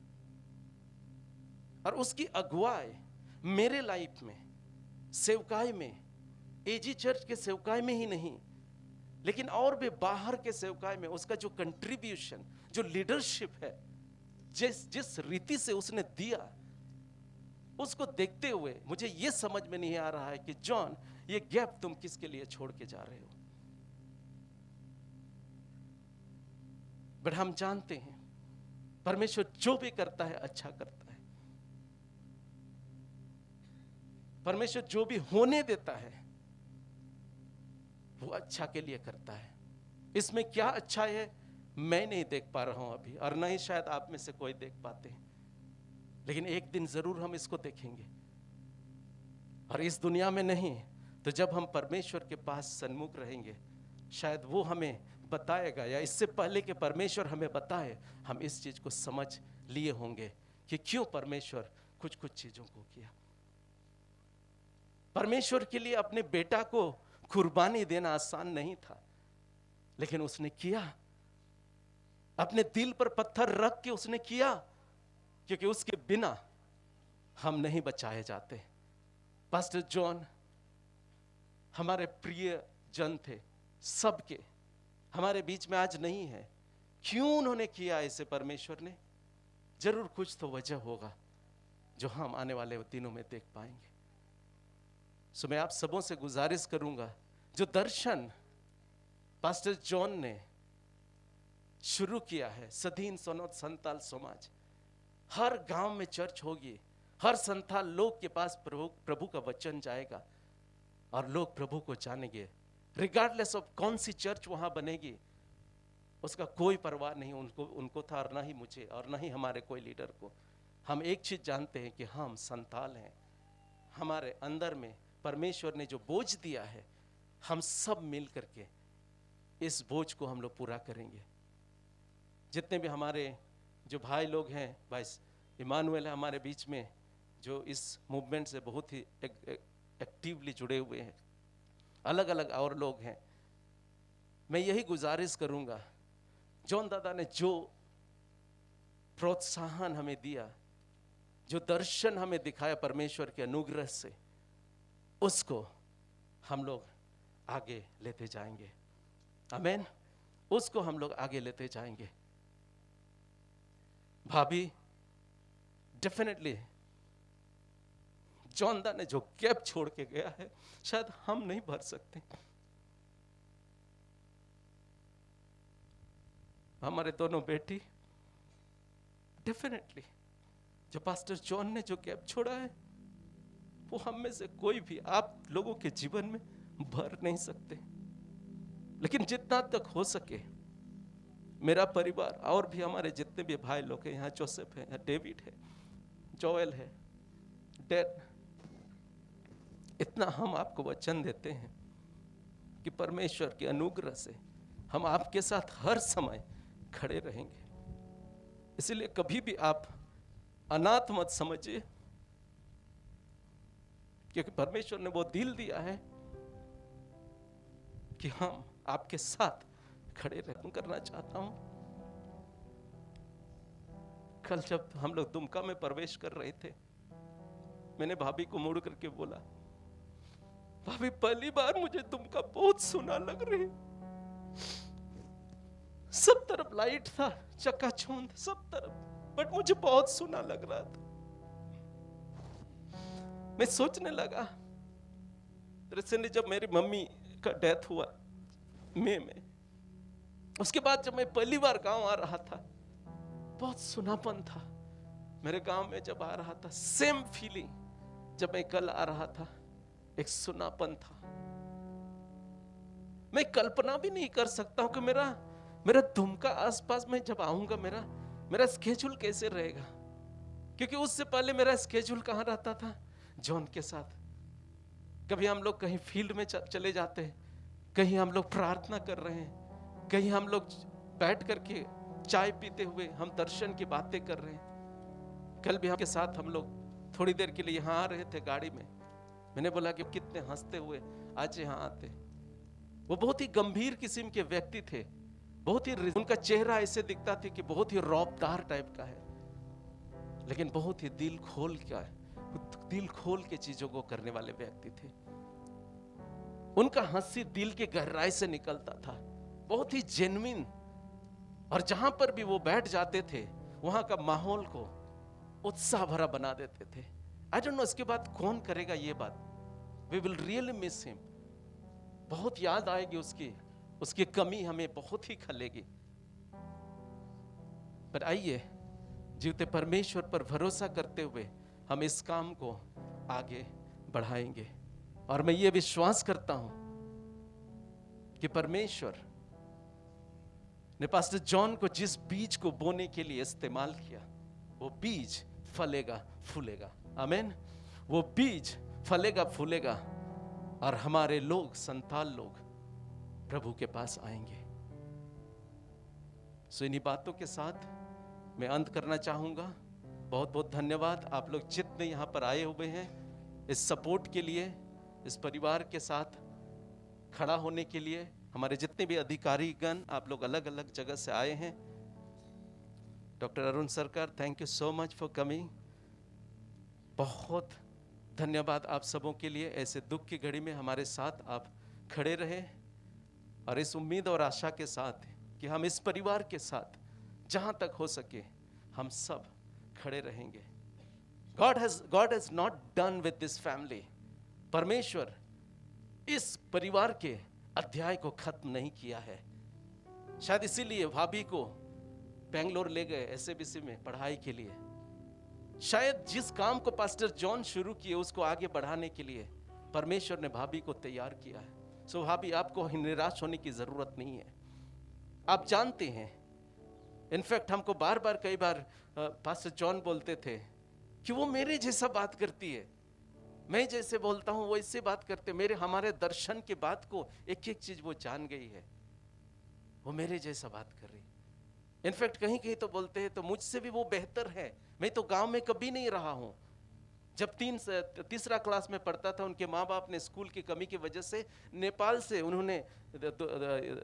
और उसकी अगुवाई मेरे लाइफ में, सेवकाई में, एजी चर्च के सेवकाई में ही नहीं, लेकिन और भी बाहर के सेवकाई में उसका जो कंट्रीब्यूशन, जो लीडरशिप है, जिस रीति से उसने दिया, उसको देखते हुए मुझे यह समझ में नहीं आ रहा है कि जॉन, ये गैप तुम किसके लिए छोड़ के जा रहे हो। बट हम जानते हैं परमेश्वर जो भी करता है अच्छा करता है। परमेश्वर जो भी होने देता है वो अच्छा के लिए करता है। इसमें क्या अच्छा है मैं नहीं देख पा रहा हूं अभी, और न ही शायद आप में से कोई देख पाते हैं, लेकिन एक दिन जरूर हम इसको देखेंगे। और इस दुनिया में नहीं तो जब हम परमेश्वर के पास सन्मुख रहेंगे, शायद वो हमें बताएगा, या इससे पहले कि परमेश्वर हमें बताए, हम इस चीज को समझ लिए होंगे कि क्यों परमेश्वर कुछ कुछ चीजों को किया। परमेश्वर के लिए अपने बेटा को कुर्बानी देना आसान नहीं था, लेकिन उसने किया। अपने दिल पर पत्थर रख के उसने किया, क्योंकि उसके बिना हम नहीं बचाए जाते। पास्टर जॉन हमारे प्रिय जन थे, सबके, हमारे बीच में आज नहीं है। क्यों उन्होंने किया इसे परमेश्वर ने? जरूर कुछ तो वजह होगा जो हम आने वाले दिनों में देख पाएंगे। सो मैं आप सबों से गुजारिश करूंगा जो दर्शन पास्टर जॉन ने शुरू किया है, सदीन सोनोत संताल समाज, हर गांव में चर्च होगी, हर संताल लोग के पास प्रभु का वचन जाएगा और लोग प्रभु को जानेंगे। रिगार्डलेस ऑफ कौन सी चर्च वहां बनेगी, उसका कोई परवाह नहीं उनको था, और ना ही मुझे और ना ही हमारे कोई लीडर को। हम एक चीज जानते हैं कि हम संताल हैं, हमारे अंदर में परमेश्वर ने जो बोझ दिया है, हम सब मिल करके इस बोझ को हम लोग पूरा करेंगे। जितने भी हमारे जो भाई लोग हैं, भाई इमानुएल है हमारे बीच में, जो इस मूवमेंट से बहुत ही एक्टिवली जुड़े हुए हैं, अलग अलग और लोग हैं। मैं यही गुजारिश करूंगा, जॉन दादा ने जो प्रोत्साहन हमें दिया, जो दर्शन हमें दिखाया परमेश्वर के अनुग्रह से, उसको हम लोग आगे लेते जाएंगे। आमीन। उसको हम लोग आगे लेते जाएंगे। भाभी, डेफिनेटली जॉन दा ने जो गैप छोड़ के गया है, शायद हम नहीं भर सकते। हमारे दोनों बेटी, डेफिनेटली जो पास्टर जॉन ने जो गैप छोड़ा है, वो हम में से कोई भी आप लोगों के जीवन में भर नहीं सकते। लेकिन जितना तक हो सके, मेरा परिवार और भी हमारे जितने भी भाई लोग हैं, यहाँ जोसेफ है, यहाँ डेविड है, जोएल है, डैड, इतना हम आपको वचन देते हैं कि परमेश्वर के अनुग्रह से हम आपके साथ हर समय खड़े रहेंगे। इसलिए कभी भी आप अनाथ मत समझिए, क्योंकि परमेश्वर ने वो दिल दिया है कि हम आपके साथ खड़े करना चाहता हूं। कल जब हम लोग दुमका में प्रवेश कर रहे थे, मैंने भाभी को मुड़ करके बोला, भाभी पहली बार मुझे दुमका बहुत सुना लग रही, सब तरफ लाइट था, चकाचौंध सब तरफ, बट मुझे बहुत सुना लग रहा था। मैं सोचने लगा, रिसेंटली जब मेरी मम्मी का डेथ हुआ मई में, उसके बाद जब मैं पहली बार गांव आ रहा था, बहुत सुनापन था मेरे गांव में। जब आ रहा था, सेम फीलिंग जब मैं कल आ रहा था, एक सुनापन था। मैं कल्पना भी नहीं कर सकता हूं कि मेरा दुमका आसपास में जब आऊंगा, मेरा स्केड्यूल कैसे रहेगा, क्योंकि उससे पहले मेरा स्केड्यूल कहां रहता था, जॉन के साथ। कभी हम लोग कहीं फील्ड में चले जाते हैं, कहीं हम लोग प्रार्थना कर रहे हैं, कहीं हम लोग बैठ करके चाय पीते हुए हम दर्शन की बातें कर रहे हैं। कल भी के साथ हम लोग थोड़ी देर के लिए यहाँ आ रहे थे गाड़ी में, मैंने बोला कि कितने हंसते हुए आज यहाँ आते। वो बहुत ही गंभीर किस्म के व्यक्ति थे, बहुत ही, उनका चेहरा ऐसे दिखता था कि बहुत ही रौबदार टाइप का है, लेकिन बहुत ही दिल खोल के चीजों को करने वाले व्यक्ति थे। उनका हंसी दिल के गहराई से निकलता था, बहुत ही जेन्युइन, और जहां पर भी वो बैठ जाते थे, वहां का माहौल को उत्साह भरा बना देते थे। आई डोंट नो इसके बाद कौन करेगा ये बात। We will really miss him. बहुत याद आएगी उसकी कमी हमें बहुत ही खलेगी। पर आइए, जीवते परमेश्वर पर भरोसा करते हुए हम इस काम को आगे बढ़ाएंगे। और मैं ये विश्वास करता हूं कि परमेश्वर ने पास्टर जॉन को जिस बीज को बोने के लिए इस्तेमाल किया, वो बीज फलेगा फूलेगा। आमीन। वो बीज फलेगा फूलेगा और हमारे लोग, संताल लोग प्रभु के पास आएंगे। सो इन्हीं बातों के साथ मैं अंत करना चाहूंगा। बहुत बहुत धन्यवाद आप लोग जितने यहाँ पर आए हुए हैं, इस सपोर्ट के लिए, इस परिवार के साथ खड़ा होने के लिए। हमारे जितने भी अधिकारीगण, आप लोग अलग अलग जगह से आए हैं। डॉक्टर अरुण सरकार, thank you so much for coming. बहुत धन्यवाद आप सबों के लिए, ऐसे दुख की घड़ी में हमारे साथ आप खड़े रहे, और इस उम्मीद और आशा के साथ कि हम इस परिवार के साथ जहां तक हो सके हम सब खड़े रहेंगे। God has not done with this family. परमेश्वर इस परिवार के अध्याय को खत्म नहीं किया है। शायद इसीलिए भाभी को बेंगलोर ले गए एसएबीसी में पढ़ाई के लिए। शायद जिस काम को पास्टर जॉन शुरू किए उसको आगे बढ़ाने के लिए परमेश्वर ने भाभी को तैयार किया है। सो भाभी, आपको निराश होने की जरूरत नहीं है। आप जानते हैं, इनफैक्ट हमको बार बार कई बार पास्टर जॉन बोलते थे कि वो मेरे जैसा बात करती है, मैं जैसे बोलता हूं वो इससे बात करते। हमारे दर्शन के बात को एक एक चीज वो जान गई है, वो मेरे जैसा बात कर रही। इनफैक्ट कहीं कहीं तो बोलते हैं तो मुझसे भी वो बेहतर है, मैं तो गांव में कभी नहीं रहा हूं। जब तीसरा क्लास में पढ़ता था, उनके माँ बाप ने स्कूल की कमी की वजह से नेपाल से उन्होंने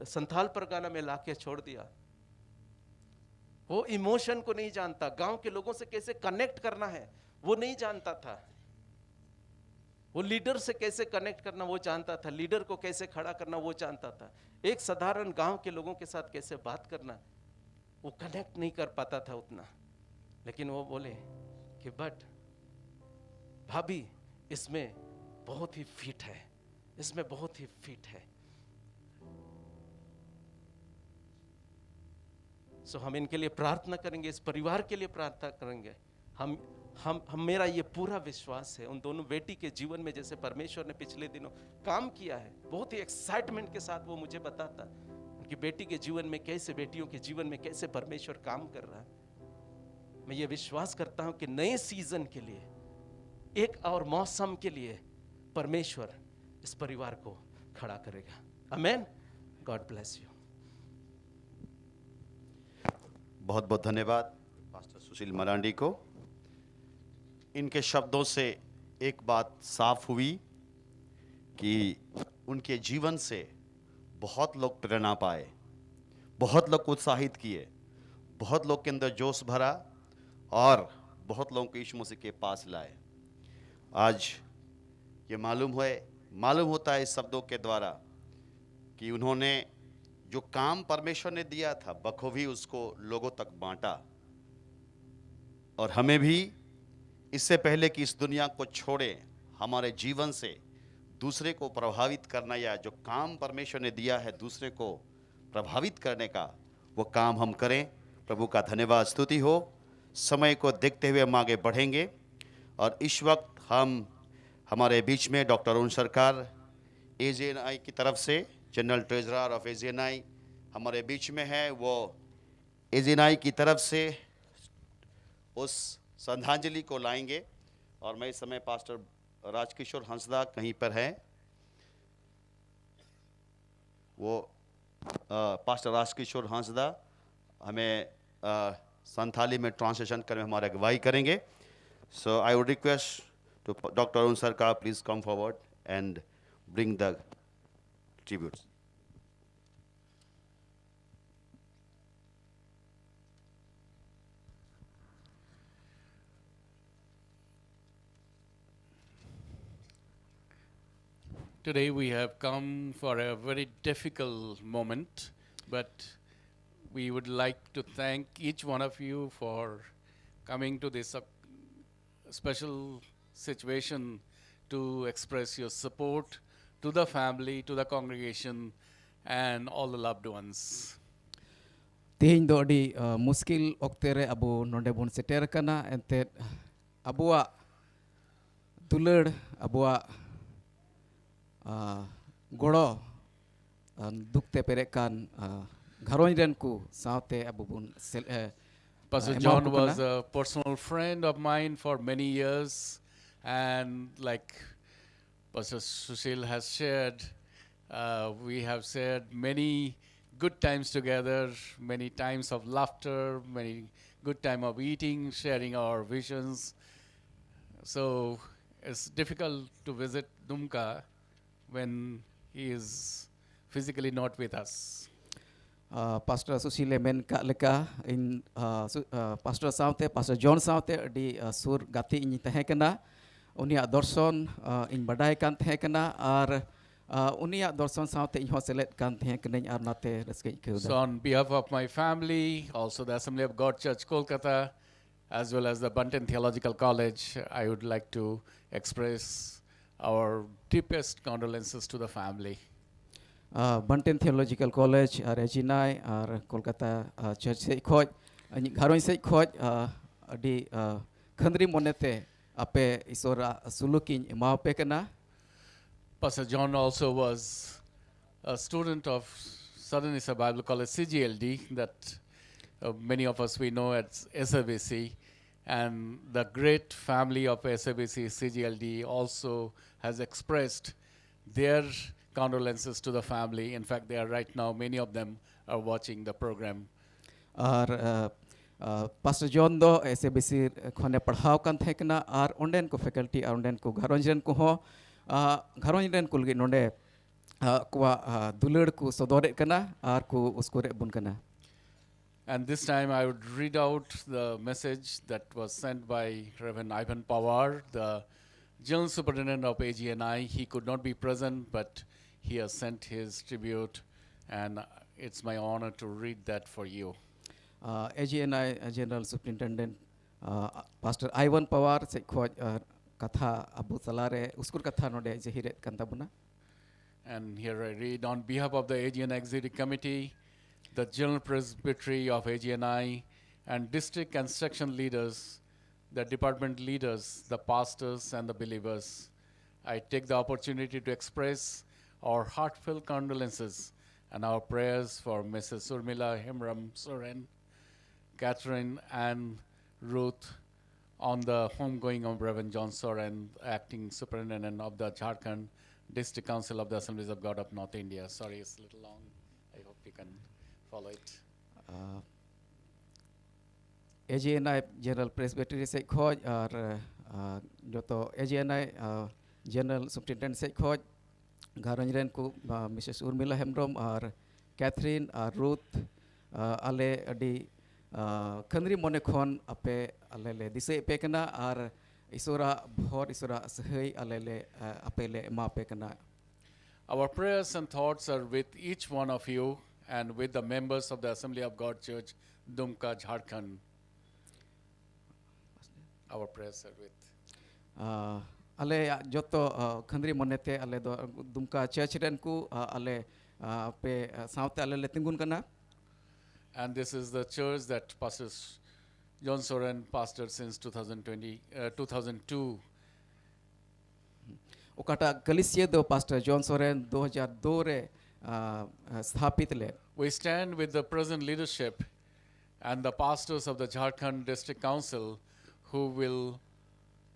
संथाल परगना में लाके छोड़ दिया। वो इमोशन को नहीं जानता, गांव के लोगों से कैसे कनेक्ट करना है वो नहीं जानता था, वो लीडर से कैसे कनेक्ट करना वो जानता था, लीडर को कैसे खड़ा करना वो जानता था, एक साधारण गांव के लोगों के साथ कैसे बात करना वो कनेक्ट नहीं कर पाता था उतना। लेकिन वो बोले कि बट भाभी इसमें बहुत ही फिट है, इसमें बहुत ही फिट है। सो हम इनके लिए प्रार्थना करेंगे, इस परिवार के लिए प्रार्थना करेंगे। हम मेरा ये पूरा विश्वास है उन दोनों बेटी के जीवन में, जैसे परमेश्वर ने पिछले दिनों काम किया है, बहुत ही एक्साइटमेंट के साथ वो मुझे बताता उनकी बेटी के जीवन में कैसे, बेटियों के जीवन में कैसे परमेश्वर काम कर रहा है। मैं ये विश्वास करता हूं कि नए सीजन के लिए, एक और मौसम के लिए परमेश्वर इस परिवार को खड़ा करेगा। आमेन। God bless you. बहुत बहुत धन्यवाद पास्टर सुशील मरांडी को। इनके शब्दों से एक बात साफ हुई कि उनके जीवन से बहुत लोग प्रेरणा पाए, बहुत लोग उत्साहित किए, बहुत लोग के अंदर जोश भरा और बहुत लोगों को यीशु मसीह के पास लाए। आज ये मालूम होता है इस शब्दों के द्वारा कि उन्होंने जो काम परमेश्वर ने दिया था बखूबी उसको लोगों तक बांटा। और हमें भी इससे पहले कि इस दुनिया को छोड़े, हमारे जीवन से दूसरे को प्रभावित करना, या जो काम परमेश्वर ने दिया है दूसरे को प्रभावित करने का, वो काम हम करें। प्रभु का धन्यवाद, स्तुति हो। समय को देखते हुए हम आगे बढ़ेंगे और इस वक्त हमारे बीच में डॉक्टर अरुण सरकार AGNI की तरफ से, जनरल ट्रेजरर ऑफ AGNI हमारे बीच में है। वो AGNI की तरफ से उस श्रद्धांजलि को लाएंगे। और मैं इस समय पास्टर राजकिशोर हंसदा कहीं पर है, वो पास्टर राजकिशोर हंसदा हमें संथाली में ट्रांसलेशन करने में हमारी अगुवाई करेंगे। So I would request to doctor Arun Sarkar, please come forward and bring the tributes. Today we have come for a very difficult moment, but we would like to thank each one of you for coming to this special situation to express your support to the family, to the congregation, and all the loved ones. Tihin do di muskil okte re abo nonde bon seter kana ente abua dular abua goro dukte perekan gharoin ren ku saute abu bun Pastor John was a personal friend of mine for many years, and like Pastor Sushil has shared, we have shared many good times together, many times of laughter, many good time of eating, sharing our visions. So it's difficult to visit Dumka when he is physically not with us. Pastor Sushil men ka leka in Pastor saute Pastor John saute di sur gati ini tahe kana unia dorson in badai kan tahe kana ar unia dorson saute in hoselet kan tahe kana ar nate reske ke. So on behalf of my family, also the Assembly of God Church Kolkata, as well as the Bunton Theological College, I would like to express our deepest condolences to the family. Banten Theological College Regina Kolkata Church se khoj gharon se khoj di khandri monete ape isora sulukin mau pe kana. Pastor John also was a student of Southern Eastern Bible College CGLD that many of us we know as SABC, and the great family of SABC CGLD also has expressed their condolences to the family. In fact, they are right now, many of them are watching the program. Ar Pastor John do SABC khone padhau kan thekna ar onden ko faculty ar onden ko gharon ren ko ho gharon ren kulgi nonde kwa dulad ku sodore kana ar ku uskore bun kana. And this time I would read out the message that was sent by Reverend Ivan Pawar, the General Superintendent of AGNI. He could not be present, but he has sent his tribute, and it's my honor to read that for you. AGNI General Superintendent Pastor Ivan Pawar se khoj katha Abu Salare uskur katha node jahiret kantabuna. And here I read, on behalf of the AGNI Executive Committee, the General Presbytery of AGNI, and district and section leaders, the department leaders, the pastors, and the believers, I take the opportunity to express our heartfelt condolences and our prayers for Mrs. Urmila Himram Soren, Catherine and Ruth, on the homegoing of Reverend John Soren, acting superintendent of the Jharkhand District Council of the Assemblies of God of North India. Sorry, it's a little long. I hope you can follow it. AGNI General Presbytery se khoj ar joto AGNI General Superintendent se khoj gharon ren ku Mrs. Urmila Hemrom ar Catherine ar Ruth ale adi khandri mone khon ape alele dise pe kana ar isora bhor isora sahai alele apele ma pe kana. Our prayers and thoughts are with each one of you and with the members of the Assembly of God Church, Dumka, Jharkhand. Our prayers are with. Ale joto khandri monete ale do Dumka Church ren ku ale pe saute ale tingun kana. And this is the church that Pastor John Soren pastored since 2002. Okata kalisya do Pastor John Soren 2002 re sthapit le. We stand with the present leadership and the pastors of the Jharkhand District Council who will,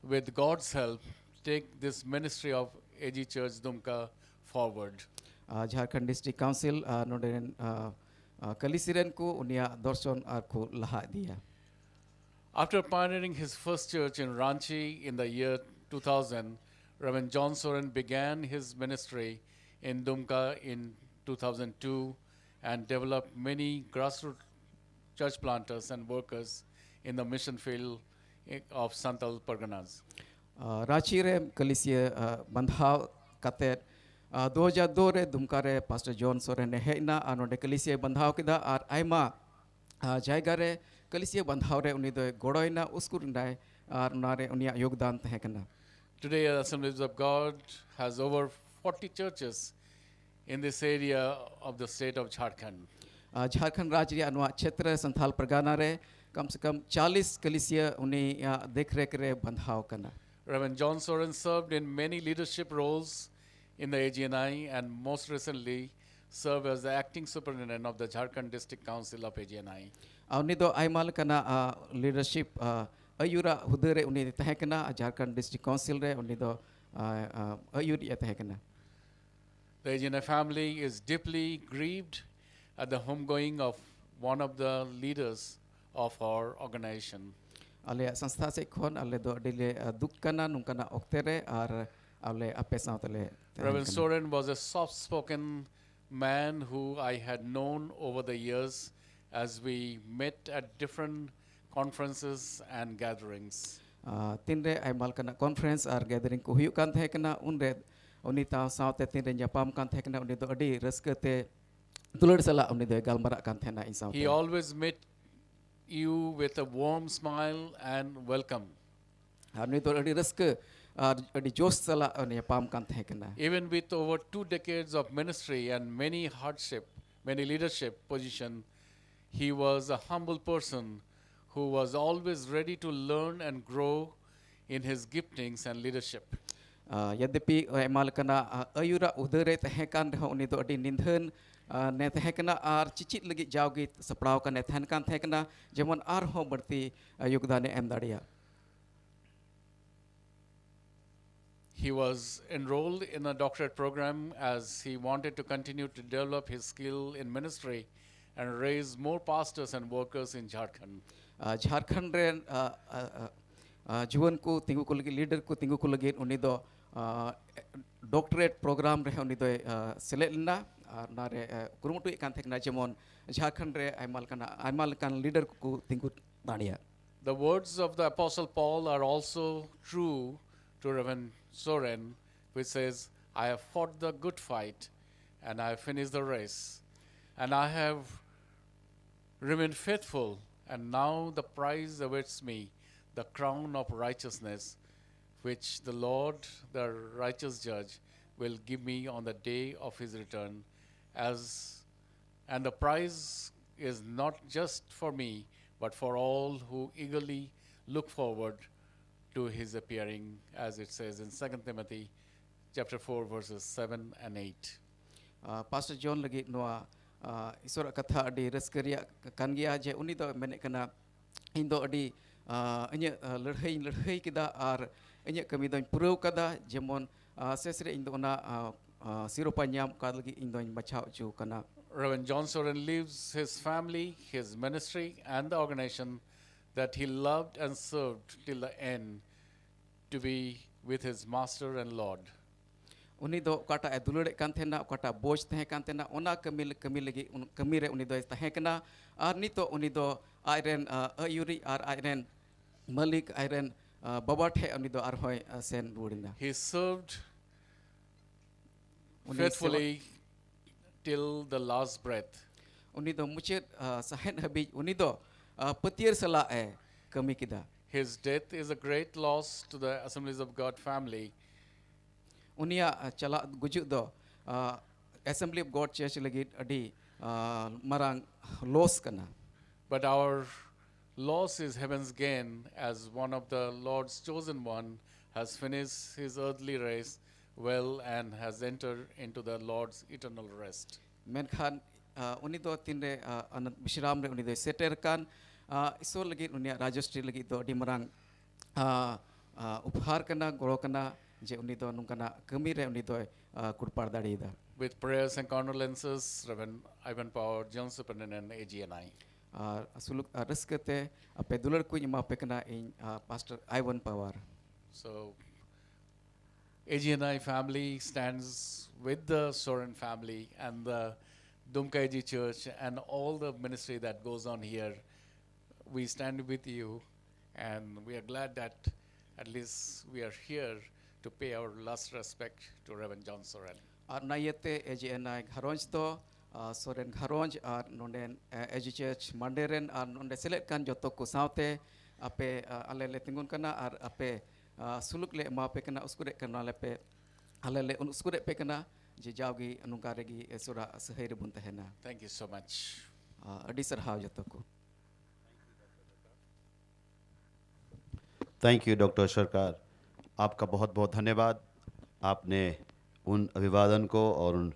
with God's help, take this ministry of AG Church Dumka forward. Jharkhand District Council noden kalisiren ku unia dorson ar ku laha dia. After pioneering his first church in Ranchi in the year 2000, Reverend John Soren began his ministry in Dumka in 2002 and developed many grassroots church planters and workers in the mission field of Santal Parganas. Ranchi re kalisya bandhaw katet 2002 re Dumka re Pastor John Soren ne hejna anode kalisya bandhaw kida ar aima jayga re kalisya bandhaw re uni do goroina uskur ndai ar nare unia yogdan tahe kana. Today, Assemblies of God has over 40 churches in this area of the state of Jharkhand. Jharkhand Raj ria anwa kshetra Santhal Pargana re kam se kam 40 kalisya uni dekhrek re bandhaw kana. Reverend John Soren served in many leadership roles in the AGNI and most recently served as the acting superintendent of the Jharkhand District Council of AGNI. Uni do aimal kana leadership ayura hudere uni tahe kana Jharkhand District Council re uni do ayuri tahe kana. The AGNI family is deeply grieved at the homegoing of one of the leaders of our organization. Ale sanstha se khon ale do dile dukkana nungkana oktere ar ale ape sautale. Reverend Soren was a soft-spoken man who I had known over the years as we met at different conferences and gatherings. Tinre aimal kana conference ar gathering ko huyuk kan tahe kana unre uni ta saute tinre nyapam kan tahe kana uni do adi raska te tulad sala uni do galmarak kan tahe na in saute. He always met you with a warm smile and welcome. Uni do adi raska ar adi jos sala oni pam kan teh kena. Even with over 2 decades of ministry and many hardship, many leadership position, he was a humble person who was always ready to learn and grow in his giftings and leadership. Yadyapi emal kena ayura udare teh kan dah oni do adi nindhan ne teh kena ar cicit lagi jauh git seprau kan ne teh kan teh kena jemon ar ho berti yogdan em daria. He was enrolled in a doctorate program as he wanted to continue to develop his skill in ministry and raise more pastors and workers in Jharkhand. Jharkhand ren juan ko tinggu ko lagi leader ko tinggu ko lagi uni do doctorate program re uni do select lena na re kurumutu ikan thek na jemon Jharkhand re aimal kan leader ko tinggu dania. The words of the Apostle Paul are also true to Reverend Soren, which says, I have fought the good fight and I have finished the race and I have remained faithful, and now the prize awaits me, the crown of righteousness, which the Lord, the righteous judge, will give me on the day of his return. And the prize is not just for me, but for all who eagerly look forward to his appearing, as it says in 2 Timothy chapter 4, verses 7 and 8. Pastor John lagi noa isora katha adi raskeria kan gya je uni do menek kena indo adi enya lerhei kita ar enya kami do purau kada jemon sesre indo na siropa nyam kad lagi indo machau ju kana. Reverend John Soren leaves his family, his ministry, and the organization that he loved and served till the end to be with his master and Lord. Uni do kata edulure kan thena kata boj teh kan thena ona kami lagi kami re uni do teh kena ar nito uni do airen ayuri ar airen malik airen babathe uni do ar hoy sen rudina. He served faithfully till the last breath. Uni do mucet sahen habis uni do petir sala kami kita. His death is a great loss to the Assemblies of God family. Unia chala gujuk do Assembly of God Church lagi adi marang loss kana. But our loss is heaven's gain, as one of the Lord's chosen one has finished his earthly race well and has entered into the Lord's eternal rest. Menkhan uni do tinde anat bisram re uni do seter kan isor lagi unia rajastri lagi do di marang uphar kana goro kana je uni do nungkana kami re uni do kurpar dari da. With prayers and condolences, Reverend Ivan Power, General Superintendent AGNI. Suluk reskete ape dular ku nyama ape kena in Pastor Ivan Power. So AGNI family stands with the Soren family and the Dumkaiji Church and all the ministry that goes on here. We stand with you, and we are glad that at least we are here to pay our last respect to Reverend John Soren. Nayete AGNI gharonj do Soren gharonj ar nonden AG Church Manderen ar nonde select kan joto ko saute ape alele tingun kana ar ape suluk le ma pe kana uskure kana lepe alele uskure pe kana je jawgi anungkare gi sura sehari bun tahena. Thank you so much. Adi sarhaw joto ko. Thank you doctor सरकार, आपका बहुत बहुत धन्यवाद। आपने उन अभिवादन को और उन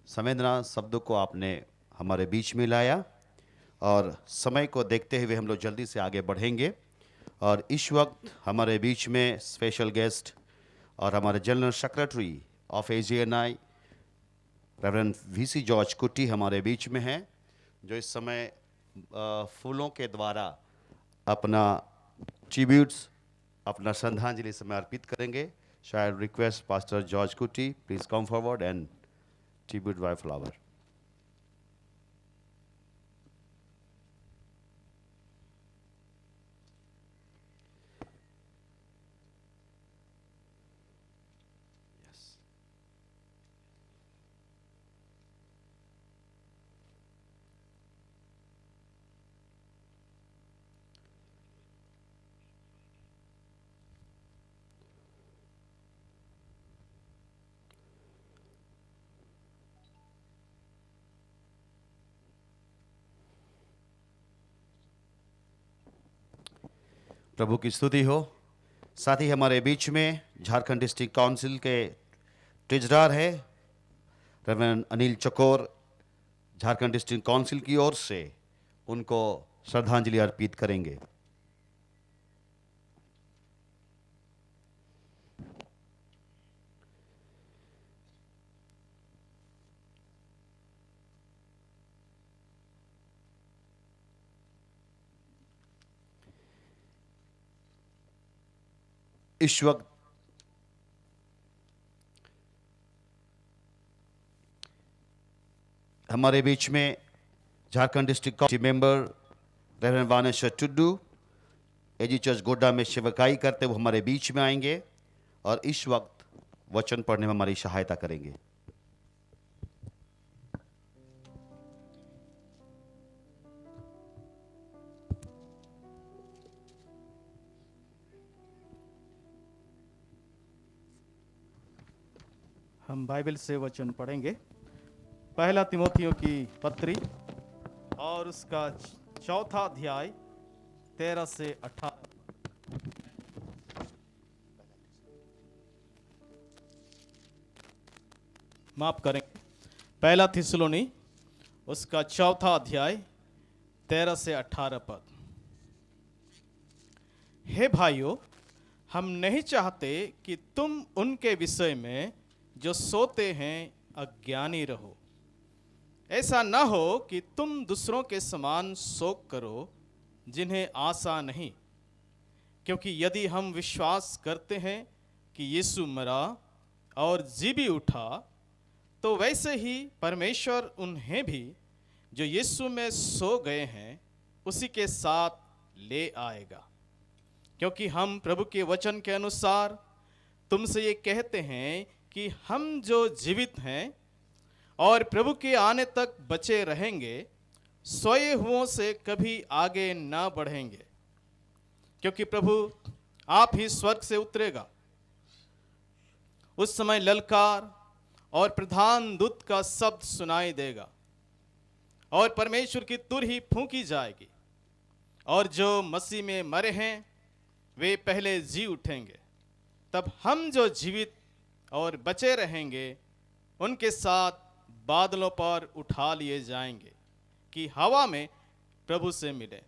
संवेदना शब्दों को आपने हमारे बीच में लाया, और समय को देखते हुए हम लोग जल्दी से आगे बढ़ेंगे। और इस वक्त हमारे बीच में स्पेशल गेस्ट और हमारे general secretary of AGNI reverend VC George कुट्टी हमारे बीच में हैं, जो इस समय फूलों के द्वारा अपना ट्रिब्यूट्स, अपना श्रद्धांजलि समय अर्पित करेंगे। शायद request pastor George Kutty please come forward and tribute by flower. प्रभु की स्तुति हो। साथ ही हमारे बीच में झारखंड डिस्ट्रिक्ट काउंसिल के ट्रेजरर है reverend Anil Chakor, Jharkhand district council की ओर से उनको श्रद्धांजलि अर्पित करेंगे। इस वक्त हमारे बीच में Jharkhand district council member reverend Vaneshwar Tudu AG church Godda में सेवकाई करते हुए हमारे बीच में आएंगे और इस वक्त वचन पढ़ने में हमारी सहायता करेंगे। हम बाइबल से वचन पढ़ेंगे। पहला तिमोथियों की पत्री और उसका चौथा अध्याय 13 से 18। माफ करें, पहला थिस्सलुनी उसका चौथा अध्याय 13 से 18 पद। हे भाइयों, हम नहीं चाहते कि तुम उनके विषय में जो सोते हैं अज्ञानी रहो। ऐसा न हो कि तुम दूसरों के समान शोक करो जिन्हें आशा नहीं, क्योंकि यदि हम विश्वास करते हैं कि यीशु मरा और जी भी उठा, तो वैसे ही परमेश्वर उन्हें भी जो यीशु में सो गए हैं उसी के साथ ले आएगा। क्योंकि हम प्रभु के वचन के अनुसार तुमसे ये कहते हैं कि हम जो जीवित हैं और प्रभु के आने तक बचे रहेंगे, सोए हुओं से कभी आगे ना बढ़ेंगे, क्योंकि प्रभु आप ही स्वर्ग से उतरेगा। उस समय ललकार और प्रधान दूत का शब्द सुनाई देगा और परमेश्वर की तुर ही फूंकी जाएगी, और जो मसीह में मरे हैं वे पहले जी उठेंगे। तब हम जो जीवित और बचे रहेंगे उनके साथ बादलों पर उठा लिए जाएंगे कि हवा में प्रभु से मिले,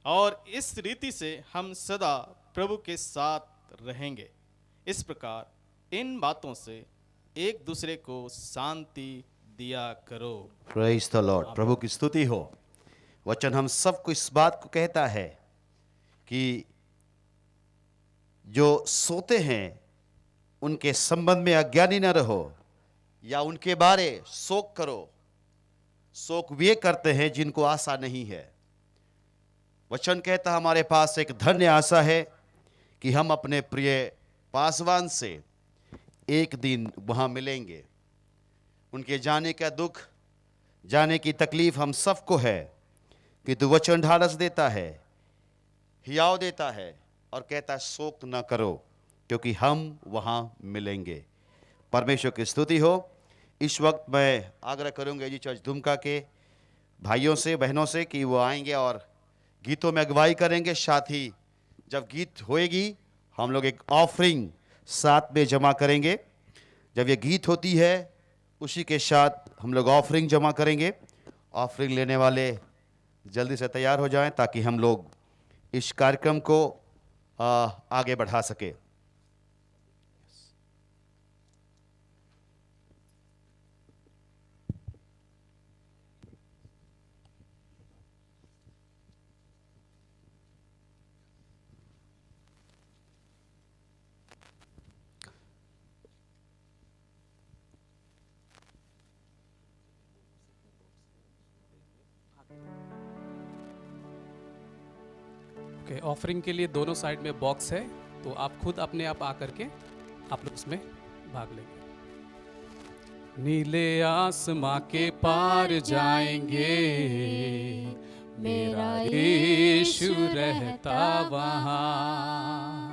और इस रीति से हम सदा प्रभु के साथ रहेंगे। इस प्रकार इन बातों से एक दूसरे को शांति दिया करो। Praise the Lord. प्रभु की स्तुति हो। वचन हम सबको इस बात को कहता है कि जो सोते हैं उनके संबंध में अज्ञानी न रहो, या उनके बारे शोक करो। शोक वे करते हैं जिनको आशा नहीं है। वचन कहता हमारे पास एक धन्य आशा है कि हम अपने प्रिय पासवान से एक दिन वहां मिलेंगे। उनके जाने का दुख, जाने की तकलीफ हम सबको है, कि तू वचन ढालस देता है, हियाव देता है और कहता है शोक न करो, क्योंकि हम वहां मिलेंगे। परमेश्वर की स्तुति हो। इस वक्त मैं आग्रह करूंगा एजी चर्च दुमका के भाइयों से, बहनों से कि वो आएंगे और गीतों में अगुवाई करेंगे। साथ ही जब गीत होएगी हम लोग एक ऑफरिंग साथ में जमा करेंगे। जब ये गीत होती है उसी के साथ हम लोग ऑफरिंग जमा करेंगे। ऑफरिंग लेने वाले जल्दी से तैयार हो जाएं ताकि हम लोग इस कार्यक्रम को आगे बढ़ा सके। ओके, ऑफरिंग के लिए दोनों साइड में बॉक्स है, तो आप खुद अपने आप आकर के आप लोग उसमें भाग लेंगे। नीले आसमां के पार जाएंगे, मेरा यीशु रहता वहाँ।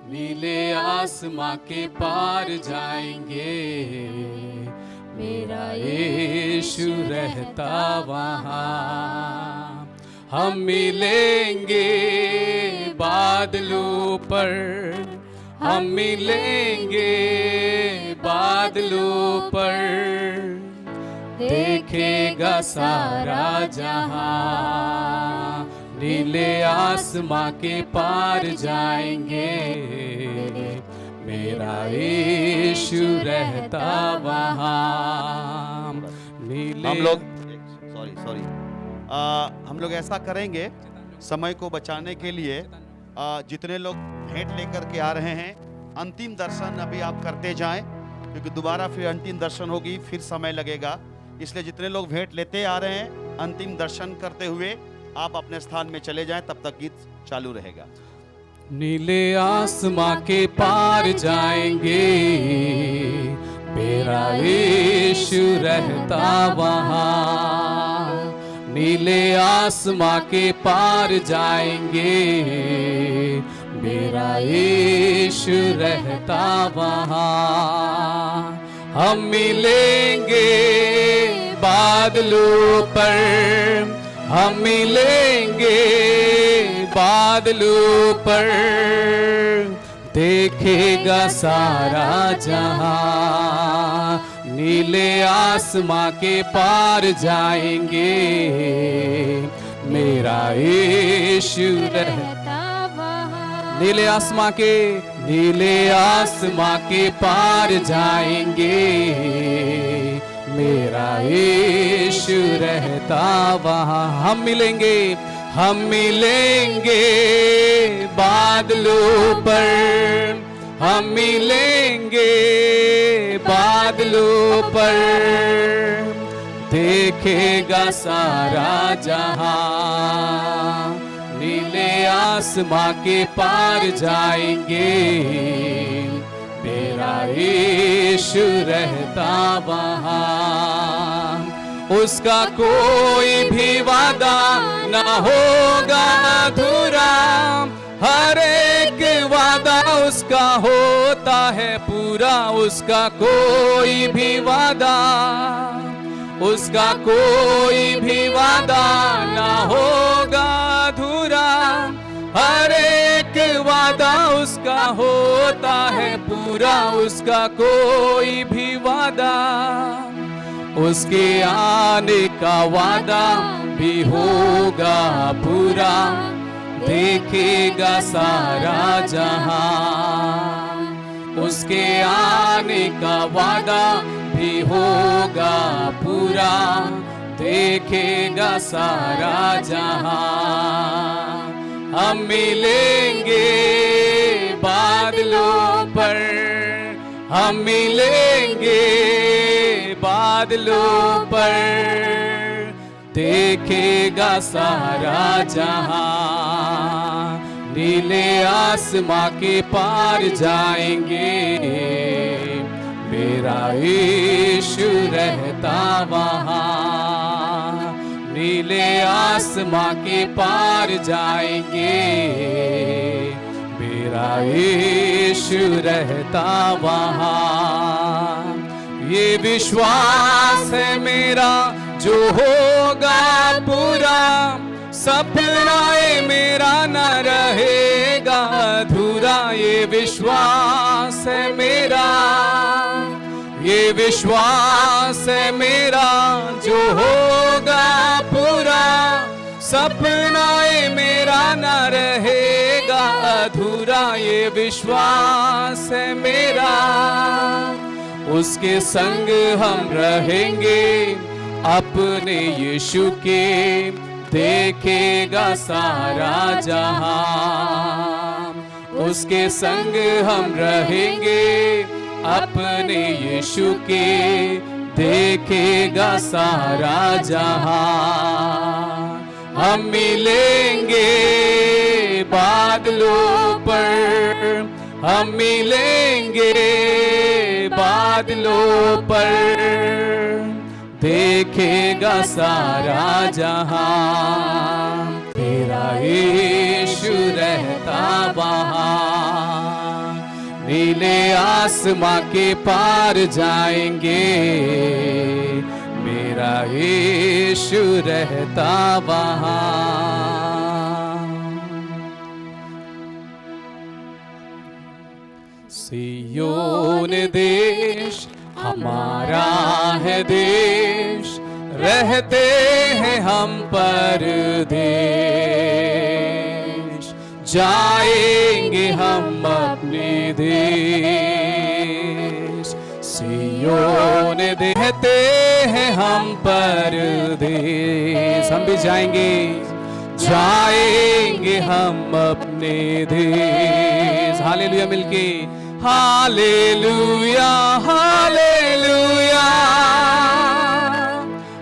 नीले आसमां के पार जाएंगे, मेरा यीशु रहता वहाँ। हम मिलेंगे बार बादलों पर हम मिलेंगे, बादलों पर देखेगा सारा जहां, नीले आसमां के पार जाएंगे, मेरा यीशु रहता वहां। नीले हम लोग सॉरी हम लोग ऐसा करेंगे समय को बचाने के लिए, जितने लोग भेंट लेकर के आ रहे हैं अंतिम दर्शन अभी आप करते जाएं, क्योंकि दोबारा फिर अंतिम दर्शन होगी, फिर समय लगेगा। इसलिए जितने लोग भेंट लेते आ रहे हैं अंतिम दर्शन करते हुए आप अपने स्थान में चले जाएं, तब तक गीत चालू रहेगा। नीले आसमां के पार जाएंगे, मेरा यीशु रहता वहां। नीले आसमां के पार जाएंगे, मेरा यीशु रहता वहां। हम मिलेंगे बादलों पर, हम मिलेंगे बादलों पर, देखेगा सारा जहां। नीले आसमां के पार जाएंगे, मेरा यीशु रहता वहां। नीले आसमां के पार जाएंगे, मेरा यीशु रहता वहां। हम मिलेंगे बादलों पर, हम मिलेंगे बादलों पर, देखेगा सारा जहां। नीले आसमां के पार जाएंगे, मेरा यीशु रहता वहां। उसका कोई भी वादा ना होगा अधूरा, हर एक वादा उसका होता है पूरा। उसका कोई भी वादा ना होगा अधूरा, हर एक वादा उसका होता है पूरा। उसका कोई भी वादा, उसके आने का वादा भी होगा पूरा, देखेगा सारा जहां। उसके आने का वादा भी होगा पूरा, देखेगा सारा जहां। हम मिलेंगे बादलों पर, हम मिलेंगे बादलों पर, देखेगा सारा जहां। नीले आसमां के पार जाएंगे, मेरा यीशु रहता वहां। नीले आसमां के पार जाएंगे, मेरा यीशु रहता वहां। ये विश्वास है मेरा जो होगा पूरा, सपना मेरा न रहेगा अधूरा। ये विश्वास है मेरा, ये विश्वास है मेरा जो होगा पूरा, सपना मेरा न रहेगा अधूरा। ये विश्वास है मेरा, उसके संग हम रहेंगे अपने यीशु के, देखेगा सारा जहां। उसके संग हम रहेंगे अपने यीशु के, देखेगा सारा जहां। हम मिलेंगे बादलों पर, हम मिलेंगे बादलों पर, देखेगा सारा जहां। तेरा यीशु रहता वहां। नीले आसमां के पार जाएंगे, मेरा यीशु रहता वहां। सियोन देश हमारा है देश, रहते हैं हम परदेश, जाएंगे हम अपने देश। सियोन रहते हैं हम परदेश, हम भी जाएंगे, जाएंगे हम अपने देश। हालेलुया मिलके, hallelujah hallelujah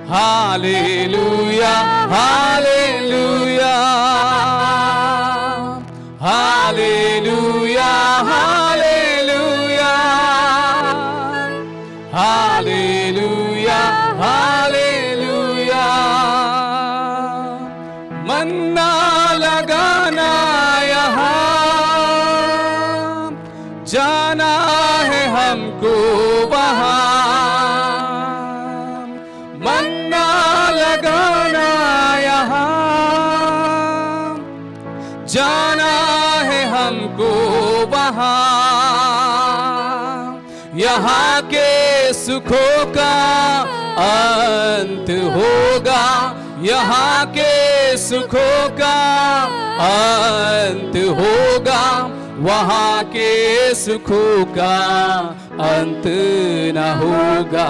hallelujah hallelujah hallelujah hallelujah hallelujah hallelujah. मन्ना लगाना यहाँ, जाना है हमको वहाँ। मन्ना लगाना यहाँ, जाना है हमको वहाँ। यहाँ के सुखों का अंत होगा, यहाँ के सुखों का अंत होगा, वहाँ के सुखों का अंत न होगा,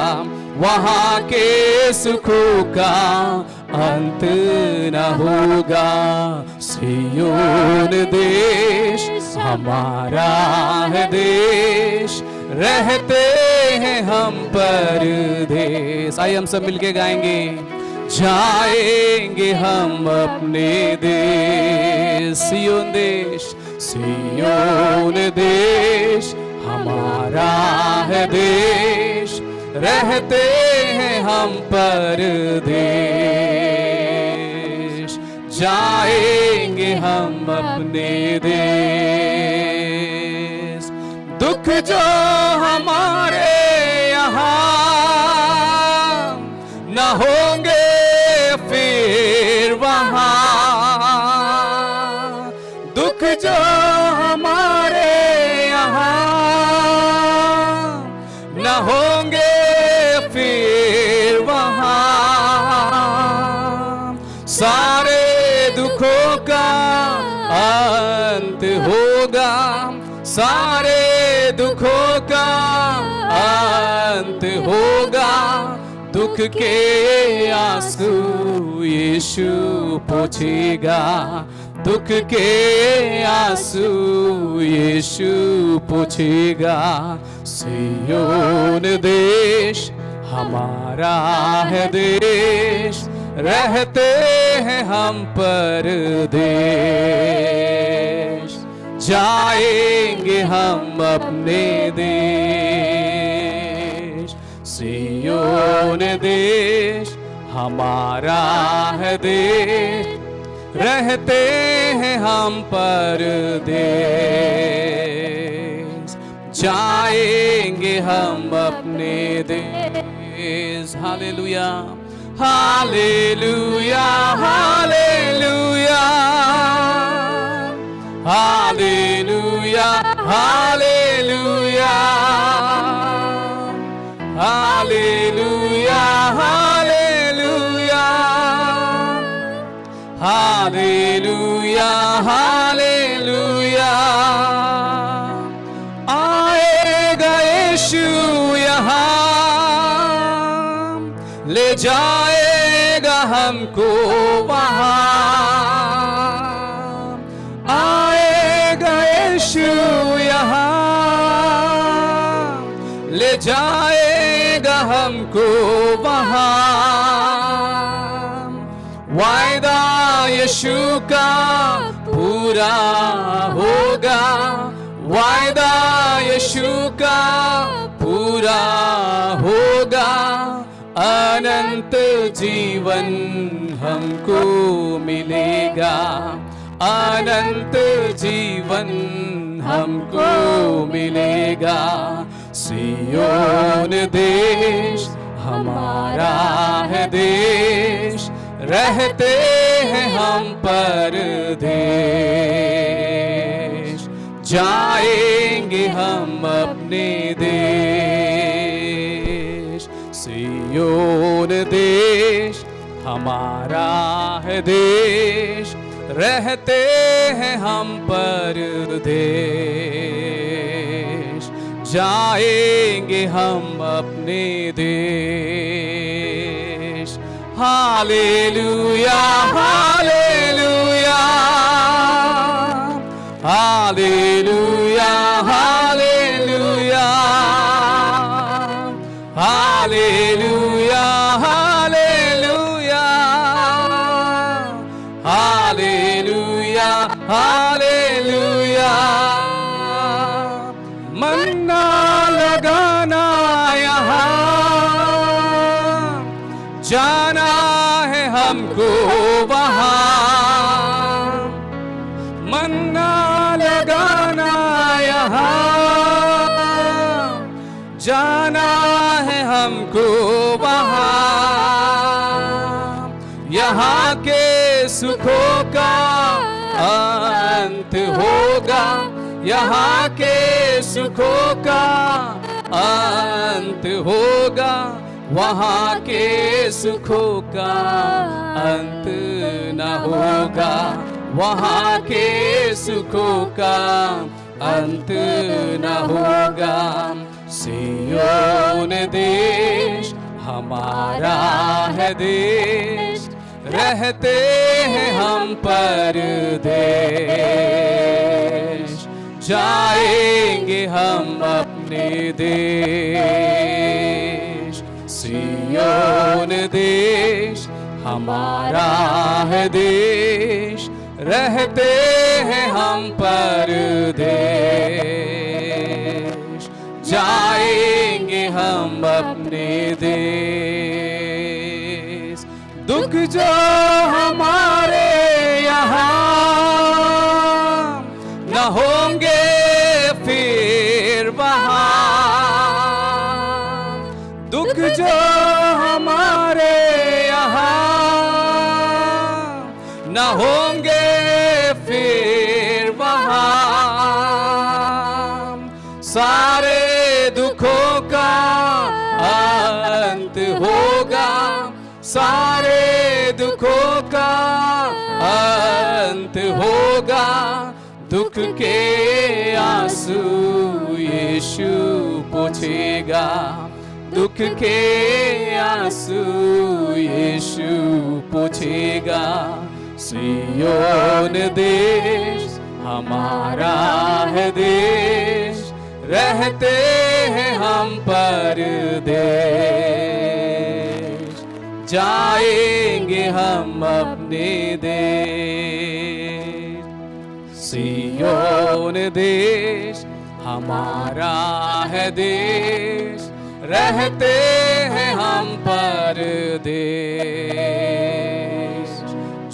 वहाँ के सुखों का अंत न होगा। सियोन देश हमारा है देश, रहते हैं हम परदेश। आइए हम सब मिलके गाएंगे, जाएंगे हम अपने देश। सियोन देश, सियोन देश हमारा है देश, रहते हैं हम परदेश, जाएंगे हम अपने देश। दुख जो हमारे यहाँ न होंगे फिर वहाँ, दुख जो हमारे यहाँ न होंगे फिर वहाँ। सारे दुखों का अंत होगा, सारे दुखों का अंत होगा, दुख के आंसू यीशु पोंछेगा, दुख के आंसू यीशु पोंछेगा। सियोन देश हमारा है देश, रहते हैं हम परदेश, जाएंगे हम अपने देश। सियोन देश हमारा है देश, रहते हैं हम परदेश, जाएंगे हम अपने देश। Hallelujah hallelujah hallelujah hallelujah hallelujah hallelujah hallelujah hallelujah hallelujah. आएगा यीशु यहाँ, ले जाएगा हमको वहाँ। आएगा यीशु यहाँ, ले जाएगा हमको वहाँ। वायदा यीशु का पूरा होगा, वायदा यीशु का पूरा होगा। अनंत जीवन हमको मिलेगा, अनंत जीवन हमको मिलेगा। सियोन देश हमारा है देश, रहते हैं हम परदेश, जाएंगे हम अपने देश। सियोन देश हमारा है देश, रहते हैं हम परदेश। जाएंगे हम अपने देश। Hallelujah hallelujah hallelujah hallelujah hallelujah hallelujah hallelujah hallelujah. मन्ना लगाना यहाँ, जाना है हमको वहाँ। मन्ना लगाना यहाँ, जाना है हमको वहाँ। यहाँ के सुखों का अंत होगा, यहाँ के सुखों का अंत होगा, वहाँ के सुखों का अंत न होगा, वहाँ के सुखों का अंत न होगा। सियोन देश हमारा है देश, रहते हैं हम परदेश। जाएंगे हम अपने देश। सियोन देश हमारा है देश, रहते हैं हम परदेश। जाएंगे हम अपने देश। दुख जो हमारे यहाँ न होंगे फिर वहाँ। दुख जो हमारे यहाँ न होंगे फिर वहाँ। सारे दुखों का अंत होगा, सारे दुखों का अंत होगा। दुख के आंसू यीशु पोंछेगा, दुख के आंसू यीशु पोंछेगा। सियोन देश हमारा है देश, रहते हैं हम परदेश। जाएंगे हम अपने देश। सियोन देश हमारा है देश, रहते हैं हम परदेश।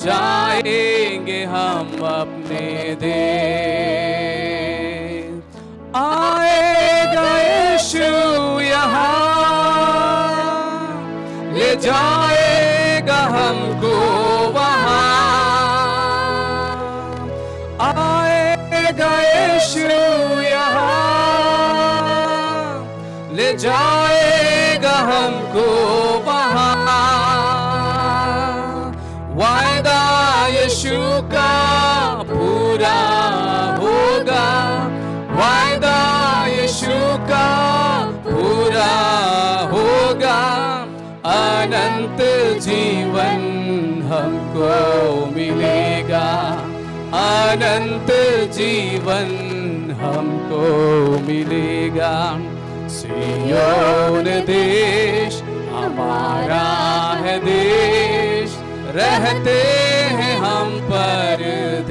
जाएंगे हम अपने देश। आएगा यीशु यहाँ, ले जाएगा हमको वहाँ। आएगा यीशु यहाँ, ले जाएगा हमको वहाँ। वायदा यीशु का पूरा होगा, वायदा यीशु का पूरा होगा। अनंत जीवन हमको मिलेगा, अनंत जीवन हमको मिलेगा। सियोन देश हमारा है देश, रहते हैं हम परदेश।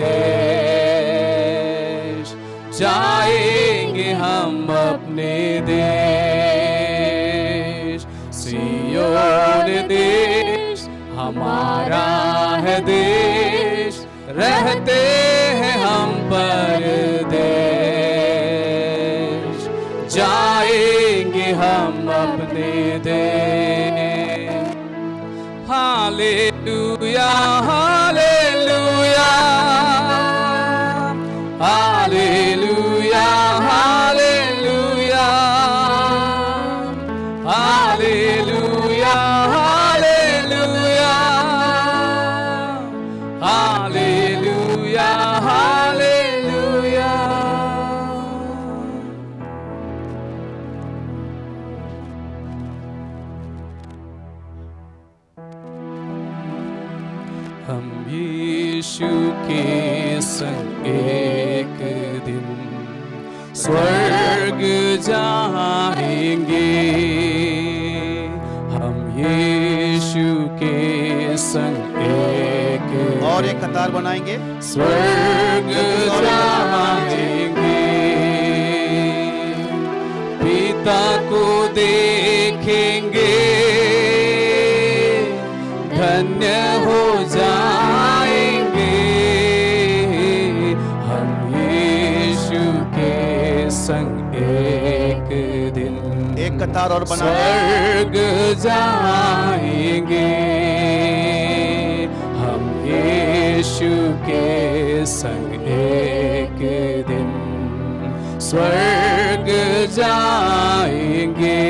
जाएंगे हम अपने देश। सियोन देश हमारा है देश, रहते हैं हम परदेश। जाएंगे हम अपने देश। Hallelujah hallelujah hallelujah hallelujah hallelujah. हम यीशु के संग एक दिन स्वर्ग जाएंगे। हम यीशु के संग एक और एक कतार बनाएंगे, स्वर्ग जाएंगे। पिता को देखेंगे, धन्य हो जाएंगे। हम यीशु के संग एक दिन एक कतार और बनाएंगे, स्वर्ग जाएंगे। हम यीशु के संग एक दिन स्वर्ग जाएंगे।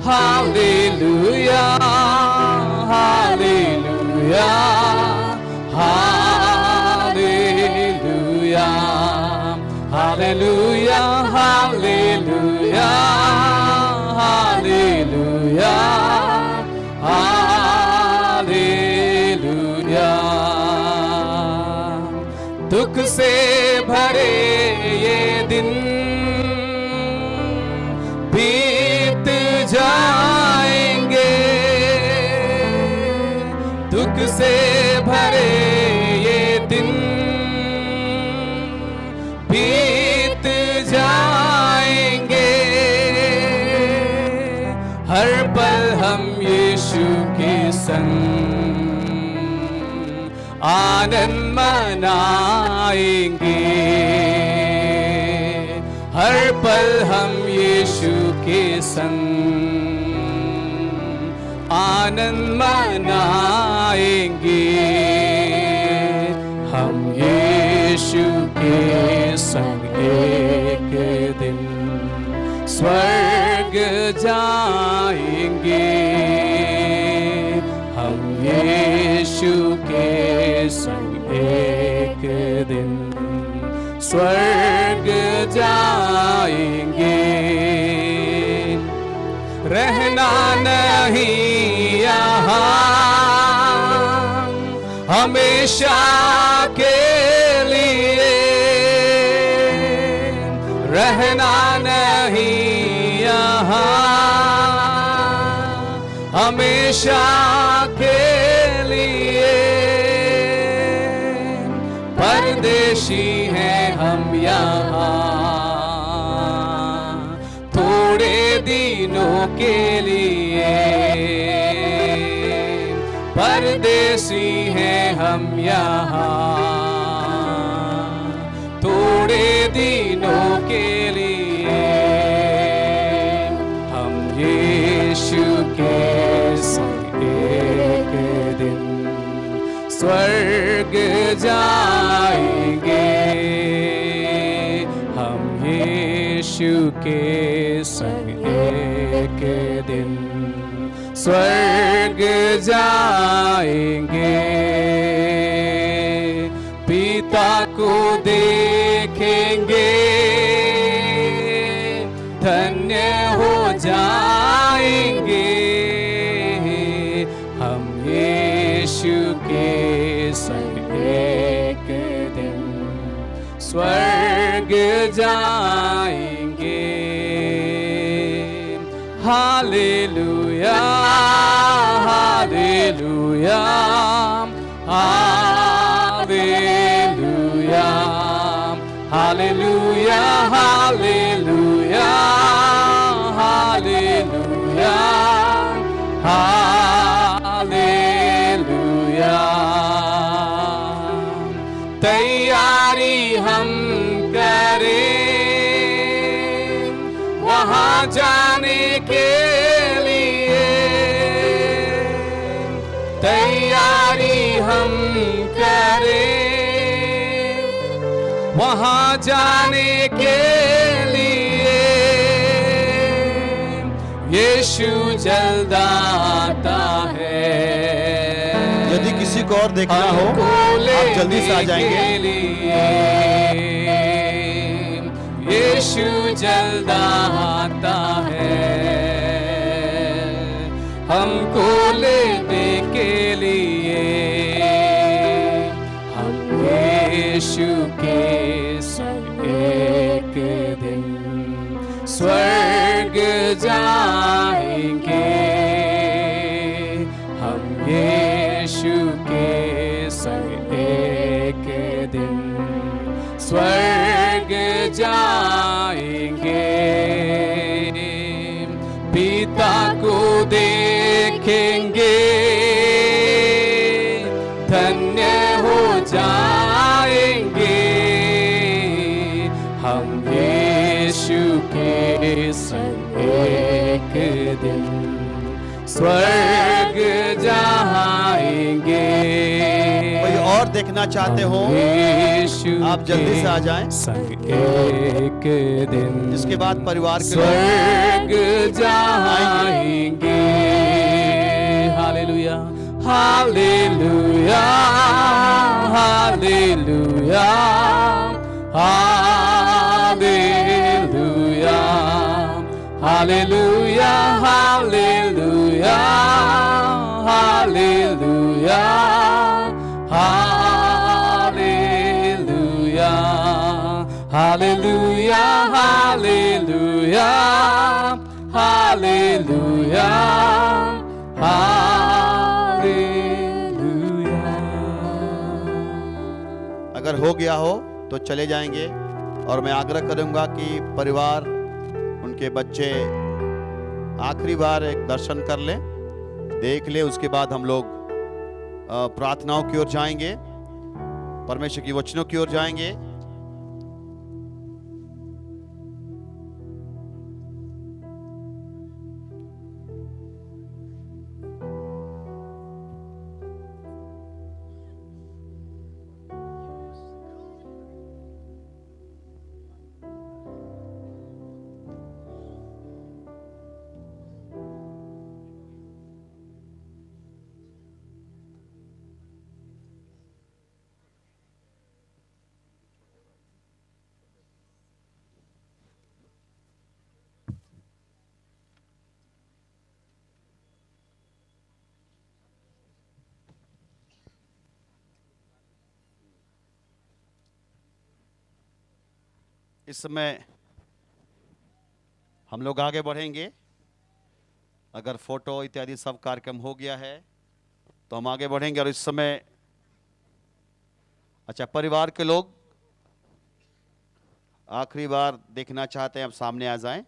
Hallelujah, hallelujah, hallelujah, hallelujah, hallelujah, hallelujah, हालेलुया। दुख से भरे ये दिन बीत जाएंगे। दुख से भरे ये दिन बीत जाएंगे। हर पल हम यीशु के संग आनंद मनाएंगे। हर पल हम यीशु के संग आनंद मनाएंगे। हम यीशु के संग एक दिन स्वर्ग जाएंगे। हम यीशु के संग एक दिन स्वर्ग जाएंगे। रहना नहीं यहाँ हमेशा के लिए, रहना नहीं यहाँ हमेशा के लिए। परदेशी हैं हम यहाँ थोड़े दिनों के लिए। परदेशी हैं हम यहाँ थोड़े दिनों के लिए। हम यीशु के संग एक दिन स्वर्ग जाएंगे। हम यीशु के संग एक दिन स्वर्ग जाएंगे। पिता को देखेंगे, धन्य हो जाएंगे। हम यीशु के संग एक दिन स्वर्ग जाएंगे। Hallelujah, hallelujah, hallelujah, hallelujah, hallelujah, hallelujah, hallelujah. तैयारी हम करें वहाँ जाने के लिए। तैयारी हम करें वहाँ जाने के लिए। यीशु जल्द आता है। यदि किसी को और देखना हो आप जल्दी से आ जाएंगे। यीशु जल्द आता है हमको लेने के लिए। हम यीशु के संग एक दिन स्वर्ग जाएंगे। हम यीशु के संग एक दिन स्वर्ग जाएंगे। पिता को देखेंगे धन्य हो जाएंगे। हम यीशु के संग एक दिन स्वर्ग जाएंगे। कोई और देखना चाहते हो आप जल्दी से आ जाएं। संग एक दिन इसके बाद परिवार के स्वर्ग जाएंगे। Hallelujah hallelujah hallelujah hallelujah hallelujah hallelujah hallelujah hallelujah hallelujah hallelujah hallelujah hallelujah. अगर हो गया हो तो चले जाएंगे और मैं आग्रह करूंगा कि परिवार उनके बच्चे आखिरी बार एक दर्शन कर लें, देख ले। उसके बाद हम लोग प्रार्थनाओं की ओर जाएंगे, परमेश्वर की वचनों की ओर जाएंगे। इस समय हम लोग आगे बढ़ेंगे। अगर फोटो इत्यादि सब कार्यक्रम हो गया है तो हम आगे बढ़ेंगे। और इस समय अच्छा, परिवार के लोग आखिरी बार देखना चाहते हैं, अब सामने आ जाएं।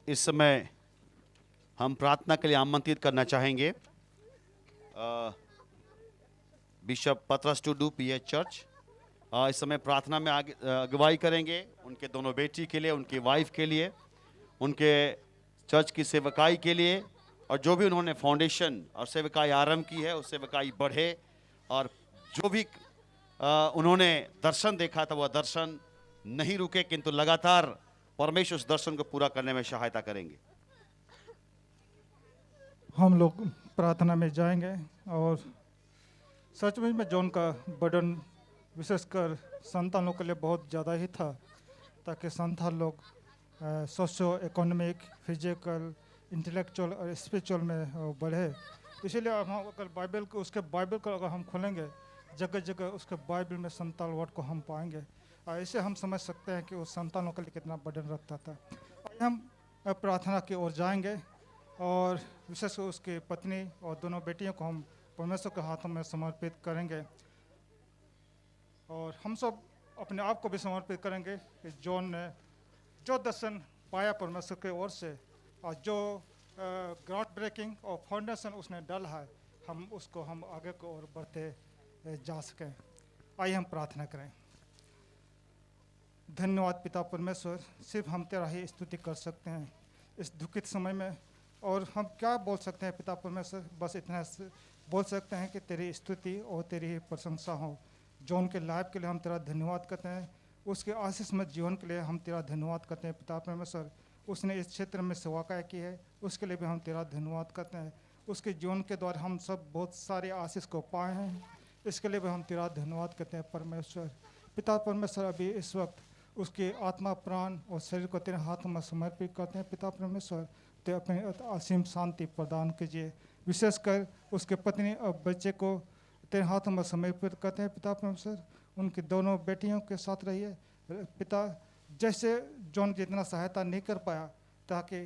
इस समय हम प्रार्थना के लिए आमंत्रित करना चाहेंगे बिशप पतरस टुडू पीएच चर्च। इस समय प्रार्थना में आगे अगुवाई करेंगे उनके दोनों बेटी के लिए, उनकी वाइफ के लिए, उनके चर्च की सेवकाई के लिए, और जो भी उन्होंने फाउंडेशन और सेवकाई आरंभ की है उस सेवकाई बढ़े, और जो भी उन्होंने दर्शन देखा था वह दर्शन नहीं रुके, किंतु लगातार परमेश्वर उस दर्शन को पूरा करने में सहायता करेंगे। हम लोग प्रार्थना में जाएंगे और सचमुच में जॉन का बर्डन विशेषकर संतानों के लिए बहुत ज़्यादा ही था, ताकि संतान लोग सोशो इकोनॉमिक, फिजिकल, इंटेलेक्चुअल और स्पिरिचुअल में बढ़े। इसीलिए हम अगर बाइबल को अगर हम खोलेंगे, जगह जगह उसके बाइबल में संतान वर्ड को हम पाएंगे। ऐसे हम समझ सकते हैं कि वो संतानों के लिए कितना बर्डन रखता था। हम प्रार्थना की ओर जाएंगे और विशेषकर उसकी पत्नी और दोनों बेटियों को हम परमेश्वर के हाथों में समर्पित करेंगे, और हम सब अपने आप को भी समर्पित करेंगे कि जॉन ने जो दर्शन पाया परमेश्वर की ओर से और जो ग्राउंड ब्रेकिंग और फाउंडेशन उसने डाला है, हम आगे की ओर बढ़ते जा सकें। आइए हम प्रार्थना करें। धन्यवाद पिता परमेश्वर, सिर्फ हम तेरा ही स्तुति कर सकते हैं इस दुखित समय में, और हम क्या बोल सकते हैं पिता परमेश्वर, बस इतना बोल सकते हैं कि तेरी स्तुति और तेरी ही प्रशंसा हो। जॉन के लाइफ के लिए हम तेरा धन्यवाद करते हैं, उसके आशीषमय जीवन के लिए हम तेरा धन्यवाद करते हैं पिता परमेश्वर। उसने इस क्षेत्र में सेवा की है, उसके लिए भी हम तेरा धन्यवाद करते हैं। उसके जीवन के द्वारा हम सब बहुत सारे आशीष को पाए हैं, इसके लिए भी हम तेरा धन्यवाद करते हैं परमेश्वर। पिता परमेश्वर, अभी इस वक्त उसकी आत्मा, प्राण और शरीर को तेरे हाथों में समर्पित करते हैं पिता परमेश्वर। ते अपनी असीम शांति प्रदान कीजिए। विशेषकर उसके पत्नी और बच्चे को तेरे हाथों में समर्पित करते हैं पिता परमेश्वर। उनकी दोनों बेटियों के साथ रहिए पिता, जैसे जॉन जितना सहायता नहीं कर पाया, ताकि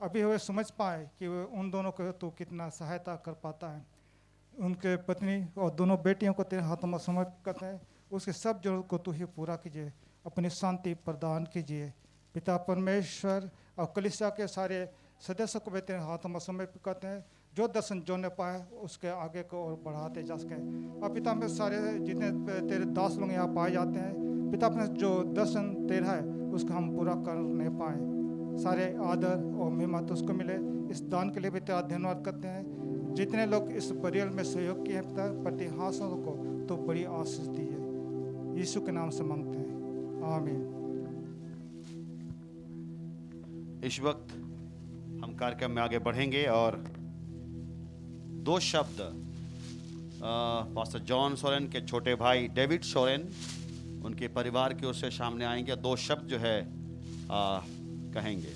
अभी वे समझ पाए कि वे उन दोनों को तो कितना सहायता कर पाता है। उनके पत्नी और दोनों बेटियों को तेरे हाथों में समर्पित करते हैं, उसके सब जरूरत को तू ही पूरा कीजिए, अपनी शांति प्रदान कीजिए पिता परमेश्वर। और कलीसिया के सारे सदस्यों को भी तेरे हाथों में समर्पित करते हैं, जो दर्शन जो ने पाए उसके आगे को और बढ़ाते जा सके। और पिता में सारे जितने तेरे दास लोग यहाँ पाए जाते हैं पिता, अपने जो दर्शन तेरा है उसको हम पूरा कर नहीं पाए, सारे आदर और महिमा तो उसको मिले। इस दान के लिए भी तेरा धन्यवाद करते हैं। जितने लोग इस बरियल में सहयोग किए हैं पिता, प्रति हाथों को तो बड़ी आशीष दीजिए, यीशु के नाम से मांगते हैं, आमीन। इस वक्त हम कार्यक्रम में आगे बढ़ेंगे और दो शब्द पास्टर जॉन सोरेन के छोटे भाई डेविड सोरेन, उनके परिवार की ओर से सामने आएंगे, दो शब्द जो है कहेंगे।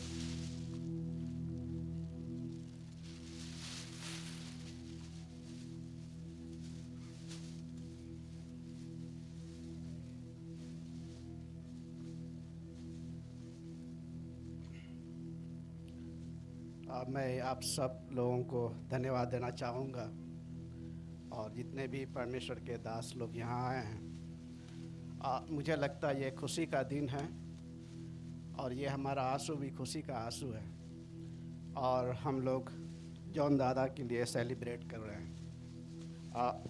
मैं आप सब लोगों को धन्यवाद देना चाहूँगा, और जितने भी परमेश्वर के दास लोग यहाँ आए हैं। मुझे लगता है ये खुशी का दिन है, और ये हमारा आंसू भी खुशी का आंसू है, और हम लोग जॉन दादा के लिए सेलिब्रेट कर रहे हैं।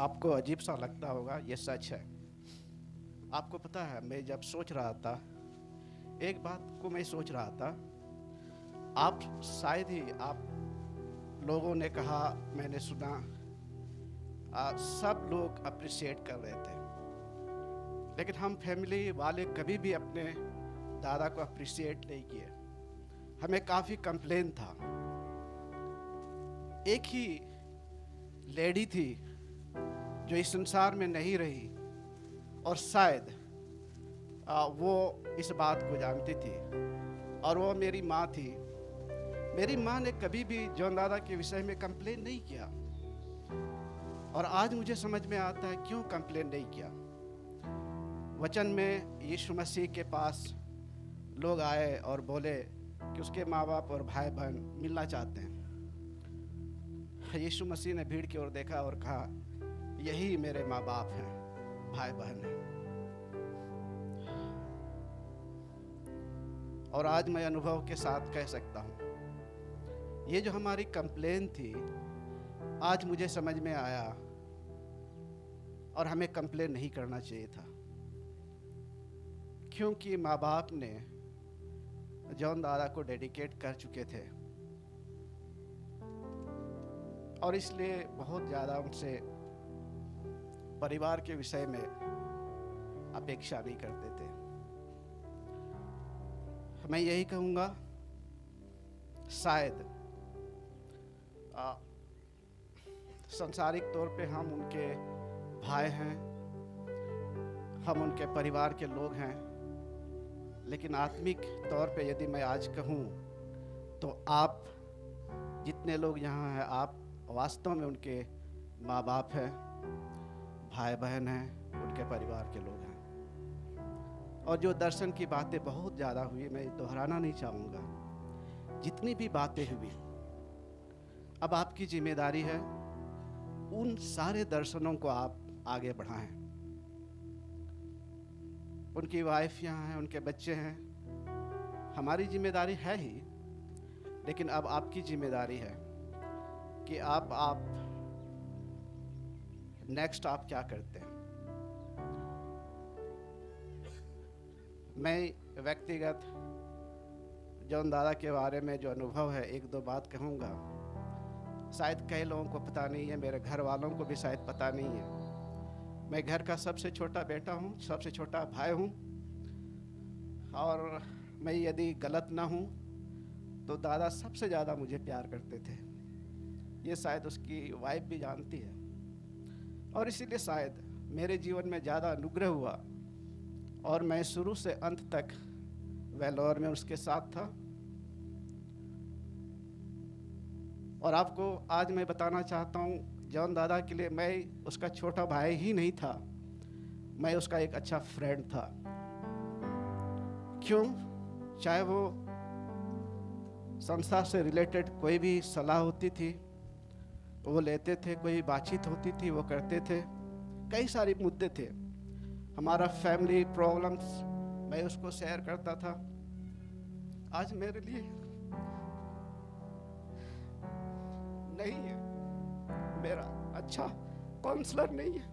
आपको अजीब सा लगता होगा, ये सच है। आपको पता है, मैं जब सोच रहा था, एक बात को मैं सोच रहा था, आप शायद ही आप लोगों ने कहा, मैंने सुना, सब लोग अप्रिशिएट कर रहे थे, लेकिन हम फैमिली वाले कभी भी अपने दादा को अप्रिशिएट नहीं किए। हमें काफ़ी कंप्लेन था। एक ही लेडी थी जो इस संसार में नहीं रही, और शायद वो इस बात को जानती थी, और वो मेरी माँ थी। मेरी माँ ने कभी भी जॉन दादा के विषय में कंप्लेन नहीं किया, और आज मुझे समझ में आता है क्यों कंप्लेन नहीं किया। वचन में यीशु मसीह के पास लोग आए और बोले कि उसके माँ बाप और भाई बहन मिलना चाहते हैं। यीशु मसीह ने भीड़ की ओर देखा और कहा, यही मेरे माँ बाप हैं, भाई बहन हैं। और आज मैं अनुभव के साथ कह सकता हूँ ये जो हमारी कंप्लेन थी आज मुझे समझ में आया, और हमें कंप्लेन नहीं करना चाहिए था, क्योंकि माँ बाप ने जॉन दादा को डेडिकेट कर चुके थे और इसलिए बहुत ज़्यादा उनसे परिवार के विषय में अपेक्षा नहीं करते थे। मैं यही कहूँगा, शायद सांसारिक तौर पे हम उनके भाई हैं, हम उनके परिवार के लोग हैं, लेकिन आत्मिक तौर पे यदि मैं आज कहूँ तो आप जितने लोग यहाँ हैं, आप वास्तव में उनके माँ बाप हैं, भाई बहन हैं, उनके परिवार के लोग हैं। और जो दर्शन की बातें बहुत ज़्यादा हुई, मैं दोहराना नहीं चाहूँगा। जितनी भी बातें हुई, अब आपकी जिम्मेदारी है उन सारे दर्शनों को आप आगे बढ़ाएं। उनकी वाइफ यहाँ है, उनके बच्चे हैं, हमारी जिम्मेदारी है ही, लेकिन अब आपकी जिम्मेदारी है कि आप नेक्स्ट आप क्या करते हैं। मैं व्यक्तिगत जॉन दादा के बारे में जो अनुभव है, एक दो बात कहूँगा। शायद कई लोगों को पता नहीं है, मेरे घर वालों को भी शायद पता नहीं है। मैं घर का सबसे छोटा बेटा हूँ, सबसे छोटा भाई हूँ, और मैं यदि गलत ना हूँ तो दादा सबसे ज़्यादा मुझे प्यार करते थे। ये शायद उसकी वाइफ भी जानती है, और इसीलिए शायद मेरे जीवन में ज़्यादा अनुग्रह हुआ और मैं शुरू से अंत तक वेलोर में उसके साथ था। और आपको आज मैं बताना चाहता हूँ, जॉन दादा के लिए मैं उसका छोटा भाई ही नहीं था, मैं उसका एक अच्छा फ्रेंड था। क्यों? चाहे वो संसार से रिलेटेड कोई भी सलाह होती थी वो लेते थे, कोई बातचीत होती थी वो करते थे, कई सारे मुद्दे थे, हमारा फैमिली प्रॉब्लम्स मैं उसको शेयर करता था। आज मेरे लिए नहीं है, मेरा अच्छा काउंसलर नहीं है।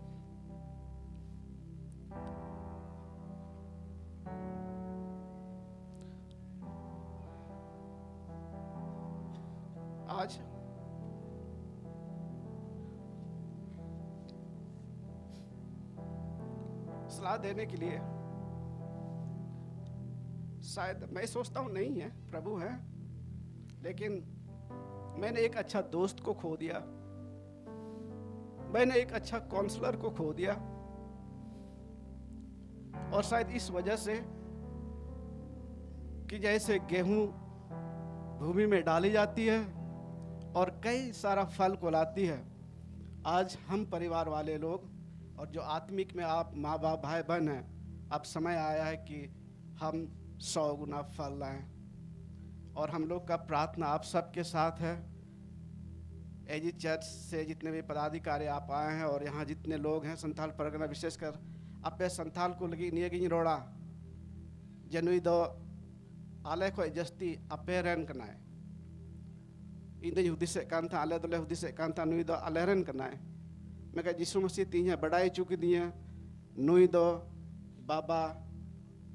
आज सलाह देने के लिए शायद मैं सोचता हूँ नहीं है, प्रभु है, लेकिन मैंने एक अच्छा दोस्त को खो दिया, मैंने एक अच्छा काउंसलर को खो दिया, और शायद इस वजह से कि जैसे गेहूं भूमि में डाली जाती है और कई सारा फल को लाती है, आज हम परिवार वाले लोग और जो आत्मिक में आप माँ बाप भाई बहन हैं, अब समय आया है कि हम 100 गुना फल लाएं। और हम लोग का प्रार्थना आप सबके साथ है। एजी चर्च से जितने भी पदाधिकारी आप आए हैं और यहाँ जितने लोग हैं, संथाल परगना विशेषकर अपे संथाल को लगी नियगी रोड़ा जनुई दो आले को जस्ती अपे रेन कनाए इन हुदिसे कान था आले दोले हुदिसे कान था नुई दो आले रेन कनाए मैं कह जिसु मसीह तीन बड़ाई चुकी दिए नुई दो बाबा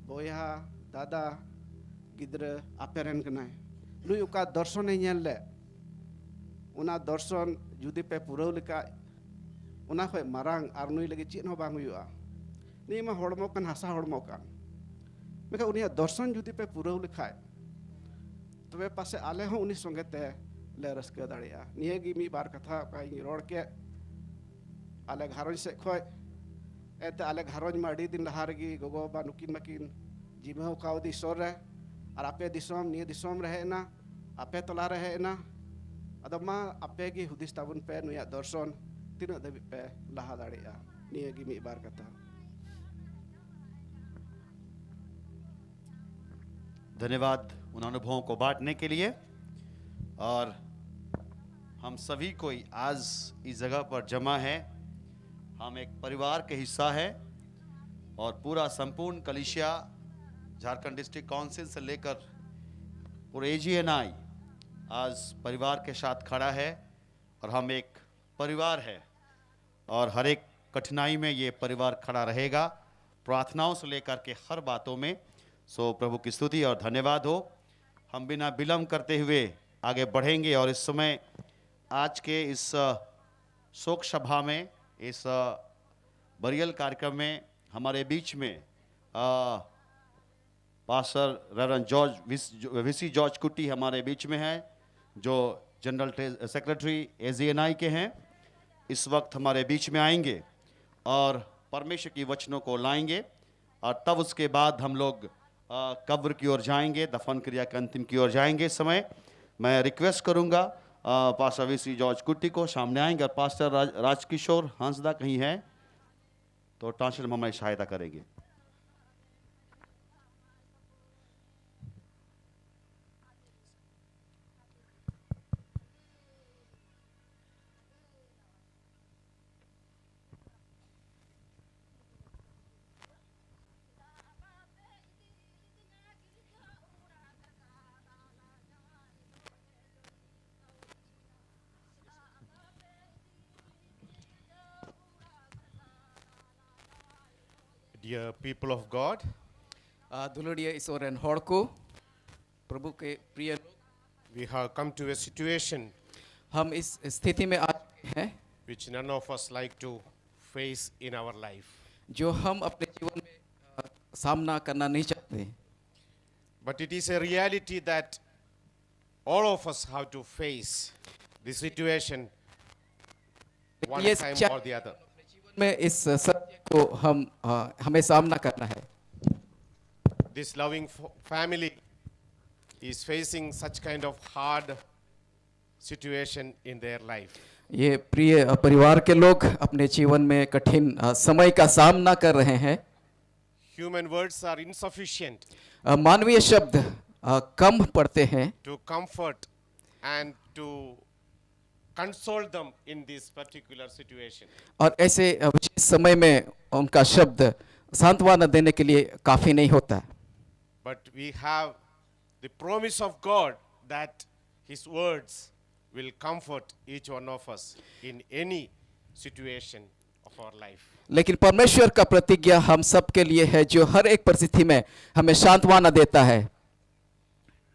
बोया दादा गिद्र आपे रेन कनाए नुई उका दर्शन ले उना दर्शन जुदी पे पुरौ लेका उना खय मारांग आर नुई लगे चीन हो बांग हुआ नी मा हड़मो कान हासा हड़मो कान मैं कह उनिया दर्शन जुदी पे पुरौ लेखाय तबे पासे आले हो उनी संगे ते ले रस्के दाड़िया निये गी मी बार कथा का रोड के आले घारों से खय एते आले घारों में अड़ी दिन लहार गी गोगो बा नुकिन मकिन जिमे हो काउ दिसोर रे और आपे दिसोम निये दिसोम रहे ना आपे तला रहे ना अदमा आपे गी हुदिस ताबुन पे नुया दर्शन तीन दबि पे लहा दाड़िया निये गी मी बार कथा। धन्यवाद उन अनुभवों को बांटने के लिए। और हम सभी कोई आज इस जगह पर जमा है, हम एक परिवार के हिस्सा है और पूरा संपूर्ण कलीसिया झारखंड डिस्ट्रिक्ट काउंसिल से लेकर पूरे AGNI आज परिवार के साथ खड़ा है और हम एक परिवार है और हर एक कठिनाई में ये परिवार खड़ा रहेगा, प्रार्थनाओं से लेकर के हर बातों में। सो प्रभु की स्तुति और धन्यवाद हो। हम बिना विलंब करते हुए आगे बढ़ेंगे और इस समय आज के इस शोक सभा में, इस बरियल कार्यक्रम में हमारे बीच में pastor reverend George VC George कुट्टी हमारे बीच में हैं, जो जनरल सेक्रेटरी AGNI के हैं। इस वक्त हमारे बीच में आएंगे और परमेश्वर की वचनों को लाएंगे और तब उसके बाद हम लोग कब्र की ओर जाएंगे, दफन क्रिया के अंतिम की ओर जाएंगे। इस समय मैं रिक्वेस्ट करूंगा पास्टर वीसी जॉर्ज कुट्टी को सामने आएंगे और पास्टर राजकिशोर हंसदा कहीं है तो ट्रांसलेट में हमारी सहायता करेंगे। Dear people of God, दुलड़िया ईश्वर एन हॉड़ को प्रभु के प्रिय लोग, we have come to a situation हम इस स्थिति में आ चुके हैं which none of us like to face in our life. जो हम अपने जीवन में सामना करना नहीं चाहते, But it is a reality that all of us have to face the situation one ये time सच्चाई or the other. जीवन में इस सत्य को हमें सामना करना है। This loving family is facing such kind of hard situation in their life. ये प्रिय परिवार के लोग अपने जीवन में कठिन समय का सामना कर रहे हैं। Human words are insufficient मानवीय शब्द कम पड़ते हैं to comfort and to console them in this particular situation. और ऐसे विशेष समय में उनका शब्द सांत्वना देने के लिए काफी नहीं होता। But we have the promise of God that His words will comfort each one of us in any situation of our life. लेकिन परमेश्वर का प्रतिज्ञा हम सब के लिए है, जो हर एक परिस्थिति में हमें सांत्वना देता है।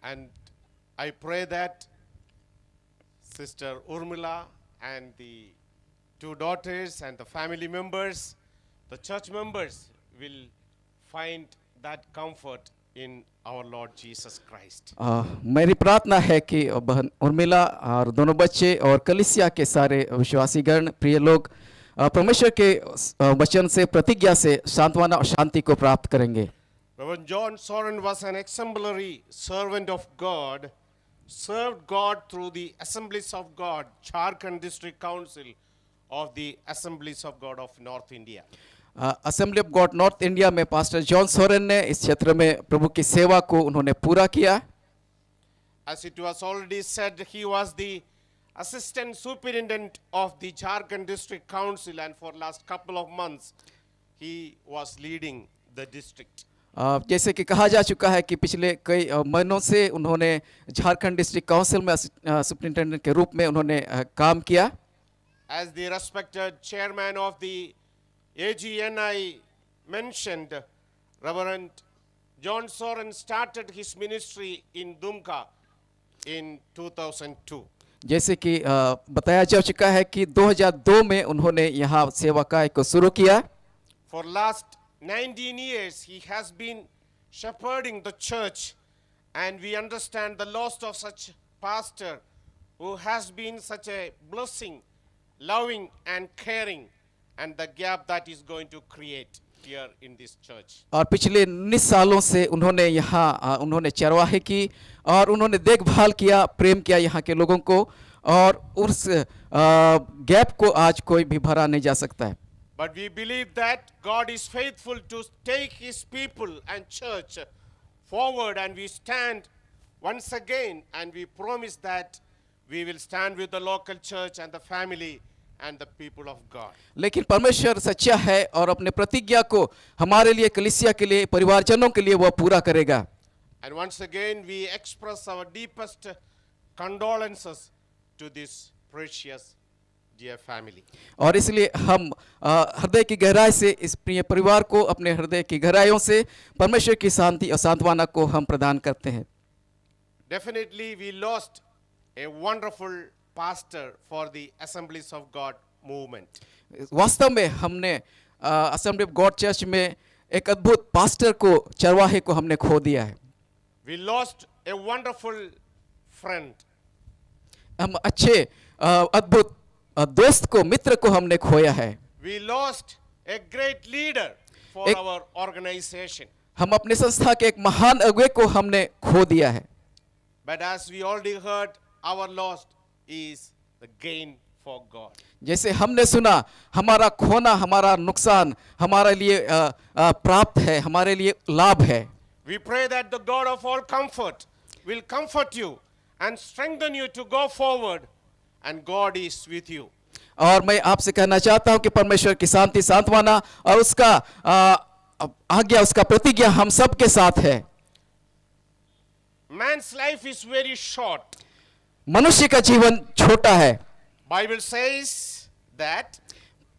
And I pray that Sister Urmila and the two daughters and the family members, the church members will find that comfort in our Lord Jesus Christ. मेरी प्रार्थना है कि बहन उर्मिला और दोनों बच्चे और कलीसिया के सारे विश्वासीगण प्रिय लोग परमेश्वर के वचन से, प्रतिज्ञा से सांत्वना और शांति को प्राप्त करेंगे। Reverend John Soren was an exemplary servant of God, served God through the Assemblies of God, Jharkhand District Council of the Assemblies of God of North India. Assembly of God north India में pastor John Soren ने इस क्षेत्र में प्रभु की सेवा को उन्होंने पूरा किया। As it was already said, he was the assistant superintendent of the Jharkhand District Council, and for last couple of months he was leading the district. जैसे कि कहा जा चुका है कि पिछले कई महीनों से उन्होंने झारखंड डिस्ट्रिक्ट काउंसिल में सुपरिटेंडेंट के रूप में उन्होंने काम किया। As the respected chairman of the AGNI mentioned, Reverend John Soren started his ministry in Dumka in 2002. जैसे कि बताया जा चुका है कि 2002 में उन्होंने यहाँ सेवा कार्य को शुरू किया। For last 19 years he has been shepherding the church, and we understand the loss of such pastor who has been such a blessing, loving and caring, and the gap that is going to create here in this church. और पिछले 19 सालों से उन्होंने यहाँ उन्होंने चरवाहे की और उन्होंने देखभाल किया, प्रेम किया यहाँ के लोगों को, और उस गैप को आज कोई भी भरा नहीं जा सकता है। But we believe that God is faithful to take His people and church forward, and we stand once again and we promise that we will stand with the local church and the family and the people of God. लेकिन परमेश्वर सच्चा है और अपने प्रतिज्ञा को हमारे लिए, कलीसिया के लिए, परिवारजनों के लिए वह पूरा करेगा। And once again we express our deepest condolences to this precious dear family. और इसलिए हम हृदय की गहराई से इस प्रिय परिवार को अपने हृदय की गहराइयों से परमेश्वर की शांति और सांत्वना को हम प्रदान करते हैं। Definitely we lost a wonderful pastor for the Assemblies of God movement. वास्तव में हमने असेंबली ऑफ गॉड चर्च में एक अद्भुत पास्टर को, चरवाहे को हमने खो दिया है। We lost a wonderful friend. हम अच्छे अद्भुत दोस्त को, मित्र को हमने खोया है। We lost a great leader for our organization. हम अपने संस्था के एक महान अगुवे को हमने खो दिया है। But as we already heard, our loss is the gain for God. जैसे हमने सुना, हमारा खोना, हमारा नुकसान हमारे लिए प्राप्त है, हमारे लिए लाभ है। We pray that the God of all comfort will comfort you and strengthen you to go forward, and God is with you. और मैं आपसे कहना चाहता हूं कि परमेश्वर की शांति, सांत्वना और उसका आज्ञा, उसका प्रतिज्ञा हम सब के साथ है। Man's life is very short. मनुष्य का जीवन छोटा है। Bible says that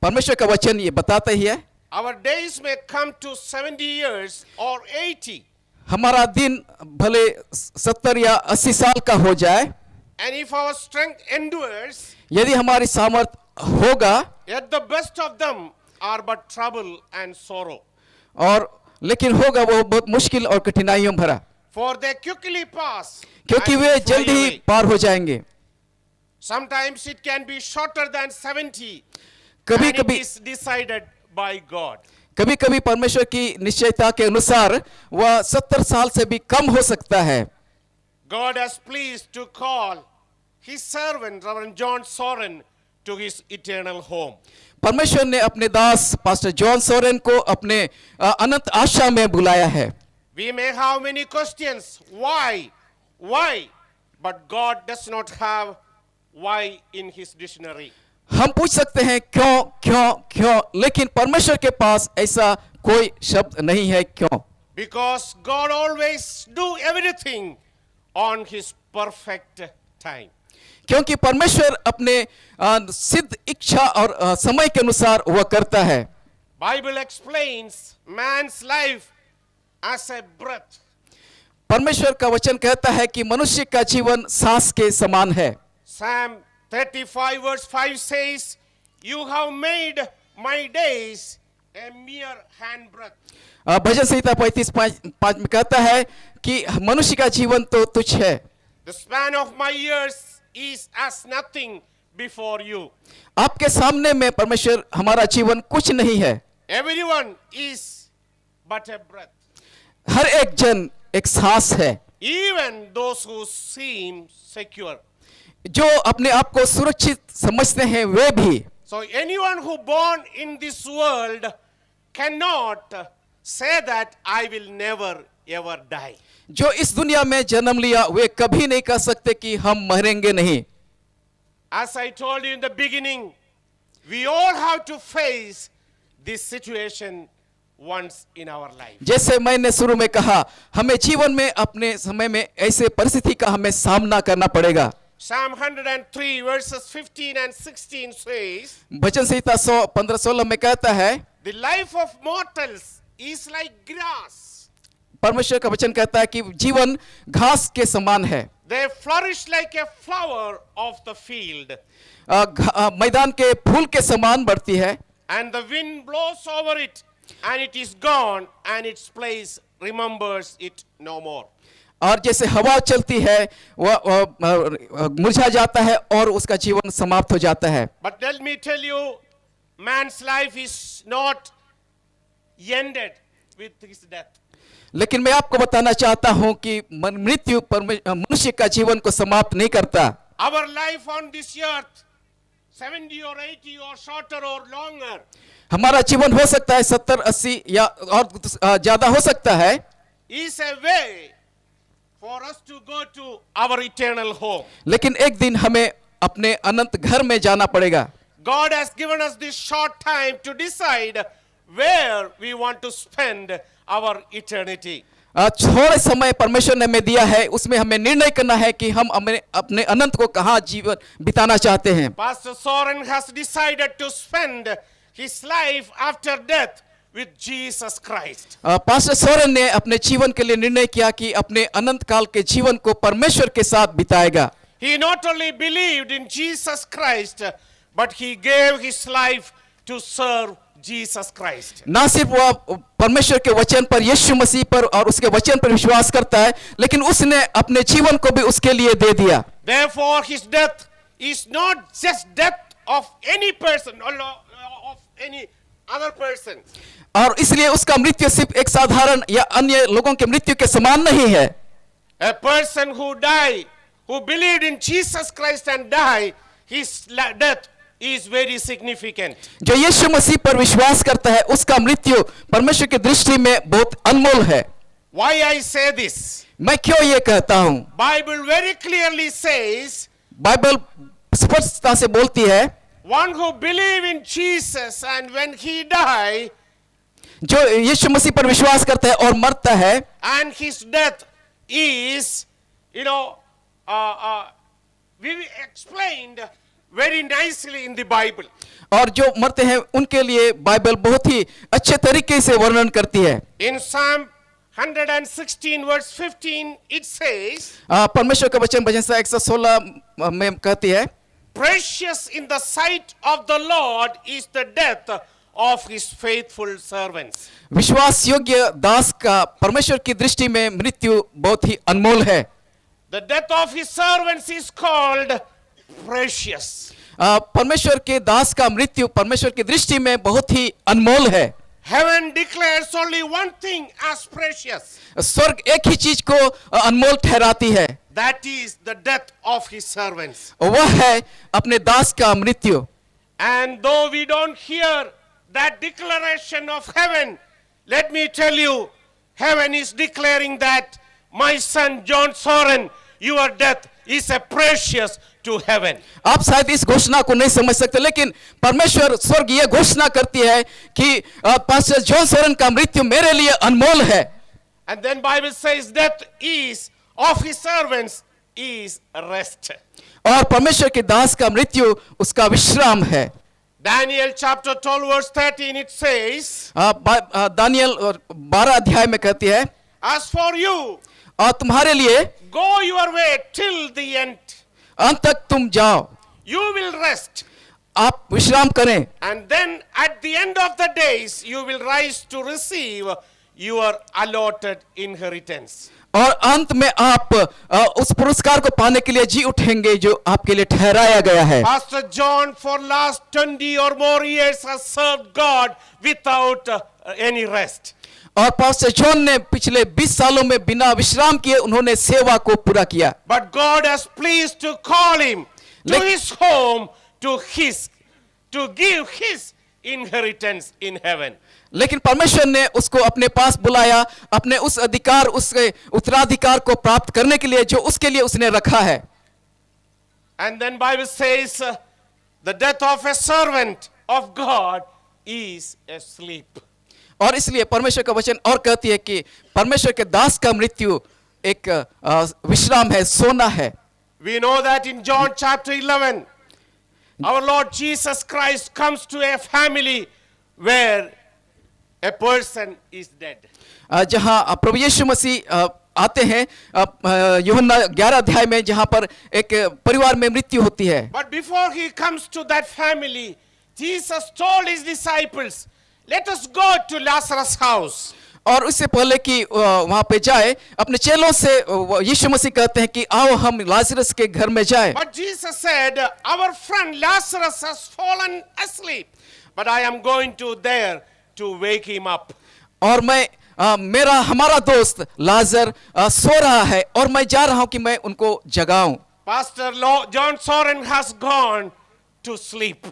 परमेश्वर का वचन ये बताता ही है, our days may come to 70 years or 80. हमारा दिन भले 70 या 80 साल का हो जाए, And if our strength endures, यदि हमारी सामर्थ होगा, yet the best of them are but trouble and sorrow. और लेकिन होगा वो बहुत मुश्किल और कठिनाइयों भरा, For they quickly pass. क्योंकि and वे fly जल्दी ही away. पार हो जाएंगे। Sometimes it can be shorter than 70. कभी and it कभी is decided by God. कभी कभी परमेश्वर की निश्चयता के अनुसार वह 70 साल से भी कम हो सकता है। God has pleased to call his servant Reverend John Soren to his eternal home. परमेश्वर ने अपने दास पास्टर जॉन सोरेन को अपने अनंत आशा में बुलाया है। We may have many questions. Why? But God does not have why in his dictionary. हम पूछ सकते हैं क्यों क्यों क्यों, लेकिन परमेश्वर के पास ऐसा कोई शब्द नहीं है क्यों। Because God always do everything on his perfect time. क्योंकि परमेश्वर अपने सिद्ध इच्छा और समय के अनुसार वह करता है। Bible explains man's life as a breath. परमेश्वर का वचन कहता है कि मनुष्य का जीवन सांस के समान है। Psalm 35 verse 5 says, "You have made my days a mere handbreadth." भजन संहिता 35:5 में कहता है कि मनुष्य का जीवन तो तुच्छ है। The span of my years is as nothing before you. आपके सामने में परमेश्वर हमारा जीवन कुछ नहीं है। Everyone is but a breath. हर एक जन एक सांस है। Even those who seem secure. जो अपने आप को सुरक्षित समझते हैं वे भी। So anyone who born in this world cannot say that I will never ever die. जो इस दुनिया में जन्म लिया वे कभी नहीं कह सकते कि हम मरेंगे नहीं। As I told you in the beginning, we all have to face this situation once in our life. जैसे मैंने शुरू में कहा, हमें जीवन में अपने समय में ऐसे परिस्थिति का हमें सामना करना पड़ेगा। Psalm 103 verses 15 and 16 says, भजन संहिता 115-16 में कहता है, "The life of mortals is like grass. परमेश्वर का वचन कहता है कि जीवन घास के समान है। They flourish like a flower of the field. मैदान के फूल के समान बढ़ती है। And the wind blows over it, and it is gone, and its place remembers it no more." और जैसे हवा चलती है वह मुरझा जाता है और उसका जीवन समाप्त हो जाता है। But let me tell you, man's life is not ended with his death. लेकिन मैं आपको बताना चाहता हूं कि मृत्यु मनुष्य का जीवन को समाप्त नहीं करता। Our life on this earth, 70 or 80 or shorter or longer, हमारा जीवन हो सकता है 70, 80 या और ज्यादा हो सकता है, is a way for us to go to our eternal home. लेकिन एक दिन हमें अपने अनंत घर में जाना पड़ेगा। God has given us this short time to decide where we want to spend our eternity. थोड़े समय परमेश्वर ने हमें दिया है, उसमें हमें निर्णय करना है कि हम अपने अनंत को कहाँ जीवन बिताना चाहते हैं। Pastor Soren has decided to spend his life after death with Jesus Christ. Pastor Soren ने अपने जीवन के लिए निर्णय किया कि अपने अनंत काल के जीवन को परमेश्वर के साथ बिताएगा। He not only believed in Jesus Christ, but he gave his life to serve Jesus Christ. ना सिर्फ वो परमेश्वर के वचन पर, यीशु मसीह पर और उसके वचन पर विश्वास करता है, लेकिन उसने अपने जीवन को भी उसके लिए दे दिया। Therefore, his death is not just death of any person or of any other person. और इसलिए उसका मृत्यु सिर्फ एक साधारण या अन्य लोगों के मृत्यु के समान नहीं है। A person who died, who believed in Jesus Christ and died, his death is very significant. जो यीशु मसीह पर विश्वास करता है, उसका मृत्यु परमेश्वर की दृष्टि में बहुत अनमोल है। Why I say this? मैं क्यों ये कहता हूँ? Bible very clearly says, Bible स्पष्टता से बोलती है, one who believe in Jesus and when he die, जो यीशु मसीह पर विश्वास करता है और मरता है, and his death is, we explained very nicely in the Bible. और जो मरते हैं उनके लिए बाइबल बहुत ही अच्छे तरीके से वर्णन करती है। In Psalm 116 verse 15 it says, परमेश्वर का वचन भजन संहिता 116 में कहती है, precious in the sight of the Lord is the death of his faithful servants. विश्वास योग्य दास का परमेश्वर की दृष्टि में मृत्यु बहुत ही अनमोल है। The death of his servants is called precious. परमेश्वर के दास का मृत्यु परमेश्वर की दृष्टि में बहुत ही अनमोल है। Heaven declares only one thing as precious. स्वर्ग एक ही चीज को अनमोल ठहराती है, That is the death of his servants. वह है अपने दास का मृत्यु। And though we don't hear that declaration of heaven, let me tell you, heaven is declaring that my son John Soren, your death is a precious to heaven. आप शायद इस घोषणा को नहीं समझ सकते, लेकिन परमेश्वर स्वर्ग ये घोषणा करती है कि पास्टर जॉन सोरेन का मृत्यु मेरे लिए अनमोल है। And then Bible says death is of his servants is rest. और परमेश्वर के दास का मृत्यु उसका विश्राम है। Daniel chapter 12 verse 13 it says, Daniel 12 अध्याय में कहती है, as for you, और तुम्हारे लिए go your way till the end. अंत तक तुम जाओ, You will rest. आप विश्राम करें, And then at the end of the days, you will rise to receive your allotted inheritance. और अंत में आप उस पुरस्कार को पाने के लिए जी उठेंगे जो आपके लिए ठहराया गया है। Pastor John for last 20 or more years has served God without any rest. और पास्टर जॉन ने पिछले 20 सालों में बिना विश्राम किए उन्होंने सेवा को पूरा किया। But God has pleased to call him to his home, to give his inheritance in heaven. लेकिन परमेश्वर ने उसको अपने पास बुलाया, अपने उस अधिकार, उसके उत्तराधिकार को प्राप्त करने के लिए जो उसके लिए उसने रखा है। And then Bible says the death of a servant of God is asleep. और इसलिए परमेश्वर का वचन और कहती है कि परमेश्वर के दास का मृत्यु एक विश्राम है, सोना है। We know that in John chapter 11, our Lord Jesus Christ comes to a family where a person is dead. जहां प्रभु यीशु मसीह आते हैं यूहन्ना 11 अध्याय में, जहां पर एक परिवार में मृत्यु होती है। But before he comes to that family, Jesus told his disciples, let us go to Lazarus' house. और उससे पहले कि वहां पे जाए, अपने चेलों से यीशु मसीह कहते हैं कि आओ हम लाजरस के घर में जाए। But Jesus said, our friend Lazarus has fallen asleep, but I am going to there to wake him up. और मैं हमारा दोस्त लाजर सो रहा है और मैं जा रहा हूं कि मैं उनको जगाऊं। Pastor John Soren has gone to sleep.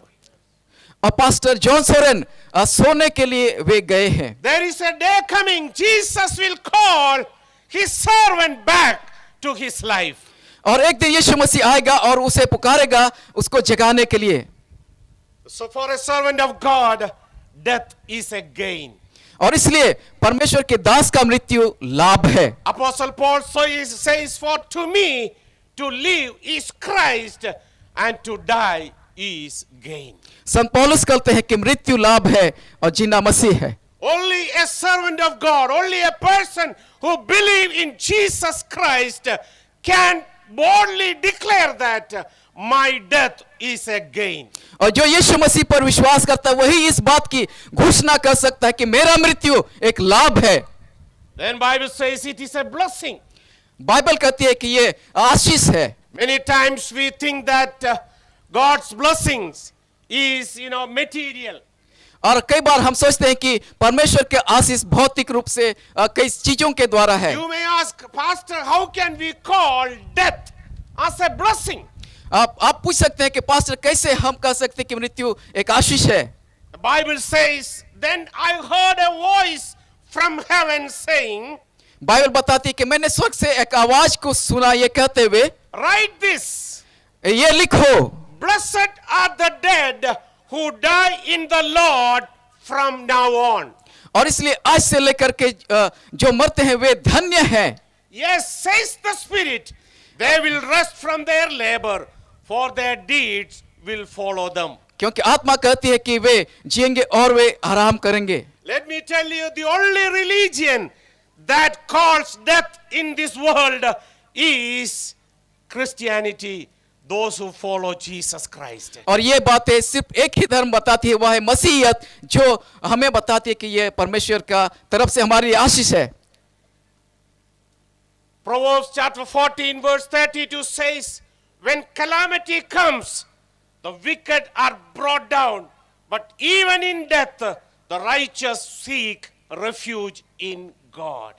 और पास्टर जॉन सोरेन सोने के लिए वे गए हैं। There is a day coming, Jesus will call his servant back to his life. और एक दिन यीशु मसीह आएगा और उसे पुकारेगा उसको जगाने के लिए। So for a servant of God, death is a gain. और इसलिए परमेश्वर के दास का मृत्यु लाभ है। Apostle Paul says, for to me to live is Christ and to die is gain. संत पौलुस कहते हैं कि मृत्यु लाभ है और जीना मसीह है। Only a servant of God, only a person who believes in Jesus Christ can boldly declare that my death is a gain. और जो यीशु मसीह पर विश्वास करता है वही इस बात की घोषणा कर सकता है कि मेरा मृत्यु एक लाभ है। Then Bible says it is a blessing. Bible कहती है कि ये आशीष है। Many times we think that God's blessings is, material. और कई बार हम सोचते हैं कि परमेश्वर के आशीष भौतिक रूप से कई चीजों के द्वारा है। You may ask, Pastor, how can we call death as a blessing? आप पूछ सकते हैं कि पास्टर कैसे हम कह सकते हैं कि मृत्यु एक आशीष है। The Bible says, then I heard a voice from heaven saying, Bible बताती है कि मैंने स्वर्ग से एक आवाज को सुना ये कहते हुए, write this, ये लिखो, blessed are the dead who die in the Lord from now on. और इसलिए आज से लेकर के जो मरते हैं वे धन्य हैं। Yes, says the Spirit, they will rest from their labor, for their deeds will follow them. क्योंकि आत्मा कहती है कि वे जिएंगे और वे आराम करेंगे। Let me tell you, the only religion that calls death in this world is Christianity, those who follow Jesus Christ. और ये बातें सिर्फ एक ही धर्म बताती है, वह है मसीहियत, जो हमें बताती है कि ये परमेश्वर का तरफ से हमारी आशीष है। Proverbs chapter 14 verse 32 says, when calamity comes, the wicked are brought down, but even in death, the righteous seek refuge in God.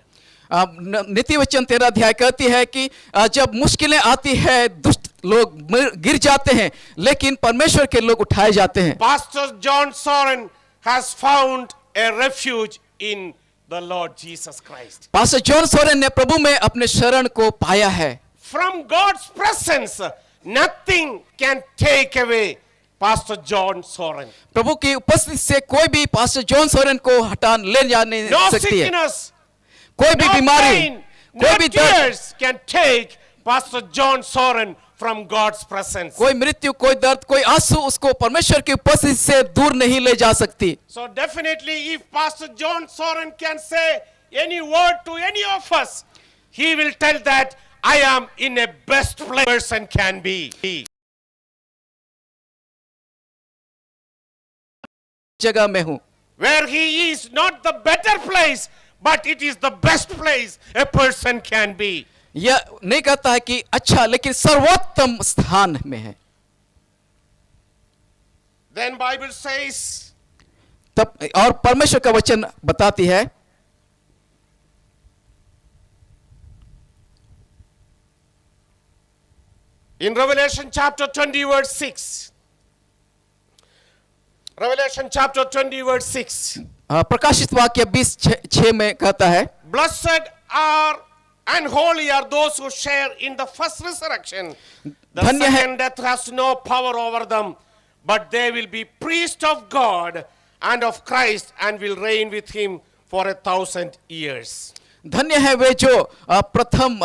नीति वचन 13 अध्याय कहती है कि जब मुश्किलें आती है दुष्ट लोग गिर जाते हैं, लेकिन परमेश्वर के लोग उठाए जाते हैं। Pastor John Soren has found a refuge in the Lord Jesus Christ. Pastor John Soren ने प्रभु में अपने शरण को पाया है। From God's presence, nothing can take away Pastor John Soren. प्रभु की उपस्थिति से कोई भी पास्टर जॉन सोरेन को हटा ले जा नहीं No सकती है। sickness, कोई भी no बीमारी, pain, कोई no भी दर्द, tears can take Pastor John Soren from God's presence. कोई मृत्यु, कोई दर्द, कोई आंसू उसको परमेश्वर की उपस्थिति से दूर नहीं ले जा सकती। So definitely, if Pastor John Soren can say any word to any of us, he will tell that I am in a best place person can be. जगह में हूँ, Where he is not the better place, but it is the best place a person can be. यह नहीं कहता है कि अच्छा, लेकिन सर्वोत्तम स्थान में है। Then Bible says, तब और परमेश्वर का वचन बताती है, in Revelation chapter 20 verse 6. Revelation chapter 20 verse 6. प्रकाशित वाक्य 20:6 में कहता है, Blessed are and holy are those who share in the first resurrection. The धन्य है, second death has no power over them, but they will be priests of God and of Christ and will reign with him for 1,000 years. धन्य है वे जो प्रथम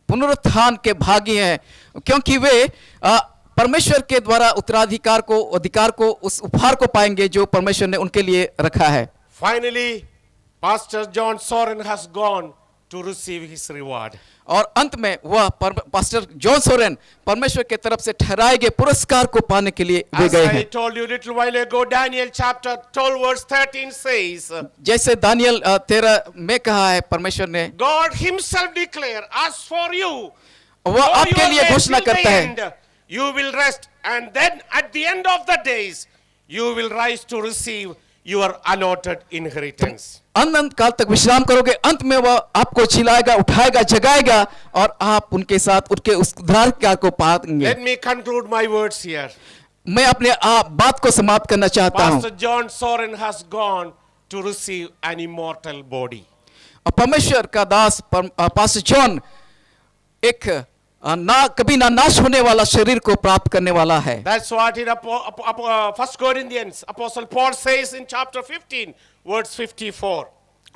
पुनरुत्थान के भागी हैं, क्योंकि वे परमेश्वर के द्वारा उत्तराधिकार को, अधिकार को, उस उपहार को पाएंगे जो परमेश्वर ने उनके लिए रखा है। Finally, Pastor John Soren has gone to receive his reward. और अंत में वह पास्टर जॉन सोरेन परमेश्वर के तरफ से ठहराए गए पुरस्कार को पाने के लिए वे As गए I हैं। told you little while ago, Daniel chapter 12 verse 13 says, जैसे दानियल 13 में कहा है, परमेश्वर ने, God himself declare, as for you, वह though आपके you लिए are घोषणा till the करता है, end, you will rest, and then at the end of the days, you will rise to receive your allotted inheritance. अनंत काल तक विश्राम करोगे, अंत में वह आपको छिलाएगा, उठाएगा, जगाएगा और आप उनके साथ उनके उस उद्धार को पाएंगे। Let me conclude my words here. मैं अपने बात को समाप्त करना चाहता हूं। Pastor John Soren has gone to receive an immortal body. परमेश्वर का दास पास्टर जॉन एक ना कभी ना नाश होने वाला शरीर को प्राप्त करने वाला है। That's what in 1 Corinthians, Apostle Paul says in chapter 15, verse 54.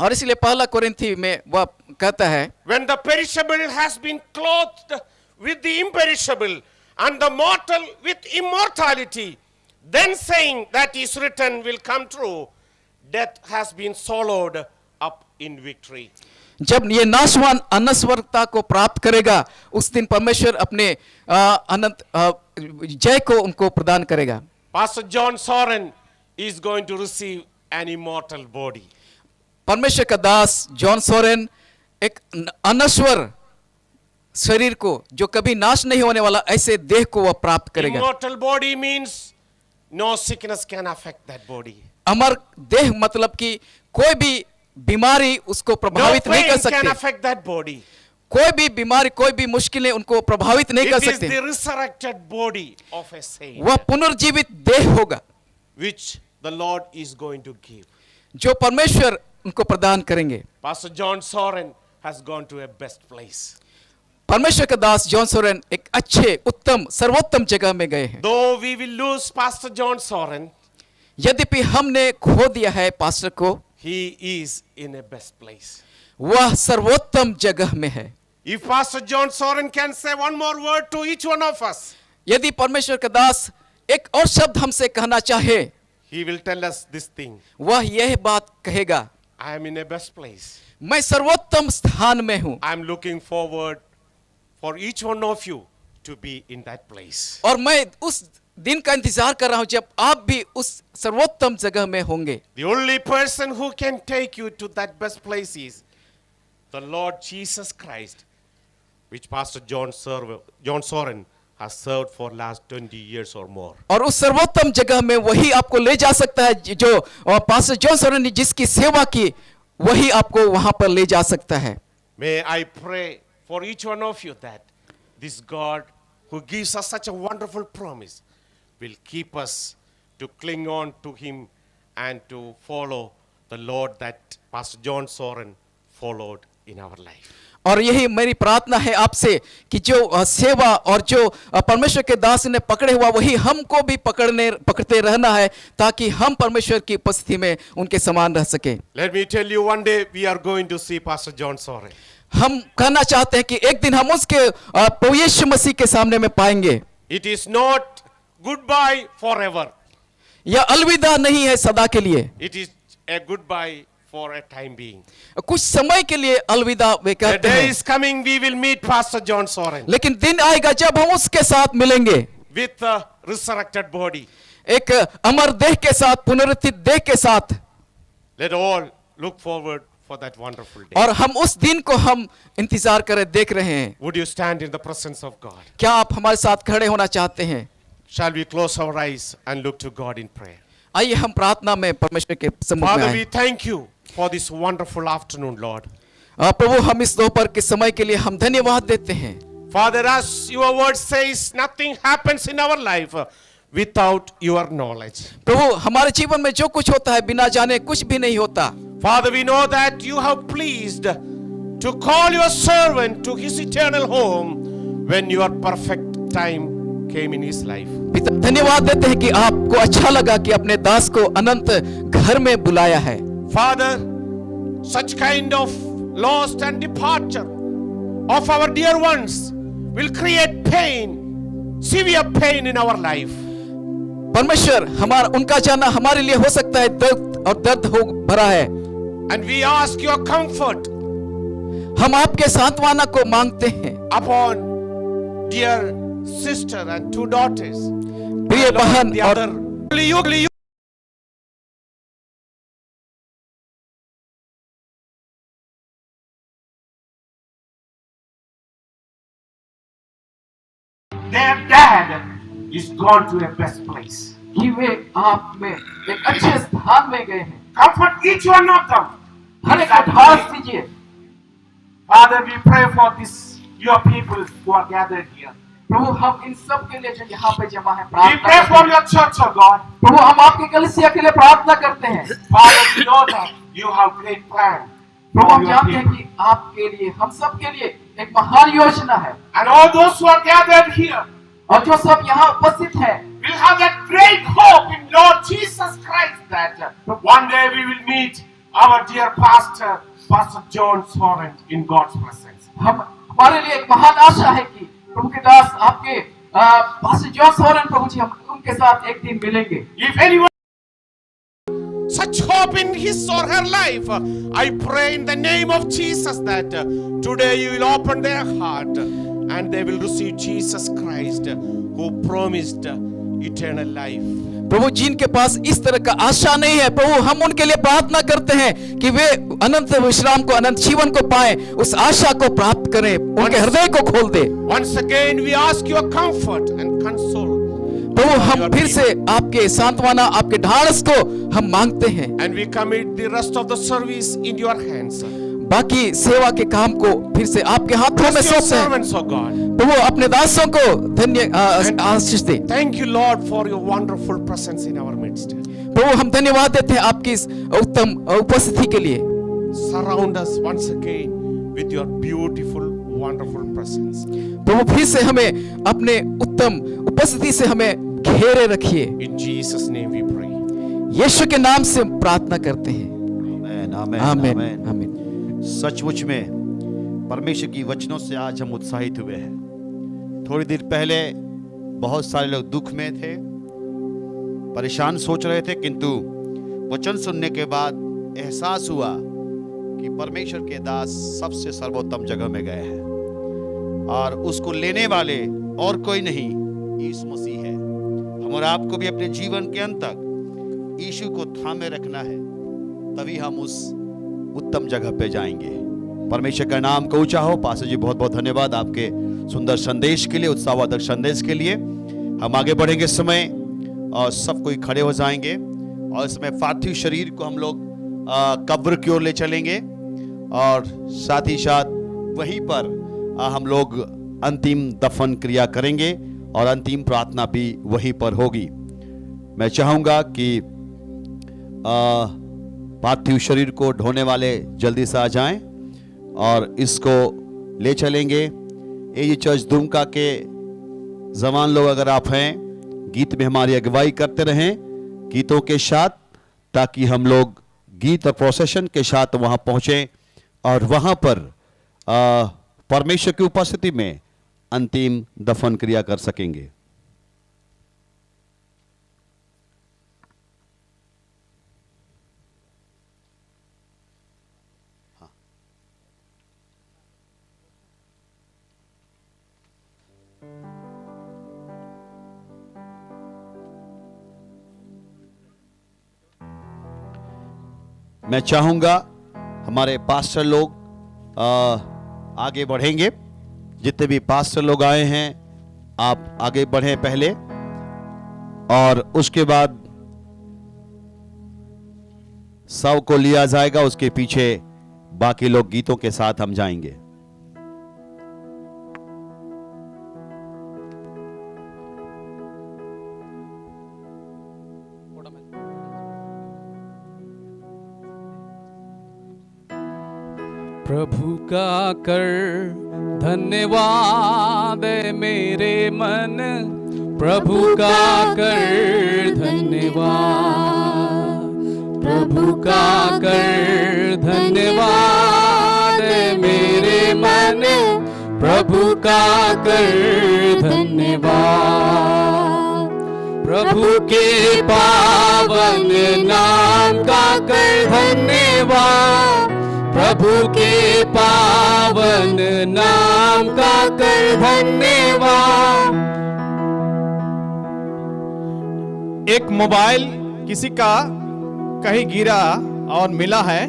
और इसलिए पहला कोरिन्थी में वह कहता है, When the perishable has been clothed with the imperishable and the mortal with immortality, then saying that is written will come true, death has been swallowed up in victory. जब ये नाशवान अनश्वरता को प्राप्त करेगा, उस दिन परमेश्वर अपने अनंत जय को उनको प्रदान करेगा। Pastor John Soren is going to receive an immortal body. परमेश्वर का दास जॉन सोरेन एक अनश्वर शरीर को, जो कभी नाश नहीं होने वाला, ऐसे देह को वह प्राप्त करेगा। Immortal body means no sickness can affect that body. अमर देह मतलब कि कोई भी बीमारी उसको प्रभावित नहीं कर No pain can सकती। affect that body. कोई भी बीमारी, कोई भी मुश्किलें उनको प्रभावित नहीं कर It is सकती। the resurrected body of a saint वह पुनर्जीवित देह होगा which the Lord is going to give. जो परमेश्वर उनको प्रदान करेंगे। Pastor John Soren has gone to a best place. परमेश्वर का दास जॉन सोरेन एक अच्छे, उत्तम, सर्वोत्तम जगह में गए हैं। Though we will lose Pastor John Soren, यद्यपि हमने खो दिया है पास्टर को, he is in a best place. वह सर्वोत्तम जगह में है। If Pastor John Soren can say one more word to each one of us, यदि परमेश्वर का दास एक और शब्द हमसे कहना चाहे, he will tell us this thing. वह यह बात कहेगा, I am in a best place. मैं सर्वोत्तम स्थान में हूं I am looking forward for each one of you to be in that place. और मैं उस दिन का इंतजार कर रहा हूं जब आप भी उस सर्वोत्तम जगह में होंगे। The only person who can take you to that best place is the Lord Jesus Christ, which Pastor John Soren has served for last 20 years or more. और उस सर्वोत्तम जगह में वही आपको ले जा सकता है जो पास्टर जॉन सोरेन ने जिसकी सेवा की, वही आपको वहां पर ले जा सकता है। May I pray for each one of you that this God who gives us such a wonderful promise will keep us to cling on to him and to follow the Lord that Pastor John Soren followed in our life. और यही मेरी प्रार्थना है आपसे कि जो सेवा और जो परमेश्वर के दास ने पकड़े हुआ, वही हमको भी पकड़ते रहना है, ताकि हम परमेश्वर की उपस्थिति में उनके समान रह सके। Let me tell you, one day we are going to see Pastor John Soren. हम कहना चाहते हैं कि एक दिन हम उसके प्रभु यीशु मसीह के सामने में पाएंगे। It is not goodbye forever. यह अलविदा नहीं है सदा के लिए, It is a goodbye for a time being. कुछ समय के लिए अलविदा वे The कहते day हैं, is coming we will meet Pastor John Soren लेकिन दिन आएगा जब हम उसके साथ मिलेंगे, with a resurrected body. एक अमर देह के साथ, पुनरुत्थित देह के साथ। Let all look forward for that wonderful day. और हम उस दिन को हम इंतजार कर देख रहे हैं। Would you stand in the presence of God? क्या आप हमारे साथ खड़े होना चाहते हैं? Shall we close our eyes and look to God in prayer? आइए हम प्रार्थना में परमेश्वर के सम्मुख में Father, आएं। we thank you for this wonderful afternoon, Lord. प्रभु, हम इस दोपहर के समय के लिए हम धन्यवाद देते हैं। Father, as your word says, nothing happens in our life without your knowledge. प्रभु, हमारे जीवन में जो कुछ होता है बिना जाने कुछ भी नहीं होता। Father, we know that you have pleased to call your servant to his eternal home when your perfect time came in his life. पिता, धन्यवाद देते हैं कि आपको अच्छा लगा कि अपने दास को अनंत घर में बुलाया है। Father, such kind of loss and departure of our dear ones will create pain, severe pain in our life. परमेश्वर, हमारा उनका जाना हमारे लिए हो सकता है दर्द और दर्द हो भरा है। And we ask your comfort हम आपके सांत्वना को मांगते हैं upon dear sister and two daughters. प्रिय बहन The और other, only you. Their dad is gone to a best place. कि वे आप में एक अच्छे स्थान में गए हैं। Comfort each one of them. हर एक को ढाल दीजिए। Father, we pray for this your people who are gathered here. प्रभु, हम इन सब के लिए जो यहाँ पे जमा है We प्रार्थना pray करते for हैं। your church, oh God. प्रभु, हम आपकी कलीसिया के लिए प्रार्थना करते हैं। Father, we know that you have great plan प्रभु हम जानते हैं कि आपके लिए हम सब के लिए एक महान योजना है And all those who are gathered here और जो सब यहाँ उपस्थित हैं will have that great hope in Lord Jesus Christ that one day we will meet our dear pastor, Pastor John Soren, in God's presence. हमारे लिए एक महान आशा है कि प्रभु के दास आपके पास्टर जॉन सोरेन प्रभु जी हम उनके साथ एक दिन मिलेंगे If anyone such hope in his or her life, I pray in the name of Jesus that today you will open their heart and they will receive Jesus Christ who promised eternal life. प्रभु जिनके पास इस तरह का आशा नहीं है प्रभु हम उनके लिए प्रार्थना करते हैं कि वे अनंत विश्राम को अनंत जीवन को पाए उस आशा को प्राप्त करें उनके हृदय को खोल दे Once again we ask your comfort and console. प्रभु हम फिर से आपके सांत्वना आपके ढाढ़स को हम मांगते हैं And we commit the rest of the service in your hands. बाकी सेवा के काम को फिर से आपके हाथों में सौंपते हैं प्रभु अपने दासों को धन्य आशीष दे Thank you Lord for your wonderful presence in our midst. प्रभु हम धन्यवाद देते हैं आपकी इस उत्तम उपस्थिति के लिए Surround us once again with your beautiful wonderful presence. प्रभु फिर से हमें अपने उत्तम उपस्थिति से हमें घेरे रखिए In Jesus name we pray. यीशु के नाम से प्रार्थना करते हैं आमेन आमेन आमेन आमेन सचमुच में परमेश्वर की वचनों से आज हम उत्साहित हुए हैं। थोड़ी देर पहले बहुत सारे लोग दुख में थे, परेशान सोच रहे थे, किंतु वचन सुनने के बाद एहसास हुआ कि परमेश्वर के दास सबसे सर्वोत्तम जगह में गए हैं और उसको लेने वाले और कोई नहीं यीशु मसीह है। हम और आपको भी अपने जीवन के अंत तक यीशु को थामे रखना है, तभी हम उस उत्तम जगह पे जाएंगे। परमेश्वर का नाम को ऊंचा हो। पास्टर जी बहुत बहुत धन्यवाद आपके सुंदर संदेश के लिए, उत्साहवर्धक संदेश के लिए। हम आगे बढ़ेंगे इस समय और सब कोई खड़े हो जाएंगे और इसमें पार्थिव शरीर को हम लोग कब्र की ओर ले चलेंगे और साथ ही साथ वहीं पर हम लोग अंतिम दफन क्रिया करेंगे और अंतिम प्रार्थना भी वहीं पर होगी। मैं चाहूँगा कि पार्थिव शरीर को ढोने वाले जल्दी से आ जाएं और इसको ले चलेंगे। ये चर्च दुमका के जवान लोग अगर आप हैं, गीत में हमारी अगुवाई करते रहें गीतों के साथ, ताकि हम लोग गीत और प्रोसेशन के साथ वहां पहुंचें और वहां पर परमेश्वर की उपस्थिति में अंतिम दफन क्रिया कर सकेंगे। मैं चाहूँगा हमारे पास्टर लोग आगे बढ़ेंगे। जितने भी पास्टर लोग आए हैं आप आगे बढ़ें पहले, और उसके बाद सब को लिया जाएगा। उसके पीछे बाकी लोग गीतों के साथ हम जाएंगे। प्रभु का कर धन्यवाद मेरे मन, प्रभु का कर धन्यवाद, प्रभु का कर धन्यवाद मेरे मन, प्रभु का कर धन्यवाद, प्रभु के पावन नाम का कर धन्यवाद, प्रभु के पावन नाम का कर धन्यवाद। एक मोबाइल किसी का कहीं गिरा और मिला है,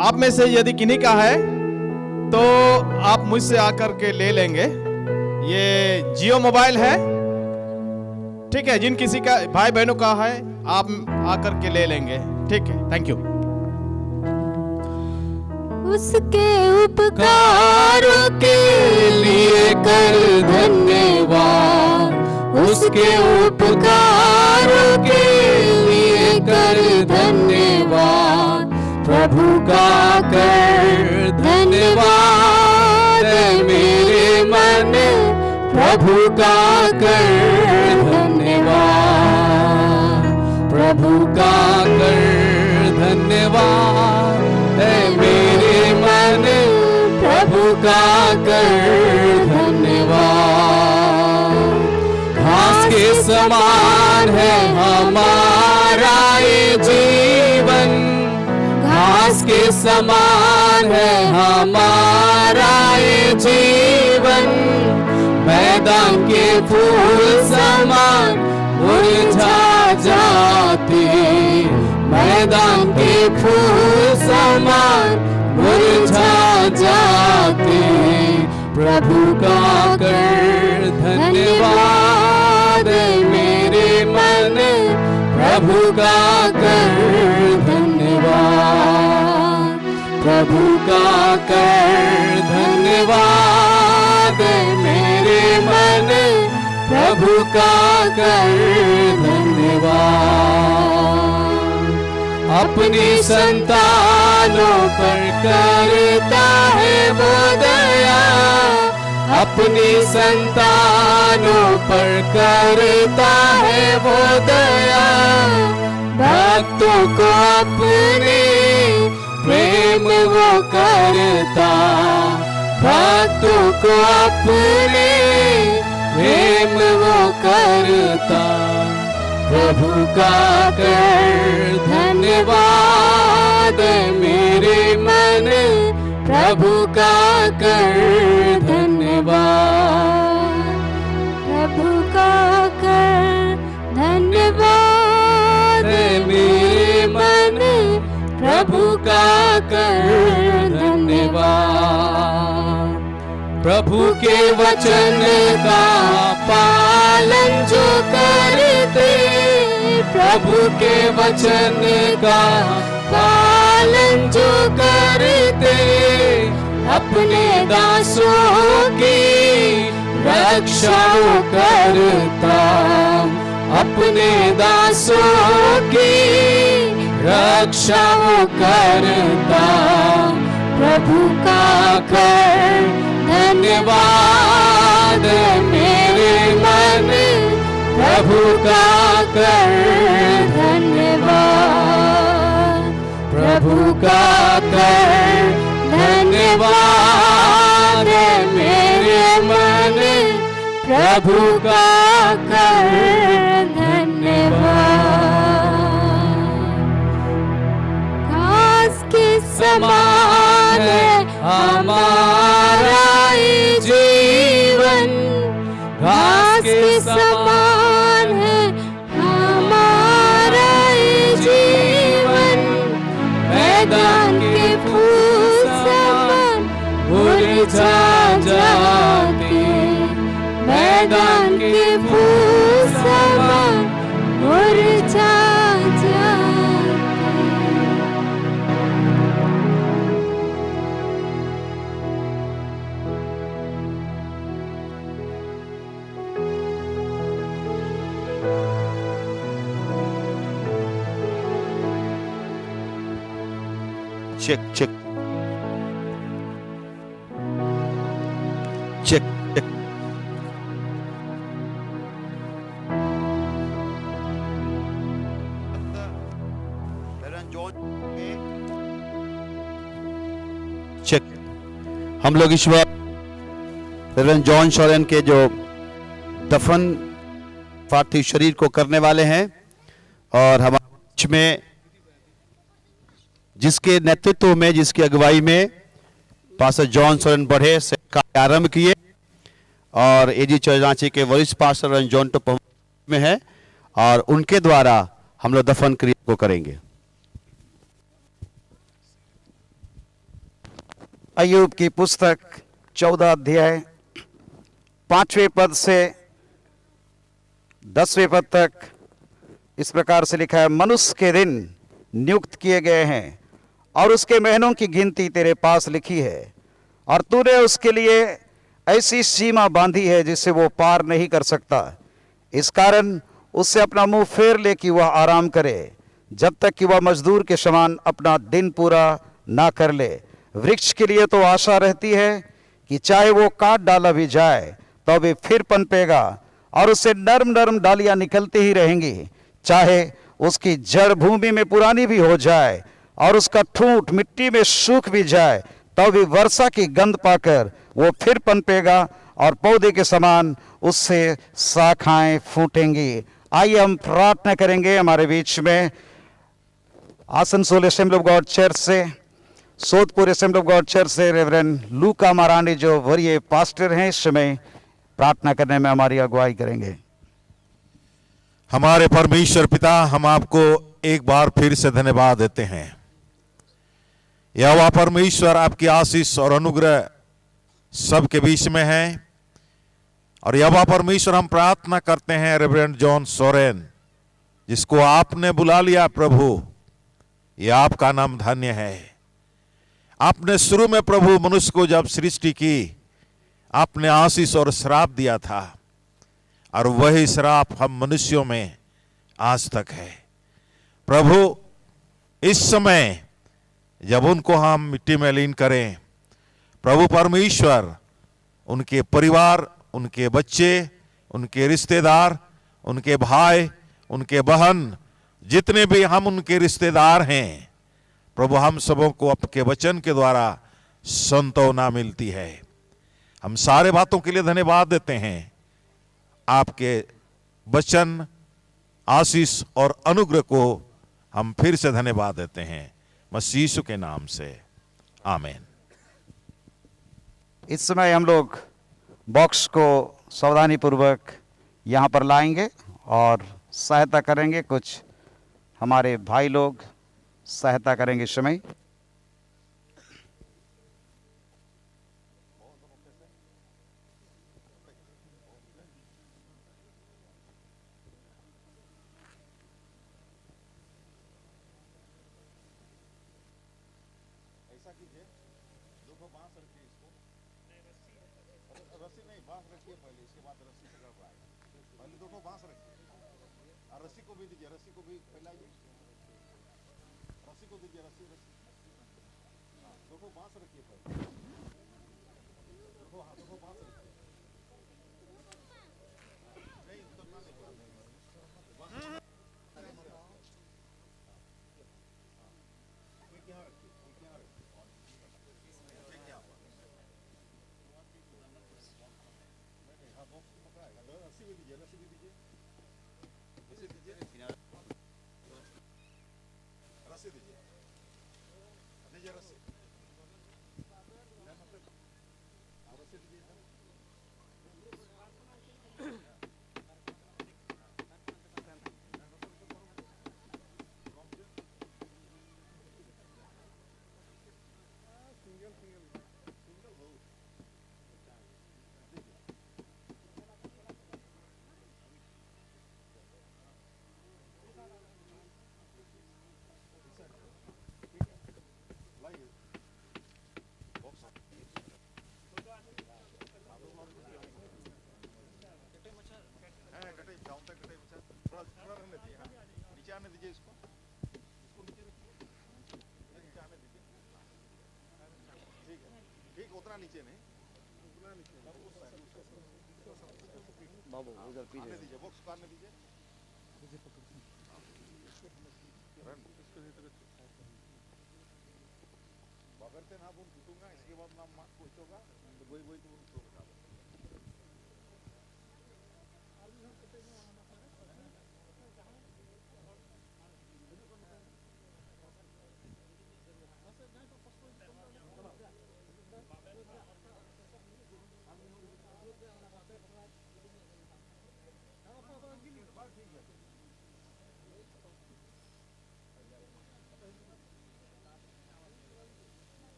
आप में से यदि किन्हीं का है तो आप मुझसे आकर के ले लेंगे। ये जियो मोबाइल है, ठीक है। जिन किसी का भाई बहनों का है आप आकर के ले लेंगे, ठीक है। Thank you. उसके उपकारों के लिए कर धन्यवाद, उसके उपकारों के लिए कर धन्यवाद, प्रभु का कर धन्यवाद मेरे मन, प्रभु का कर धन्यवाद, प्रभु का कर धन्यवाद है मेरे मन, प्रभु का कर धन्यवाद। घास के समान है हमारा ये जीवन, घास के समान है हमारा ये जीवन, मैदान के फूल समान मुरझा जाते, मैदान के फूल समान मुरझा जाते, प्रभु का कर धन्यवाद मेरे मन, प्रभु का कर धन्यवाद, प्रभु का कर धन्यवाद मेरे मन, प्रभु का कर धन्यवाद। अपनी संतानों पर करता है वो दया, अपनी संतानों पर करता है वो दया, भक्तों को अपने प्रेम वो करता, भक्तों को अपने प्रेम वो करता, प्रभु का कर धन्यवाद मेरे मन, प्रभु का कर धन्यवाद, प्रभु का कर धन्यवाद मेरे मन, प्रभु का कर धन्यवाद। प्रभु के वचन का पालन जो करते, प्रभु के वचन का पालन जो करते, अपने दासों की रक्षा करता, अपने दासों की रक्षा करता, प्रभु का कर धन्यवाद मेरे मन, प्रभु का कर धन्यवाद, प्रभु का कर धन्यवाद मेरे मन, प्रभु का कर धन्यवाद। घास के समान है हमारा ये जीवन, घास के समान है हमारा ये जीवन, मैदान के फूल समान मुरझा जाते, मैदान के फूल समान मुरझा जाते। Check check check check. Check. हम लोग इस वक्त रेवरेंड जॉन शॉरेन के जो दफन पार्थिव शरीर को करने वाले हैं, और हमारे बीच में जिसके नेतृत्व में, जिसकी अगुवाई में पास्टर जॉन शॉरेन बढ़े से कार्य आरंभ किए, और एजी चर्च रांची के वरिष्ठ पास्टर रेवरेंड जॉन टोपो में है, और उनके द्वारा हम लोग दफन क्रिया को करेंगे। अय्यूब की पुस्तक 14 अध्याय 5वें पद से 10वें पद तक इस प्रकार से लिखा है। मनुष्य के दिन नियुक्त किए गए हैं और उसके महीनों की गिनती तेरे पास लिखी है, और तूने उसके लिए ऐसी सीमा बांधी है जिसे वो पार नहीं कर सकता। इस कारण उससे अपना मुंह फेर ले कि वह आराम करे। जब तक कि वह मजदूर के समान अपना दिन पूरा ना कर ले। वृक्ष के लिए तो आशा रहती है कि चाहे वो काट डाला भी जाए तो वे फिर पनपेगा और उससे नरम नरम डालियां निकलती ही रहेंगी। चाहे उसकी जड़ भूमि में पुरानी भी हो जाए और उसका ठूंठ मिट्टी में सूख भी जाए तो भी वर्षा की गंध पाकर वो फिर पनपेगा और पौधे के समान उससे शाखाएं फूटेंगी। आइए हम प्रार्थना करेंगे। हमारे बीच में Asansol assembly of God church से, Sodepur assembly of God church से रेवरेंड लूका मारांडी जो वरीय पास्टर हैं, इस समय प्रार्थना करने में हमारी अगुवाई करेंगे। हमारे परमेश्वर पिता, हम आपको एक बार फिर से धन्यवाद देते हैं। यहोवा परमेश्वर, आपकी आशीष और अनुग्रह सबके बीच में है। और यहोवा परमेश्वर, हम प्रार्थना करते हैं रेवरेंड जॉन सोरेन, जिसको आपने बुला लिया प्रभु, ये आपका नाम धन्य है। आपने शुरू में प्रभु मनुष्य को जब सृष्टि की, आपने आशीष और श्राप दिया था, और वही श्राप हम मनुष्यों में आज तक है। प्रभु, इस समय जब उनको हम मिट्टी में लीन करें, प्रभु परमेश्वर, उनके परिवार, उनके बच्चे, उनके रिश्तेदार, उनके भाई, उनके बहन, जितने भी हम उनके रिश्तेदार हैं, प्रभु हम सबों को आपके वचन के द्वारा संत्वना मिलती है। हम सारे बातों के लिए धन्यवाद देते हैं। आपके वचन, आशीष और अनुग्रह को हम फिर से धन्यवाद देते हैं, मसीह यीशु के नाम से, आमीन। इस समय हम लोग बॉक्स को सावधानी पूर्वक यहाँ पर लाएंगे और सहायता करेंगे। कुछ हमारे भाई लोग सहायता करेंगे इस समय।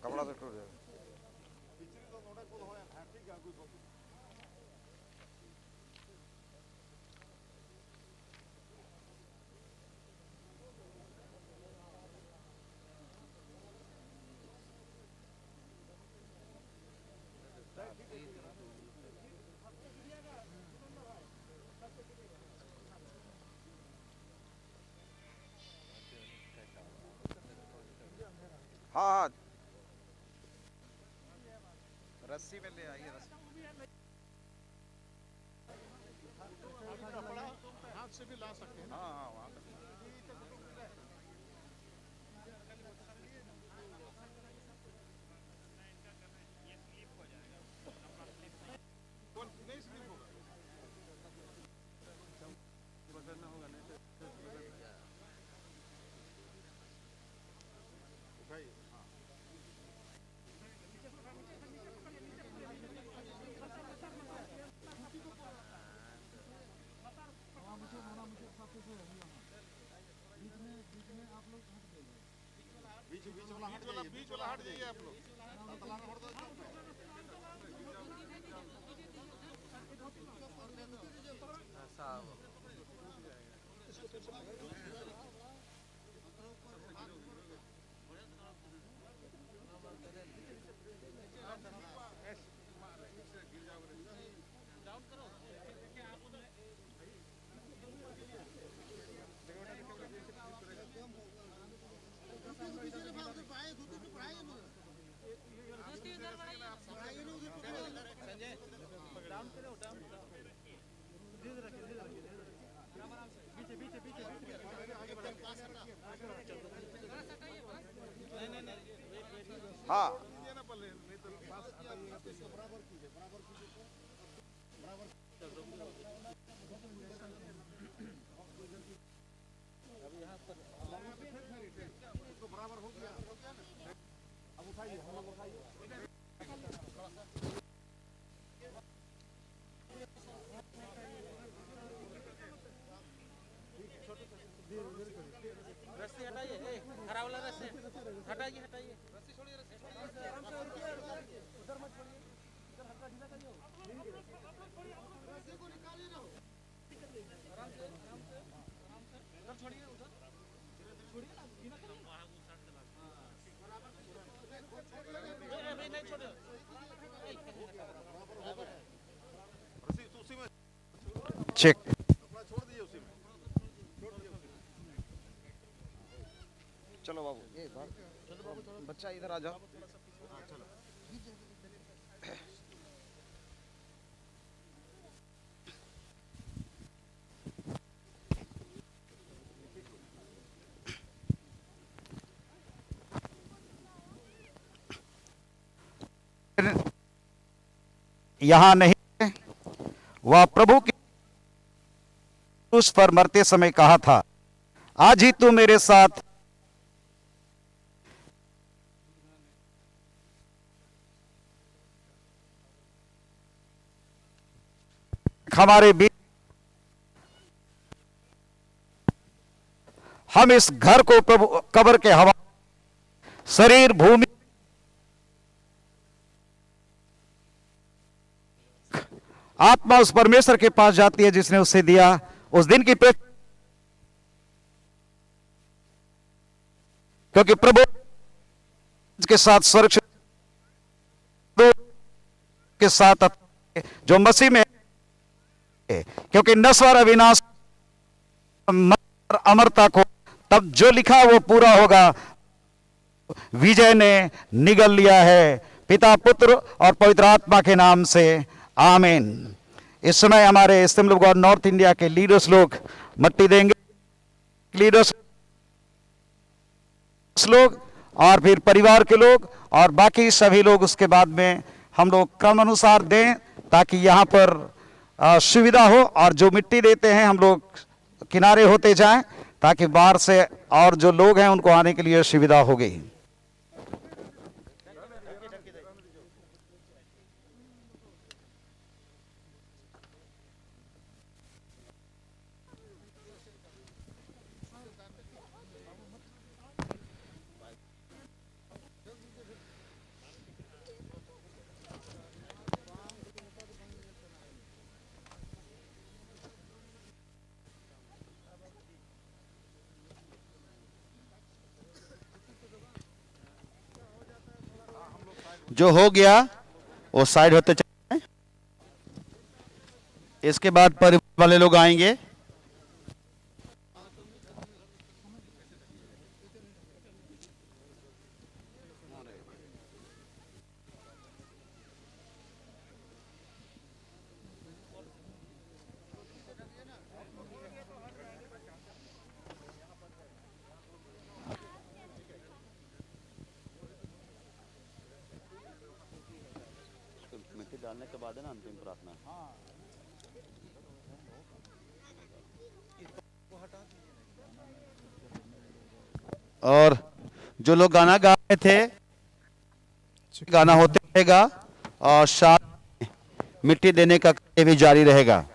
कपड़ा से टूट जाएगा। हाँ हाँ, रस्सी में ले आइए, रस्सी हाथ से भी ला सकते हैं। हाँ हाँ, वहाँ बीच वाला हट जाइए आप लोग। हाँ रस्सी हटाइए, हरा वाला रस्सी हटाइए, हटाइए रस्सी छोड़िए, रस्सी आराम से उधर मत छोड़िए, इधर हल्का ढीला करिए, रस्सी को निकालिए ना, आराम से उधर छोड़िए, उधर छोड़िए ना, ढीला करिए ना, नहीं छोड़िए, रस्सी उसी में चेक। छोड़ दीजिए उसी में। चलो बाबू, बच्चा इधर आ जाओ। यहाँ नहीं, वह प्रभु की क्रूस पर मरते समय कहा था, आज ही तू मेरे साथ हमारे बीच, हम इस घर को प्रभु कब्र के हवा, शरीर भूमि, आत्मा उस परमेश्वर के पास जाती है जिसने उसे दिया। उस दिन की क्योंकि प्रभु के साथ सुरक्षित के साथ जो मसीह में, क्योंकि नश्वर अविनाश अमरता को, तब जो लिखा वो पूरा होगा। विजय ने निगल लिया है, पिता पुत्र और पवित्र आत्मा के नाम से, आमीन। इस समय हमारे assembly of God north India के लीडर्स लोग मट्टी देंगे, लीडर्स लोग और फिर परिवार के लोग और बाकी सभी लोग उसके बाद में हम लोग क्रम अनुसार दें, ताकि यहाँ पर सुविधा हो। और जो मिट्टी देते हैं हम लोग किनारे होते जाएं, ताकि बाहर से और जो लोग हैं उनको आने के लिए सुविधा होगी। जो हो गया वो साइड होते चले जाएं। इसके बाद परिवार वाले लोग आएंगे। डालने के बाद है ना अंतिम प्रार्थना। और जो लोग गाना गा रहे थे, गाना होते रहेगा और साथ मिट्टी देने का कार्य भी जारी रहेगा।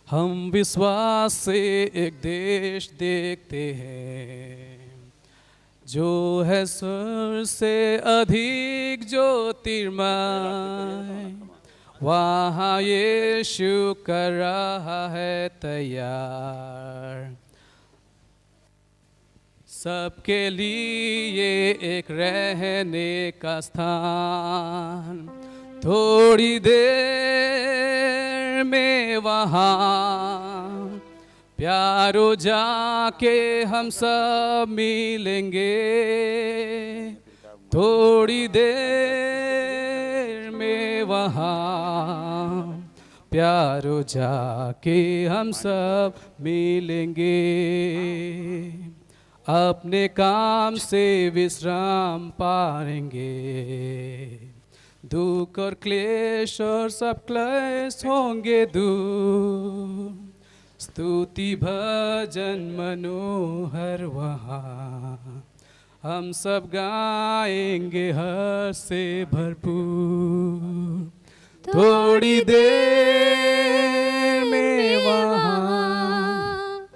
हम विश्वास से एक देश देखते हैं जो है स्वर्ग से अधिक ज्योतिर्मय। वहाँ यीशु कर रहा है तैयार सबके लिए एक रहने का स्थान। थोड़ी देर में वहाँ प्यारो जाके हम सब मिलेंगे। थोड़ी देर में वहाँ प्यारो जाके हम सब मिलेंगे। अपने काम से विश्राम पाएंगे। दुख और क्लेश और सब क्लेश होंगे दूर। स्तुति भजन मनोहर वहाँ हम सब गाएंगे हर से भरपूर। थोड़ी देर में वहाँ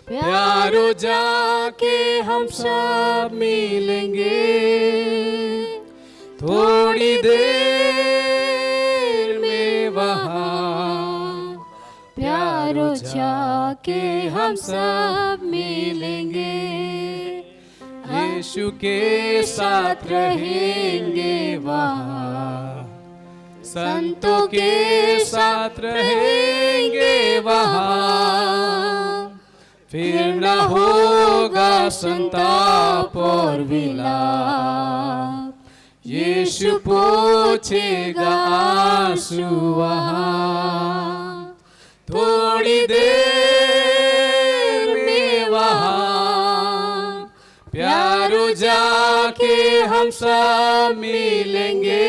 प्यारो जाके हम सब मिलेंगे। थोड़ी देर में वहाँ प्यारो जाके हम सब मिलेंगे। यीशु के साथ रहेंगे वहाँ। संतों के साथ रहेंगे वहाँ। फिर न होगा संताप और विलाप। यीशु पोंछेगा आंसू वहाँ। थोड़ी देर में वहाँ प्यारो जाके हम सब मिलेंगे।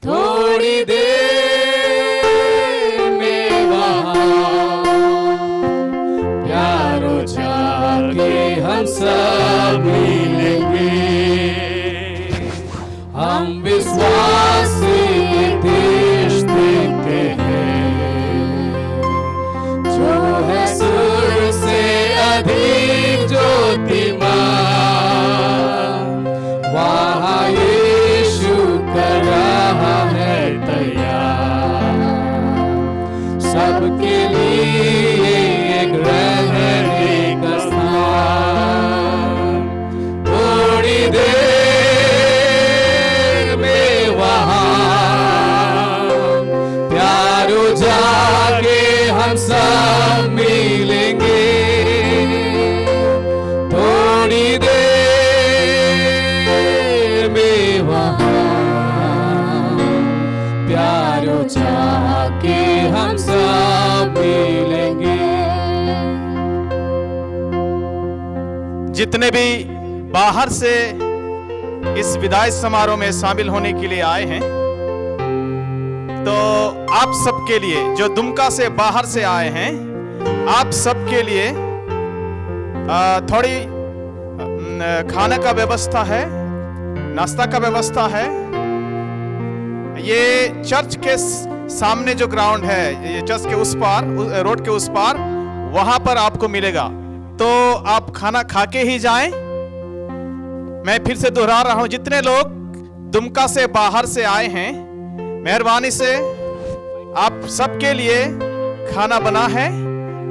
थोड़ी देर में वहाँ प्यारो जाके हम सब मिलेंगे। हम विश्वास से देश देखते हैं जो है सूर्य से अधिक ज्योतिर्मय। वहाँ यीशु कर रहा है तैयार सबके लिए एक रहने का स्थान। थोड़ी देर में वहाँ प्यारो जाके हम सब मिलेंगे। थोड़ी देर में वहाँ प्यारो जाके हम सब मिलेंगे। जितने भी बाहर से इस विदाई समारोह में शामिल होने के लिए आए हैं, तो आप सबके लिए, जो दुमका से बाहर से आए हैं, आप सबके लिए थोड़ी खाने का व्यवस्था है, नाश्ता का व्यवस्था है। ये चर्च के सामने जो ग्राउंड है, ये चर्च के उस पार, रोड के उस पार, वहां पर आपको मिलेगा। तो आप खाना खा के ही जाएं मैं फिर से दोहरा रहा हूं, जितने लोग दुमका से बाहर से आए हैं, मेहरबानी से आप सबके लिए खाना बना है,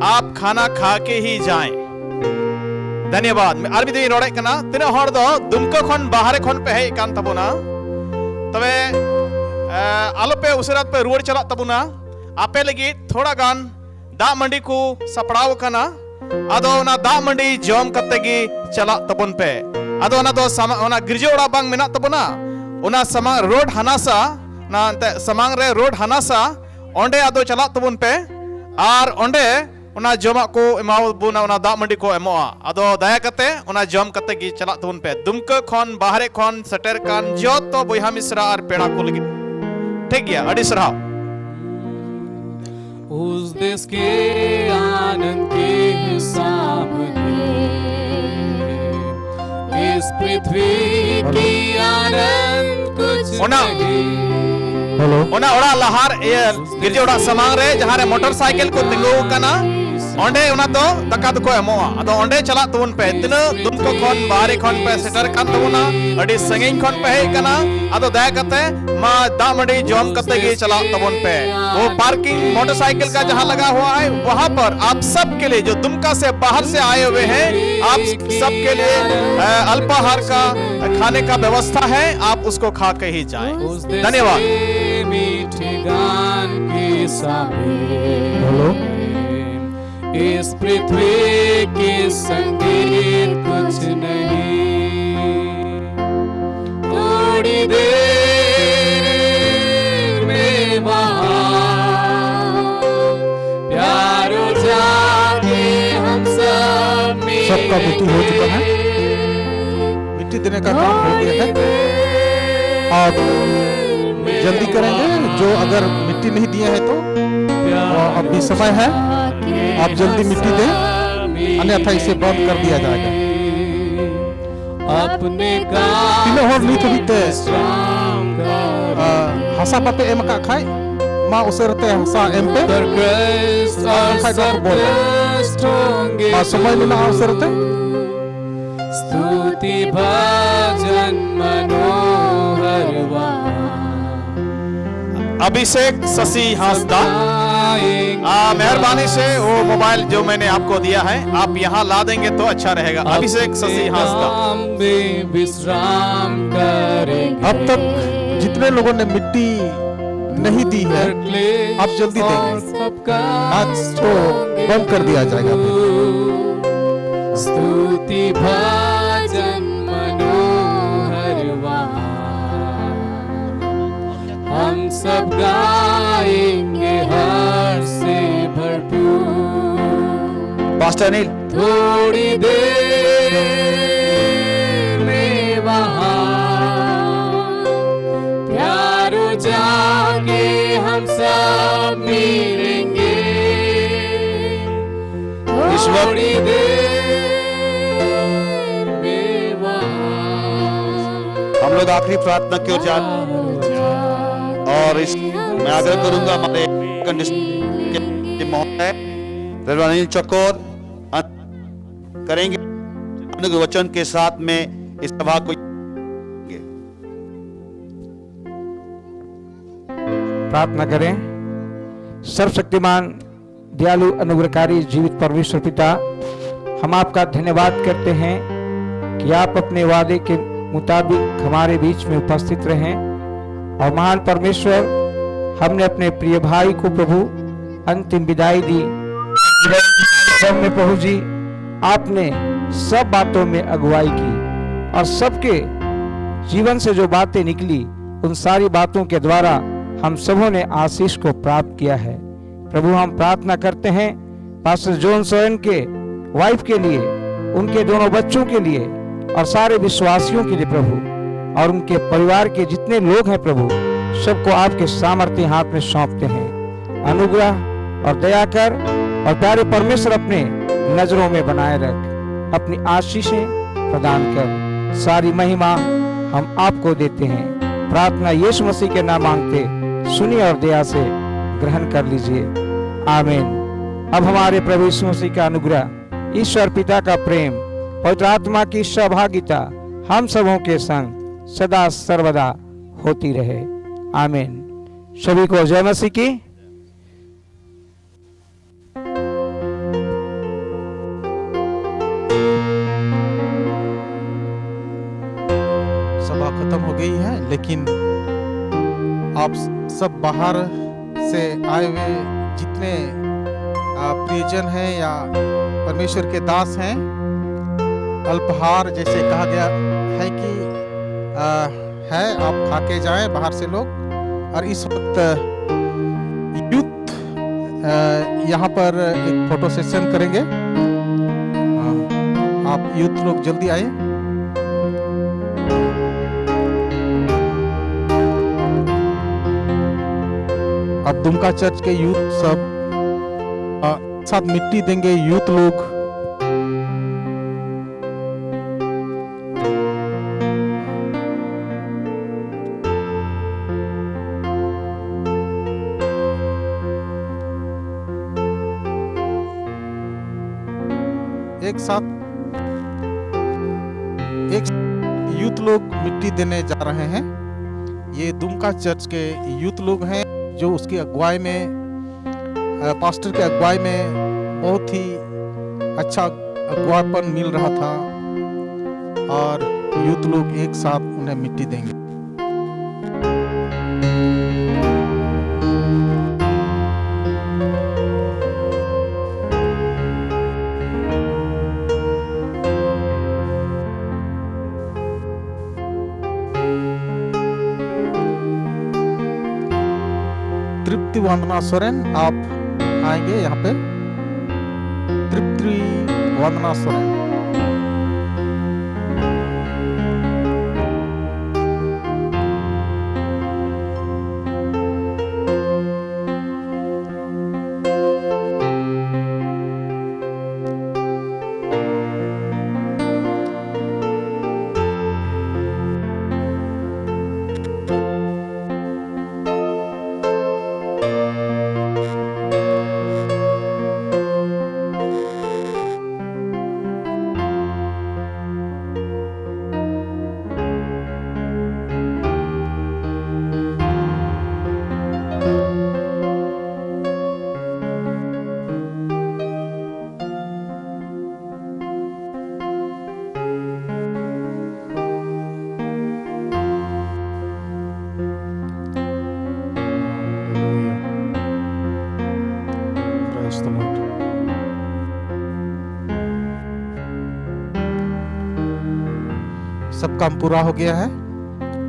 आप खाना खा के ही जाएं। धन्यवाद। आर भी रोड़े कना तीना हर दो दुमका खन बाहर खन पे है कान तबुना तबे आलो पे उसरात पे रुआड़ चला तबुना आपे लगी थोड़ा गान दा मंडी को सपड़ाव कना आदो ना दा मंडी जॉम कत्ते गी चला तबुन पे आदो ना दो ओना गिरजे ओड़ा बांग मेना तबुना ओना समांग रोड हनासा ना समांग रे रोड हनासा ओंडे आदो चला तबुन पे आर ओंडे ओना जमा को एमाव बुना ओना दा मंडी को एमोआ आदो दया कते ओना जम कते गी चला तबुन पे दुमका खन बाहरे खन सटर कान जतो बोयहा मिश्रा और पेड़ा को लगी ठीक गया अड़ी सराव। उस देश के आनंद के सामने इस पृथ्वी की आनंद कुछ नहीं। ओना ओड़ा लहार गिरजे ओड़ा समांग रे जहां रे मोटरसाइकिल को तिंगो कना ओंडे ओना तो दका दको एमोआ आदो ओंडे चला तुन पे तिना दुमको खन बाहरी खन पे सेटर कान तबुना अडी संगिन खन पे हे कना आदो दया कते मा दामड़ी जॉम कते गे चला तबुन पे वो पार्किंग मोटरसाइकिल का जहां लगा हुआ है वहां पर आप सब के लिए जो दुमका से बाहर से आए हुए हैं आप सब के लिए अल्पाहार का खाने का व्यवस्था है, आप उसको खा के ही जाएं। धन्यवाद। मीठे गान के सामने इस पृथ्वी के संगीत कुछ नहीं। थोड़ी देर में वहाँ प्यार हो जाके हम सब सबका मिट्टी हो चुका है, मिट्टी देने का काम हो गया है। अब जल्दी करेंगे, जो अगर मिट्टी नहीं दिए हैं तो अब भी समय है, आप जल्दी मिट्टी दें, अन्यथा इसे बंद कर दिया जाएगा। तीनों हर नीत होते हसा पापे एम का खाए माँ उसे रहते हसा एम पे खाए का बोले माँ समय लेना उसे रहते स्तुति भजन मनोहर अभिषेक शशि हांसदा मेहरबानी से वो मोबाइल जो मैंने आपको दिया है आप यहाँ ला देंगे तो अच्छा रहेगा। अभिषेक शशि हांसदा विश्राम करेंगे। अब तक जितने लोगों ने मिट्टी नहीं दी है आप जल्दी देंगे, आज तो बंद कर दिया जाएगा। स्तुति भजन मनोहर हम सब गाएंगे हर से भरपूर। पास्टर अनिल थोड़ी देर में वहाँ प्यार हो जाके हम सब मिलेंगे। थोड़ी देर में वहाँ हम लोग आखिरी प्रार्थना की ओर जा और इस मैं आग्रह करूंगा हमारे महोदय अनिल चकोर करेंगे वचन के साथ में इस सभा को प्रार्थना करें। सर्वशक्तिमान दयालु अनुग्रहकारी जीवित परमेश्वर पिता, हम आपका धन्यवाद करते हैं कि आप अपने वादे के मुताबिक हमारे बीच में उपस्थित रहें। और महान परमेश्वर, हमने अपने प्रिय भाई को प्रभु अंतिम विदाई दी में प्रभु जी आपने सब बातों में अगुवाई की और सबके जीवन से जो बातें निकली उन सारी बातों के द्वारा हम सबों ने आशीष को प्राप्त किया है। प्रभु हम प्रार्थना करते हैं पास्टर जॉन सोरेन के वाइफ के लिए, उनके दोनों बच्चों के लिए और सारे विश्वासियों के लिए प्रभु, और उनके परिवार के जितने लोग हैं प्रभु, सबको आपके सामर्थ्य हाथ में सौंपते हैं। अनुग्रह और दया कर और प्यारे परमेश्वर अपने नजरों में बनाए रख, अपनी आशीषें प्रदान कर। सारी महिमा हम आपको देते हैं। प्रार्थना यीशु मसीह के नाम मांगते सुनिए और दया से ग्रहण कर लीजिए, आमीन। अब हमारे प्रभु यीशु मसीह का अनुग्रह, ईश्वर पिता का प्रेम, पवित्र आत्मा की सहभागिता हम सबों के संग सदा सर्वदा होती रहे। आमीन। सभी को जय मसीह की। सभा खत्म हो गई है, लेकिन आप सब बाहर से आए हुए जितने प्रियजन हैं या परमेश्वर के दास हैं, अल्पहार जैसे कहा गया है कि है, आप खा के जाएं बाहर से लोग। और इस वक्त यूथ यहाँ पर एक फोटो सेशन करेंगे। आप यूथ लोग जल्दी आए। अब दुमका चर्च के यूथ सब साथ मिट्टी देंगे। यूथ लोग एक साथ यूथ लोग मिट्टी देने जा रहे हैं। ये दुमका चर्च के यूथ लोग हैं जो उसकी अगुवाई में, पास्टर के अगुवाई में बहुत ही अच्छा अगुवापन मिल रहा था, और यूथ लोग एक साथ उन्हें मिट्टी देंगे। तृप्ति वंदना सोरेन आप आएंगे यहाँ पे। तृप्ति वंदना सोरेन। सब काम पूरा हो गया है।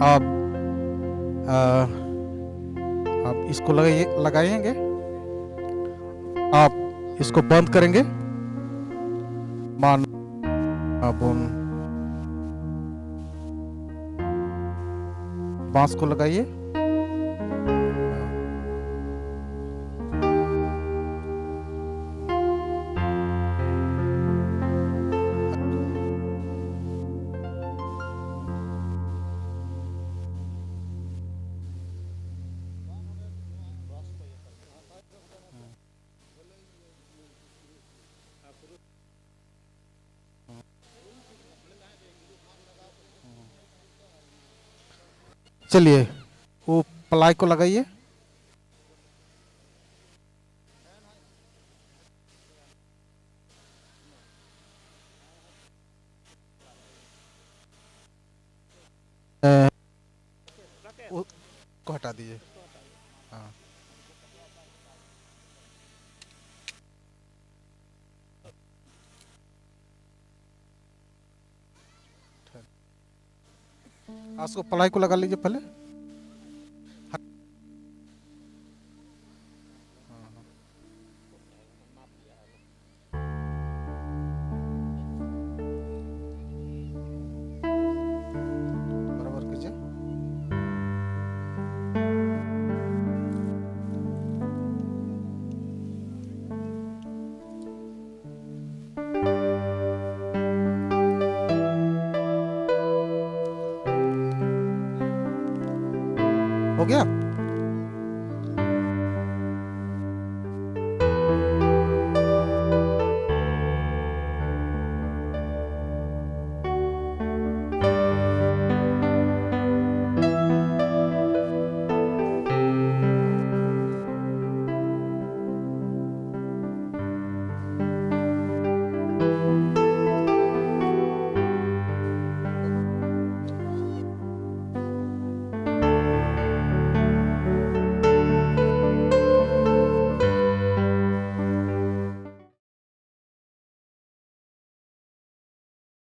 आप इसको लगाएंगे, आप इसको बंद करेंगे। मान बांस को लगाइए। चलिए वो प्लाई को लगाइए। को हटा दीजिए। हाँ, उसको प्लाई को लगा लीजिए पहले। बराबर कीजिए। हो गया।